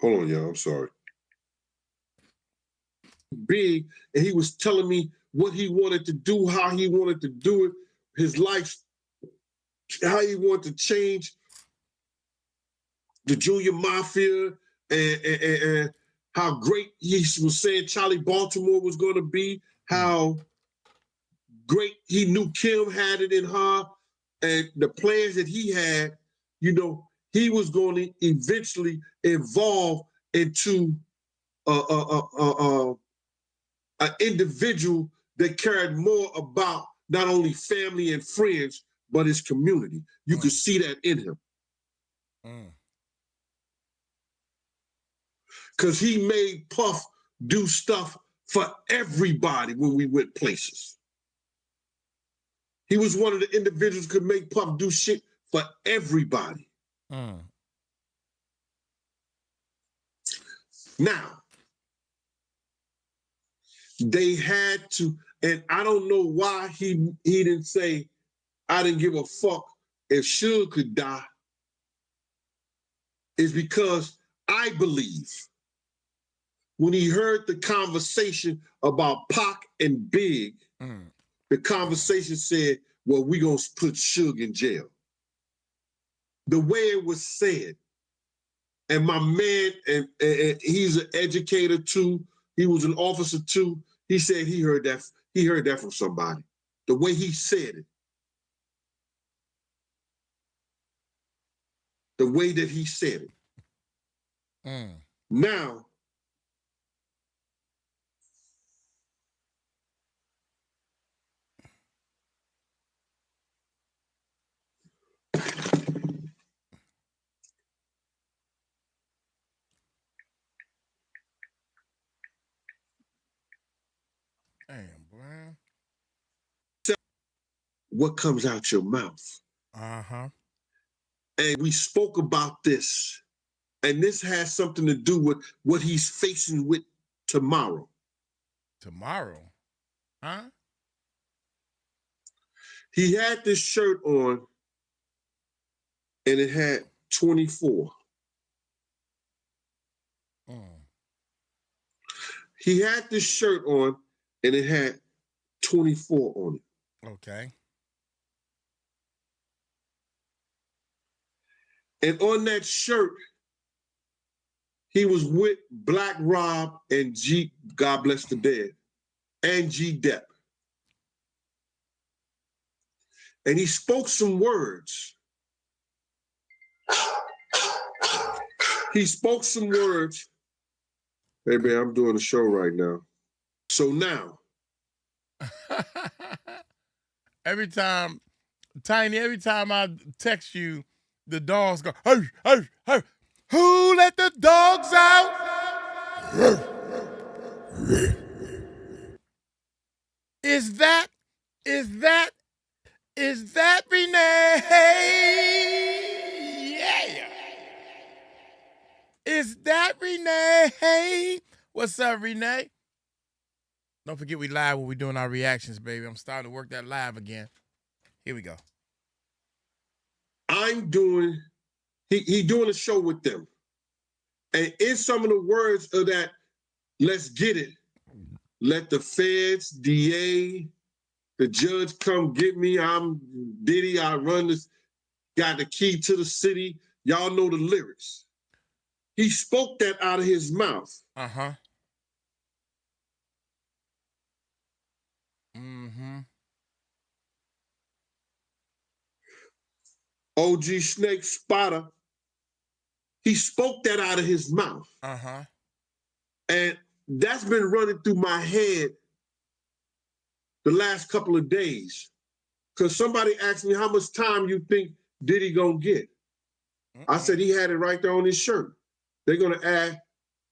Hold on, y'all. I'm sorry. Big, and he was telling me what he wanted to do, how he wanted to do it, his life, how he wanted to change the Junior Mafia, and how great he was saying Charlie Baltimore was going to be, how great he knew Kim had it in her, and the plans that he had, you know, he was going to eventually evolve into an individual that cared more about not only family and friends, but his community. You could see that in him. Because he made Puff do stuff for everybody when we went places. He was one of the individuals who could make Puff do shit for everybody. Now, they had to, and I don't know why he didn't say, I didn't give a fuck if Suge could die, is because I believe when he heard the conversation about Pac and Big, the conversation said, well, we gonna put Suge in jail. The way it was said, and my man, and he's an educator too, he was an officer too, he said he heard that from somebody. The way he said it. The way that he said it. Now, damn, boy. What comes out your mouth? And we spoke about this, and this has something to do with what he's facing with tomorrow. Tomorrow? Huh? He had this shirt on, and it had 24. He had this shirt on, and it had 24 on it. Okay. And on that shirt, he was with Black Rob and G, God bless the dead, and G Depp. And he spoke some words. He spoke some words Hey, man, I'm doing a show right now. So now. Every time I text you, the dogs go, hey, hey, hey. Who let the dogs out? Is that Renee? Yeah. Is that Renee? What's up, Renee? Don't forget we live when we're doing our reactions, baby. I'm starting to work that live again. Here we go. I'm doing, he doing a show with them. And in some of the words of that, let's get it. Let the feds, DA, the judge come get me. I'm Diddy. I run this, got the key to the city. Y'all know the lyrics. He spoke that out of his mouth. Uh-huh. Mm-hmm. OG Snake Spotter, he spoke that out of his mouth. Uh-huh. And that's been running through my head the last couple of days. Because somebody asked me how much time you think Diddy gonna get. I said he had it right there on his shirt. They're gonna add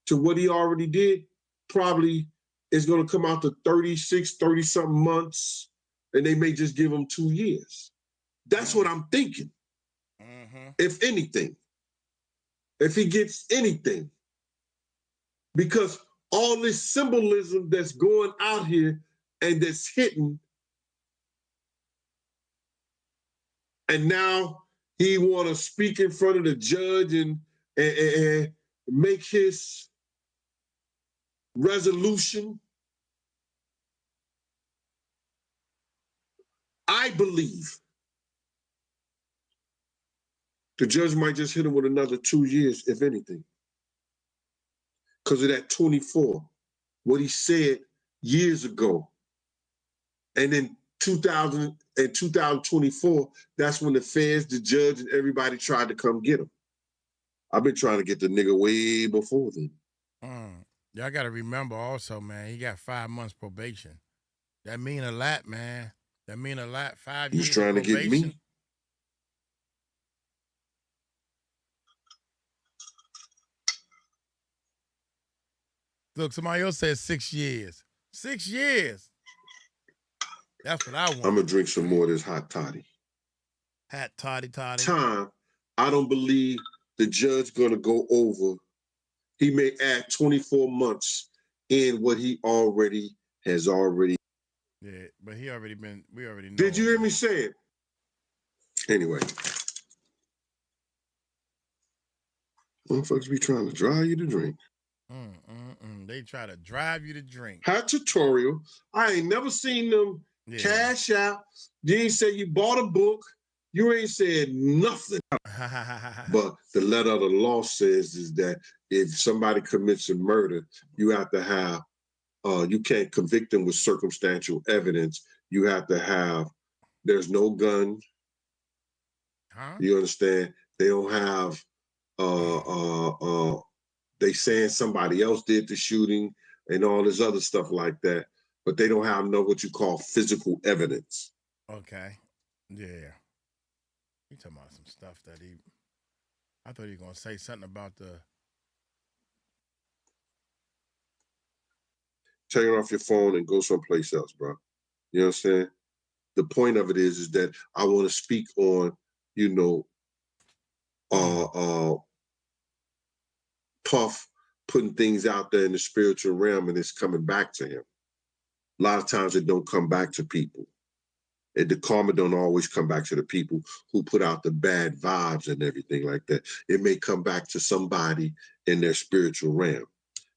to what he already did. Probably it's gonna come out to 36, 30-something months, and they may just give him 2 years. That's what I'm thinking. If anything, if he gets anything, because all this symbolism that's going out here and that's hitting, and now he want to speak in front of the judge and make his resolution. I believe the judge might just hit him with another 2 years, if anything. Because of that 24, what he said years ago. And then 2024, that's when the feds, the judge, and everybody tried to come get him. I've been trying to get the nigga way before then. Y'all got to remember also, man, he got 5 months probation. That mean a lot, man. That mean a lot. 5 years He's trying to get me. Look, somebody else said 6 years. 6 years. That's what I want. I'm going to drink some more of this hot toddy. Hot toddy. Time, I don't believe the judge going to go over. He may add 24 months in what he already has already. Yeah, but we already know. Did you hear me say it? Anyway. Motherfuckers be trying to drive you to drink. They try to drive you to drink. Hot tutorial. I ain't never seen them cash out. You ain't say you bought a book. You ain't said nothing. But the letter of the law says is that if somebody commits a murder, you have to have, you can't convict them with circumstantial evidence. You have to have, there's no gun. You understand? They don't have, they saying somebody else did the shooting and all this other stuff like that, but they don't have what you call physical evidence. Okay. Yeah. He talking about some stuff that I thought he was going to say something about the. Turn off your phone and go someplace else, bro. You know what I'm saying? The point of it is that I want to speak on, Puff putting things out there in the spiritual realm and it's coming back to him. A lot of times it don't come back to people. The karma don't always come back to the people who put out the bad vibes and everything like that. It may come back to somebody in their spiritual realm.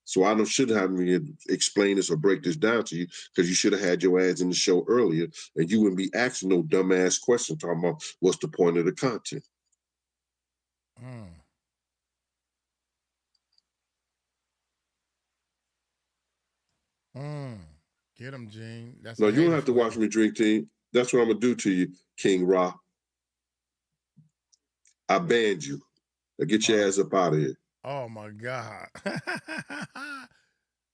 So I shouldn't have me explain this or break this down to you because you should have had your ads in the show earlier and you wouldn't be asking no dumbass question talking about what's the point of the content. Get him, Gene. No, you don't have to watch me drink, team. That's what I'm going to do to you, King Ra. I banned you. Now get your ass up out of here. Oh, my God.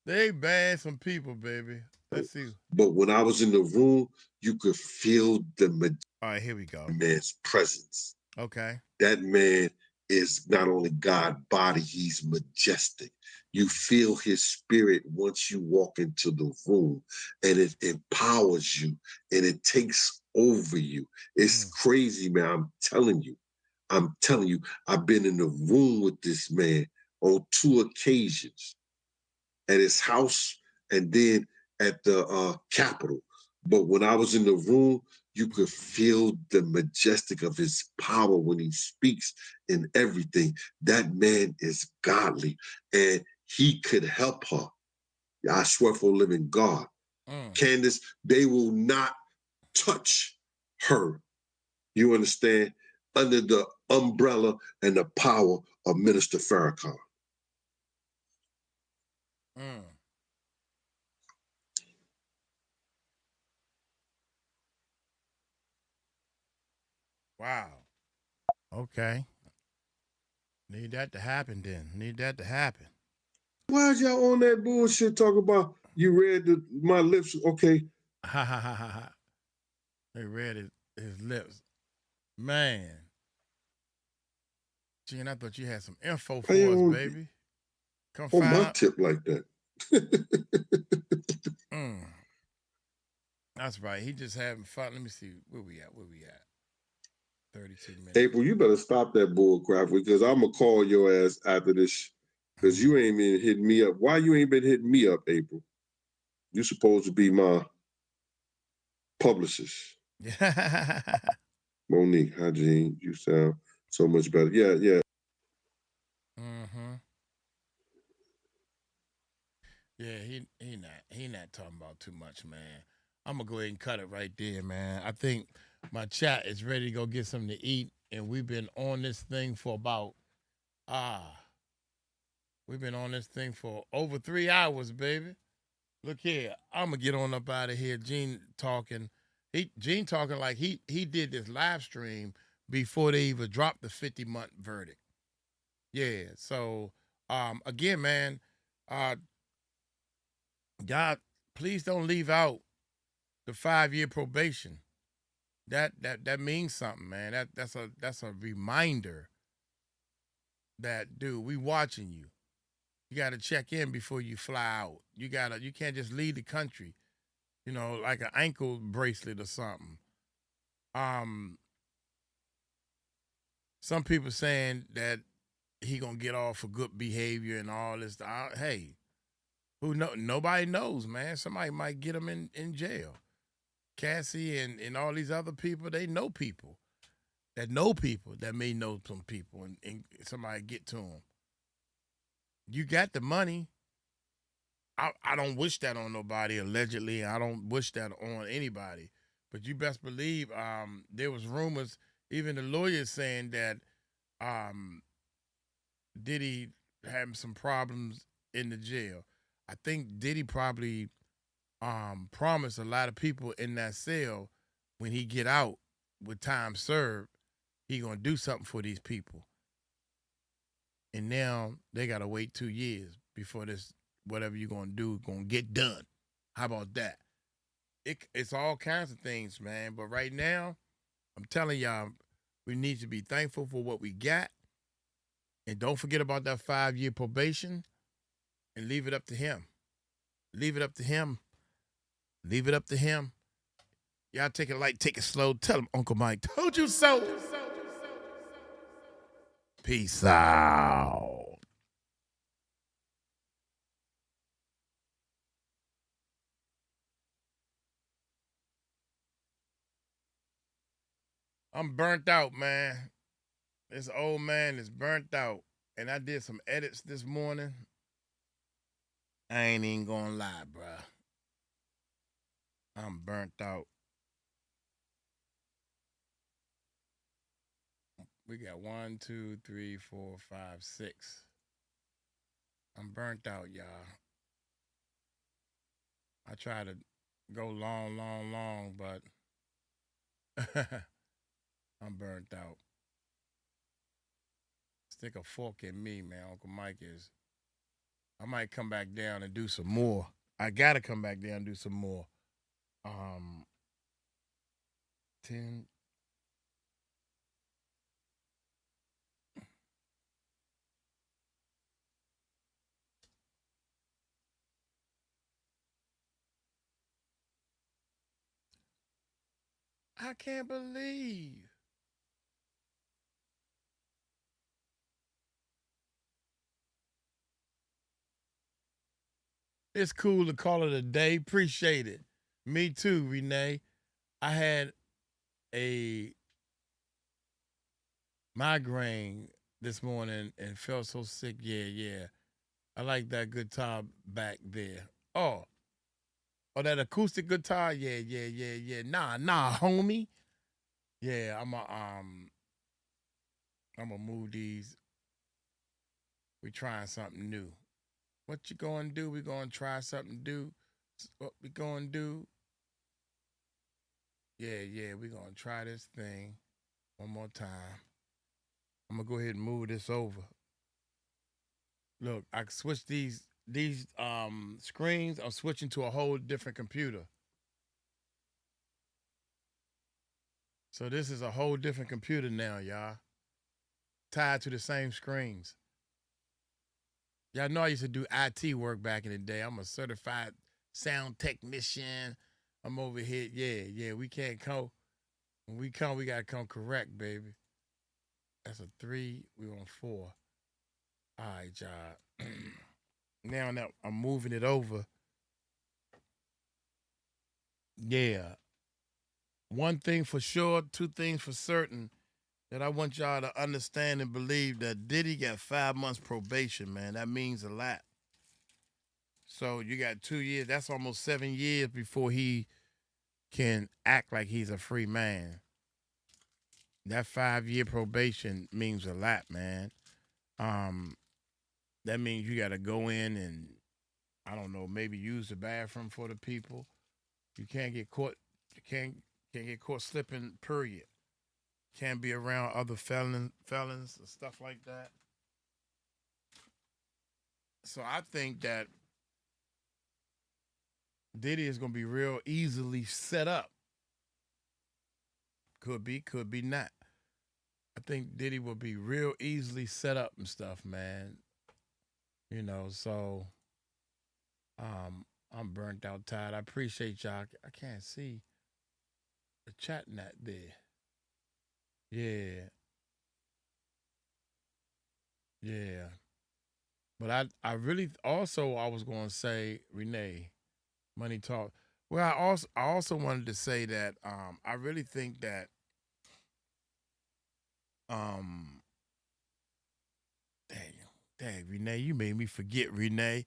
They banned some people, baby. Let's see. But when I was in the room, you could feel the All right, here we go. man's presence. Okay. That man is not only God body, he's majestic. You feel his spirit once you walk into the room, and it empowers you and it takes over you. It's crazy, man. I'm telling you. I've been in the room with this man on 2 occasions, at his house and then at the Capitol. But when I was in the room, you could feel the majestic of his power when he speaks and everything. That man is godly, and he could help her. I swear for a living God. Candace, they will not touch her. You understand? Under the umbrella and the power of Minister Farrakhan. Wow. Okay. Need that to happen then. Need that to happen. Why'd y'all on that bullshit talk about you read my lips? Okay. Ha ha ha ha ha. They read his lips. Man. Gene, I thought you had some info for us, baby. Come on find my out. tip like that. That's right. He just having fun. Let me see. Where we at? 32 minutes. April, you better stop that bull crap because I'm going to call your ass after this because you ain't been hitting me up. Why you ain't been hitting me up, April? You supposed to be my publicist. Monique, hi, Gene. You sound so much better. Yeah. Yeah, he not talking about too much, man. I'm gonna go ahead and cut it right there, man. I think my chat is ready to go get something to eat, and we've been on this thing for about over 3 hours, baby. Look here, I'm gonna get on up out of here. Gene talking like he did this live stream before they even dropped the 50-month verdict. Yeah, so again, man, God, please don't leave out the 5-year probation. That means something, man. That's a reminder that, dude, we watching you. You got to check in before you fly out. You can't just leave the country, like an ankle bracelet or something. Some people saying that he gonna get off for good behavior and all this. Hey, nobody knows, man. Somebody might get him in jail. Cassie and all these other people, they know people that may know some people, and somebody get to them. You got the money. I don't wish that on nobody, allegedly. I don't wish that on anybody. But you best believe there was rumors, even the lawyers saying that Diddy had some problems in the jail. I think Diddy probably promised a lot of people in that cell when he get out with time served, he gonna do something for these people. And now they gotta wait 2 years before this, whatever you're gonna do, gonna get done. How about that? It's all kinds of things, man. But right now, I'm telling y'all, we need to be thankful for what we got. And don't forget about that 5-year probation and leave it up to him. Leave it up to him. Leave it up to him. Y'all take it light, take it slow. Tell him Uncle Mike told you so. Peace out. I'm burnt out, man. This old man is burnt out. And I did some edits this morning. I ain't even gonna lie, bruh. I'm burnt out. We got 1, 2, 3, 4, 5, 6. I'm burnt out, y'all. I try to go long, but I'm burnt out. Stick a fork in me, man. Uncle Mike is I might come back down and do some more. I gotta come back down and do some more. 10. I can't believe. It's cool to call it a day. Appreciate it. Me too, Renee. I had a migraine this morning and felt so sick. Yeah. I like that guitar back there. Oh, that acoustic guitar? Yeah. Nah, homie. Yeah, I'm gonna move these. We trying something new. What you gonna do? We gonna try something new. What we gonna do? Yeah, we gonna try this thing one more time. I'm gonna go ahead and move this over. Look, I can switch these screens. I'm switching to a whole different computer. So this is a whole different computer now, y'all. Tied to the same screens. Y'all know I used to do IT work back in the day. I'm a certified sound technician. I'm over here. Yeah, we can't come. When we come, we got to come correct, baby. That's a 3. We on 4. All right, y'all. Now that I'm moving it over. Yeah. One thing for sure, 2 things for certain that I want y'all to understand and believe that Diddy got 5 months probation, man. That means a lot. So you got 2 years. That's almost 7 years before he can act like he's a free man. That 5-year probation means a lot, man. That means you got to go in and, I don't know, maybe use the bathroom for the people. You can't get caught. You can't get caught slipping, period. Can't be around other felons and stuff like that. So I think that Diddy is going to be real easily set up. Could be not. I think Diddy will be real easily set up and stuff, man. You know, so I'm burnt out, tired. I appreciate y'all. I can't see the chat not there. Yeah. But I really also, I was going to say, Renee, Money Talk. Well, I also wanted to say that I really think that dang, Renee, you made me forget, Renee.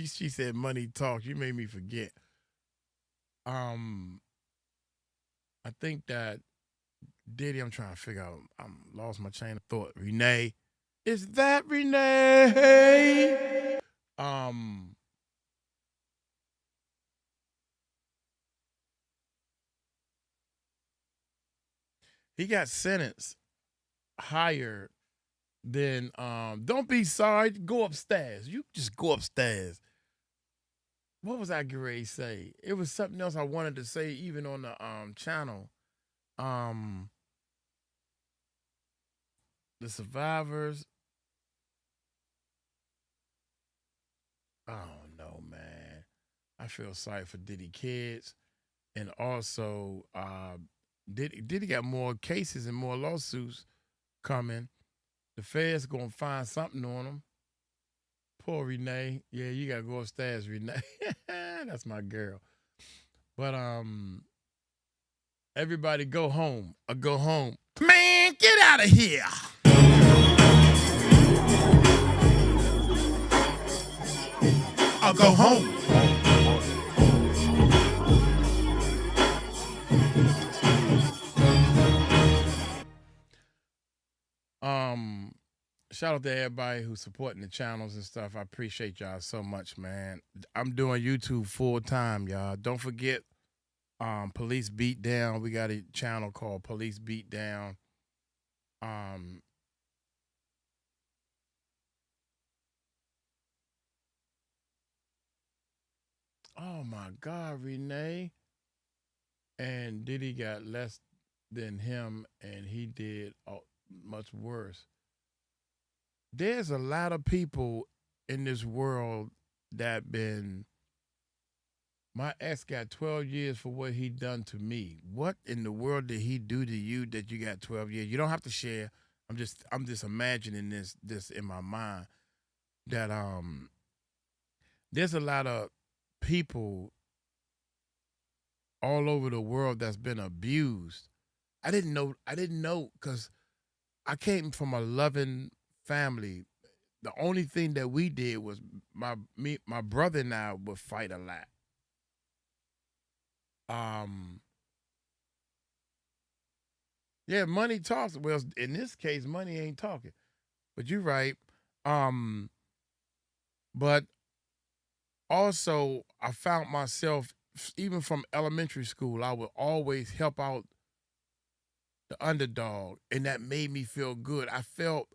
She said Money Talk. You made me forget. I think that Diddy, I'm trying to figure out, I'm lost my chain of thought. Renee. Is that Renee? He got sentenced higher than, don't be sorry, go upstairs. You just go upstairs. What was I getting ready to say? It was something else I wanted to say even on the channel. The survivors. Oh no, man. I feel sorry for Diddy kids. And also, Diddy got more cases and more lawsuits coming. The feds gonna find something on him. Poor Renee. Yeah, you gotta go upstairs, Renee. That's my girl. But everybody go home. Go home. Man, get out of here. I'll go home. Shout out to everybody who's supporting the channels and stuff. I appreciate y'all so much, man. I'm doing YouTube full time, y'all. Don't forget Police Beatdown. We got a channel called Police Beatdown. Oh my God, Renee. And Diddy got less than him, and he did much worse. There's a lot of people in this world that been. My ex got 12 years for what he done to me. What in the world did he do to you that you got 12 years? You don't have to share. I'm just imagining this in my mind that there's a lot of people all over the world that's been abused. I didn't know because I came from a loving family. The only thing that we did was my brother and I would fight a lot. Yeah, money talks. Well, in this case, money ain't talking. But you're right. But also, I found myself, even from elementary school, I would always help out the underdog, and that made me feel good. I felt,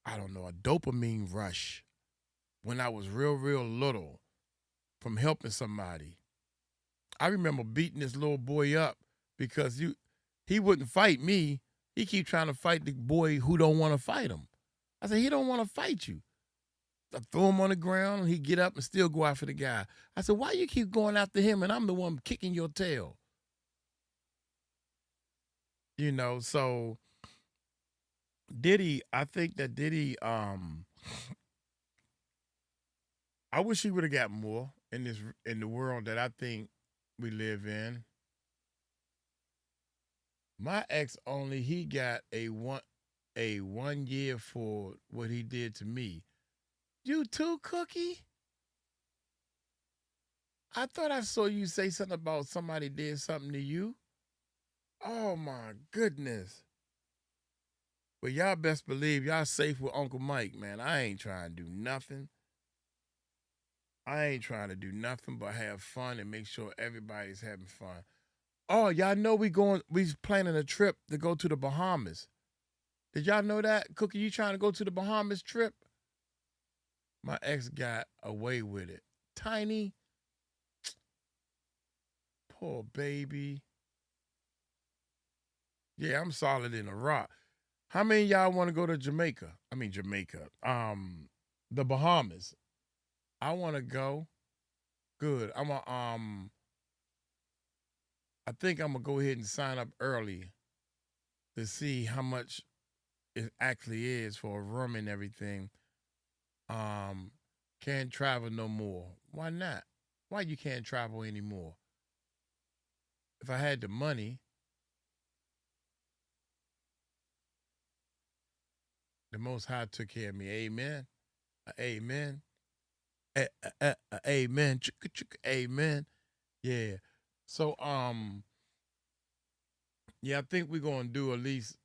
I don't know, a dopamine rush when I was real little from helping somebody. I remember beating this little boy up because he wouldn't fight me. He keep trying to fight the boy who don't want to fight him. I said, he don't want to fight you. I throw him on the ground, and he get up and still go after the guy. I said, why you keep going after him and I'm the one kicking your tail? You know, so Diddy, I think that Diddy, I wish he would have got more in the world that I think we live in. My ex he got a one year for what he did to me. You too, Cookie? I thought I saw you say something about somebody did something to you. Oh my goodness. Well, y'all best believe y'all safe with Uncle Mike, man. I ain't trying to do nothing. I ain't trying to do nothing but have fun and make sure everybody's having fun. Oh, y'all know we planning a trip to go to the Bahamas. Did y'all know that? Cookie, you trying to go to the Bahamas trip? My ex got away with it. Tiny. Poor baby. Yeah, I'm solid in a rock. How many of y'all want to go to Jamaica? I mean Jamaica. The Bahamas. I want to go. Good. I think I'm gonna go ahead and sign up early to see how much it actually is for a room and everything. Can't travel no more. Why not? Why you can't travel anymore? If I had the money, the Most High took care of me. Amen. Amen. Amen. Amen. Yeah. So, yeah, I think we're gonna do at least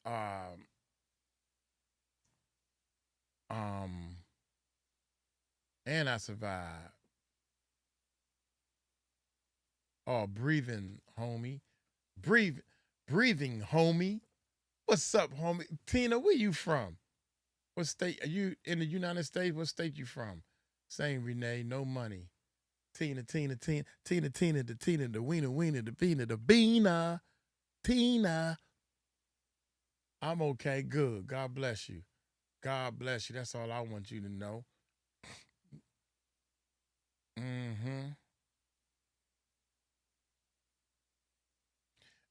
and I survived. Oh, breathing, homie. Breathing, homie. What's up, homie? Tina, where you from? What state? Are you in the United States? What state you from? Same, Renee, no money. Tina, the Tina, the wiener, the Beena, the Beena. Tina. I'm okay, good. God bless you. God bless you. That's all I want you to know.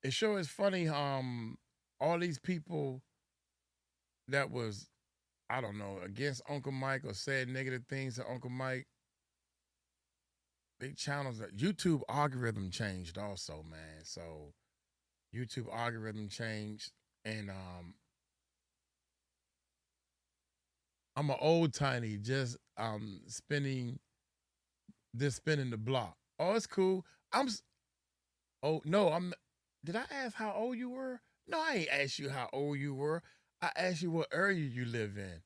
It sure is funny, all these people that was, I don't know, against Uncle Mike or said negative things to Uncle Mike, they channels that YouTube algorithm changed also, man. So YouTube algorithm changed, and I'm an old tiny, just spinning the block. Oh, it's cool. Did I ask how old you were? No, I ain't asked you how old you were. I asked you what area you live in.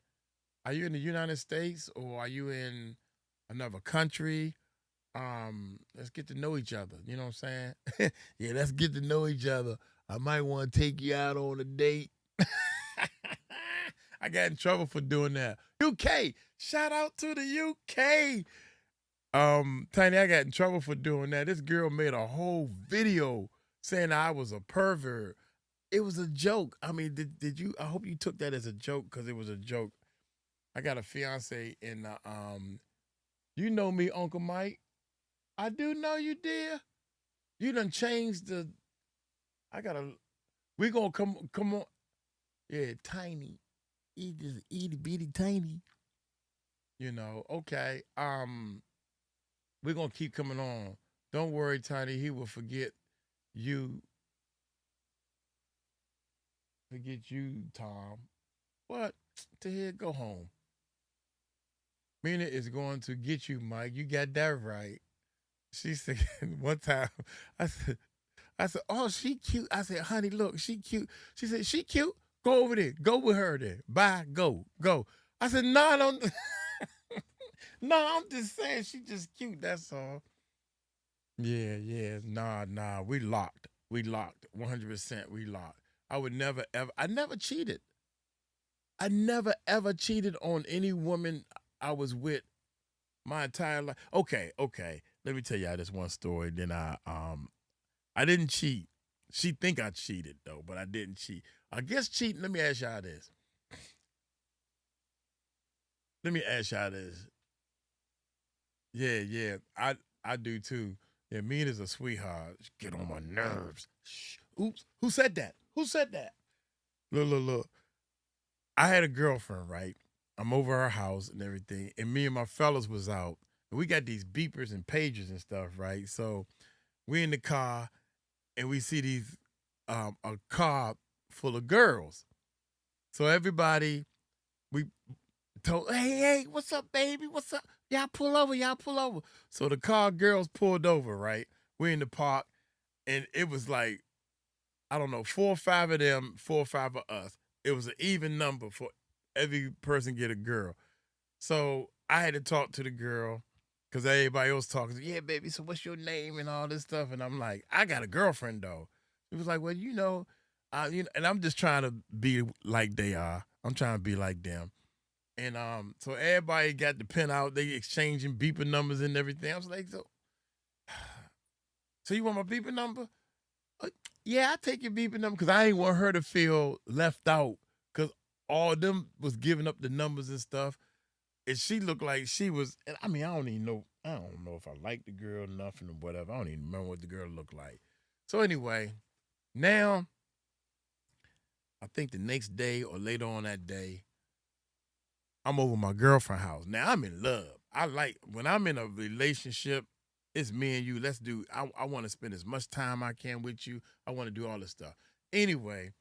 Are you in the United States or are you in another country? Let's get to know each other. You know what I'm saying? Yeah, let's get to know each other. I might want to take you out on a date. I got in trouble for doing that. UK, shout out to the UK. Tiny, I got in trouble for doing that. This girl made a whole video saying I was a pervert. It was a joke. I mean, did you? I hope you took that as a joke because it was a joke. I got a fiance in the you know me, Uncle Mike. I do know you, dear. You done changed the. We gonna come on. Yeah, Tiny. He just itty bitty tiny. You know, okay. We're gonna keep coming on. Don't worry, Tiny, he will forget you. Forget you, Tom. What? To here, go home. Mina is going to get you, Mike. You got that right. She said one time, I said, oh, she cute. I said, honey, look, she cute. She said, she cute? Go over there. Go with her there. Bye. Go. I said, no, don't. No, I'm just saying she just cute. That's all. Yeah. Nah. We locked. 100% we locked. I would never, ever. I never cheated. I never, ever cheated on any woman I was with my entire life. Okay. Let me tell y'all this one story. Then I didn't cheat. She think I cheated, though, but I didn't cheat. I guess cheating, let me ask y'all this. Yeah, I do too. Yeah, Mina's a sweetheart. She get on my nerves. Shh. Oops. Who said that? Look. I had a girlfriend, right? I'm over her house and everything, and me and my fellas was out. And we got these beepers and pagers and stuff, right? So we in the car, and we see these a car full of girls. So everybody, we told, hey, what's up, baby? What's up? Y'all pull over. So the car girls pulled over, right? We're in the park, and it was like, I don't know, 4 or 5 of them, 4 or 5 of us. It was an even number for every person get a girl. So I had to talk to the girl because everybody else talking. Yeah, baby, so what's your name and all this stuff? And I'm like, I got a girlfriend, though. It was like, well, and I'm just trying to be like they are. I'm trying to be like them. And so everybody got the pen out. They exchanging beeper numbers and everything. I was like, so you want my beeper number? Yeah, I take your beeper number because I ain't want her to feel left out because all of them was giving up the numbers and stuff. And she looked like she was, and I mean, I don't know if I like the girl, nothing or whatever. I don't even remember what the girl looked like. So anyway, now, I think the next day or later on that day, I'm over my girlfriend's house. Now, I'm in love. When I'm in a relationship, it's me and you. Let's do, I want to spend as much time I can with you. I want to do all this stuff. Anyway,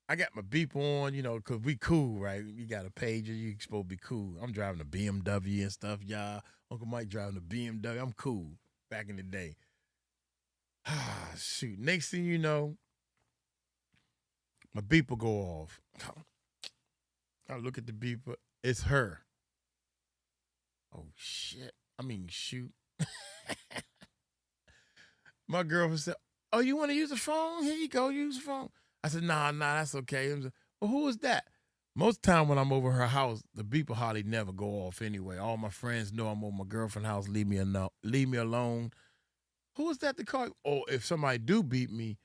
I got my beep on, because we cool, right? You got a pager. You supposed to be cool. I'm driving a BMW and stuff, y'all. Uncle Mike driving a BMW. I'm cool back in the day. Shoot. Next thing you know, my beeper go off. I look at the beeper. It's her. Oh, shit. I mean, shoot. My girlfriend said, oh, you want to use the phone? Here you go, use the phone. I said, nah, that's okay. Well, who is that? Most time when I'm over her house, the beeper hardly never go off anyway. All my friends know I'm over my girlfriend's house. Leave me alone. Who is that to call? Or if somebody do beat me,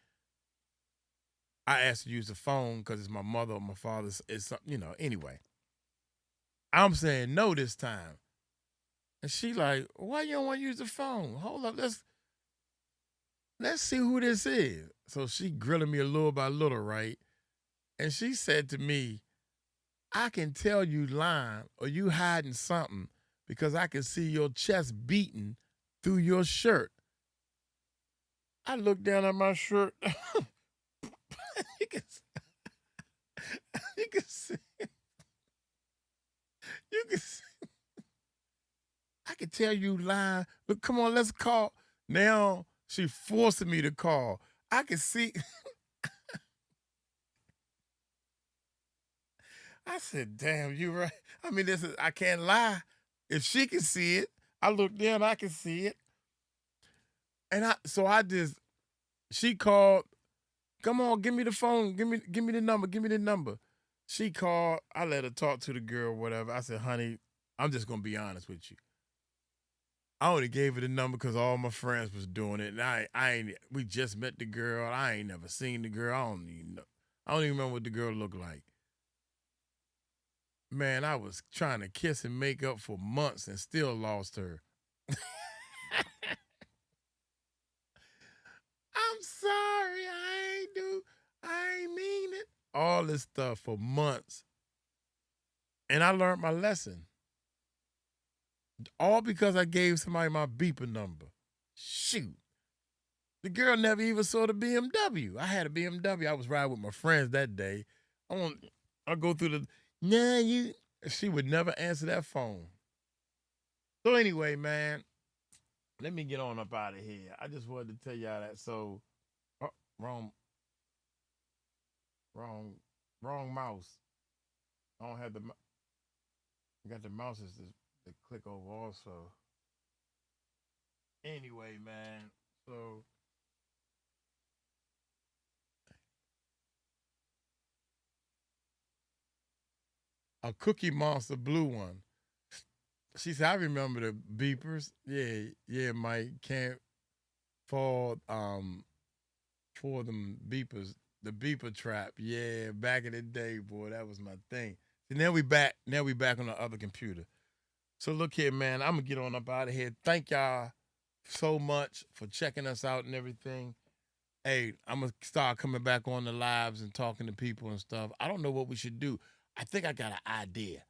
I ask to use the phone because it's my mother or my father. It's something, anyway. I'm saying no this time. And she like, why you don't want to use the phone? Hold up, let's see who this is. So she grilling me a little by little, right? And she said to me, I can tell you lying or you hiding something because I can see your chest beating through your shirt. I looked down at my shirt. You can see. You can see. I can tell you lying. Look, come on, let's call. Now she forcing me to call. I can see. I said, damn, you right. I mean, I can't lie. If she can see it, I look down, I can see it. And she called, come on, give me the phone. Give me the number. She called, I let her talk to the girl, whatever. I said, honey, I'm just going to be honest with you. I only gave her the number because all my friends was doing it, and we just met the girl. I ain't never seen the girl. I don't even remember what the girl looked like. Man, I was trying to kiss and make up for months and still lost her. I'm sorry, I ain't mean it. All this stuff for months. And I learned my lesson. All because I gave somebody my beeper number. Shoot. The girl never even saw the BMW. I had a BMW. I was riding with my friends that day. I go through she would never answer that phone. So anyway, man, let me get on up out of here. I just wanted to tell y'all that. So, wrong mouse. I don't have I got the mouses to click over also. Anyway, man, so a Cookie Monster blue one. She said, I remember the beepers. Yeah, Mike, can't fall for them beepers, the beeper trap. Yeah, back in the day, boy, that was my thing. And now we back on the other computer. So look here, man, I'm gonna get on up out of here. Thank y'all so much for checking us out and everything. Hey, I'm gonna start coming back on the lives and talking to people and stuff. I don't know what we should do. I think I got an idea.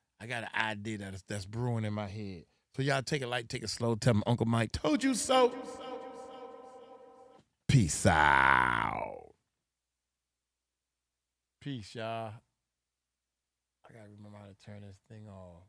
That's brewing in my head. So y'all take it light, take it slow. Tell me Uncle Mike told you so. Peace out. Peace, y'all. I gotta remember how to turn this thing off.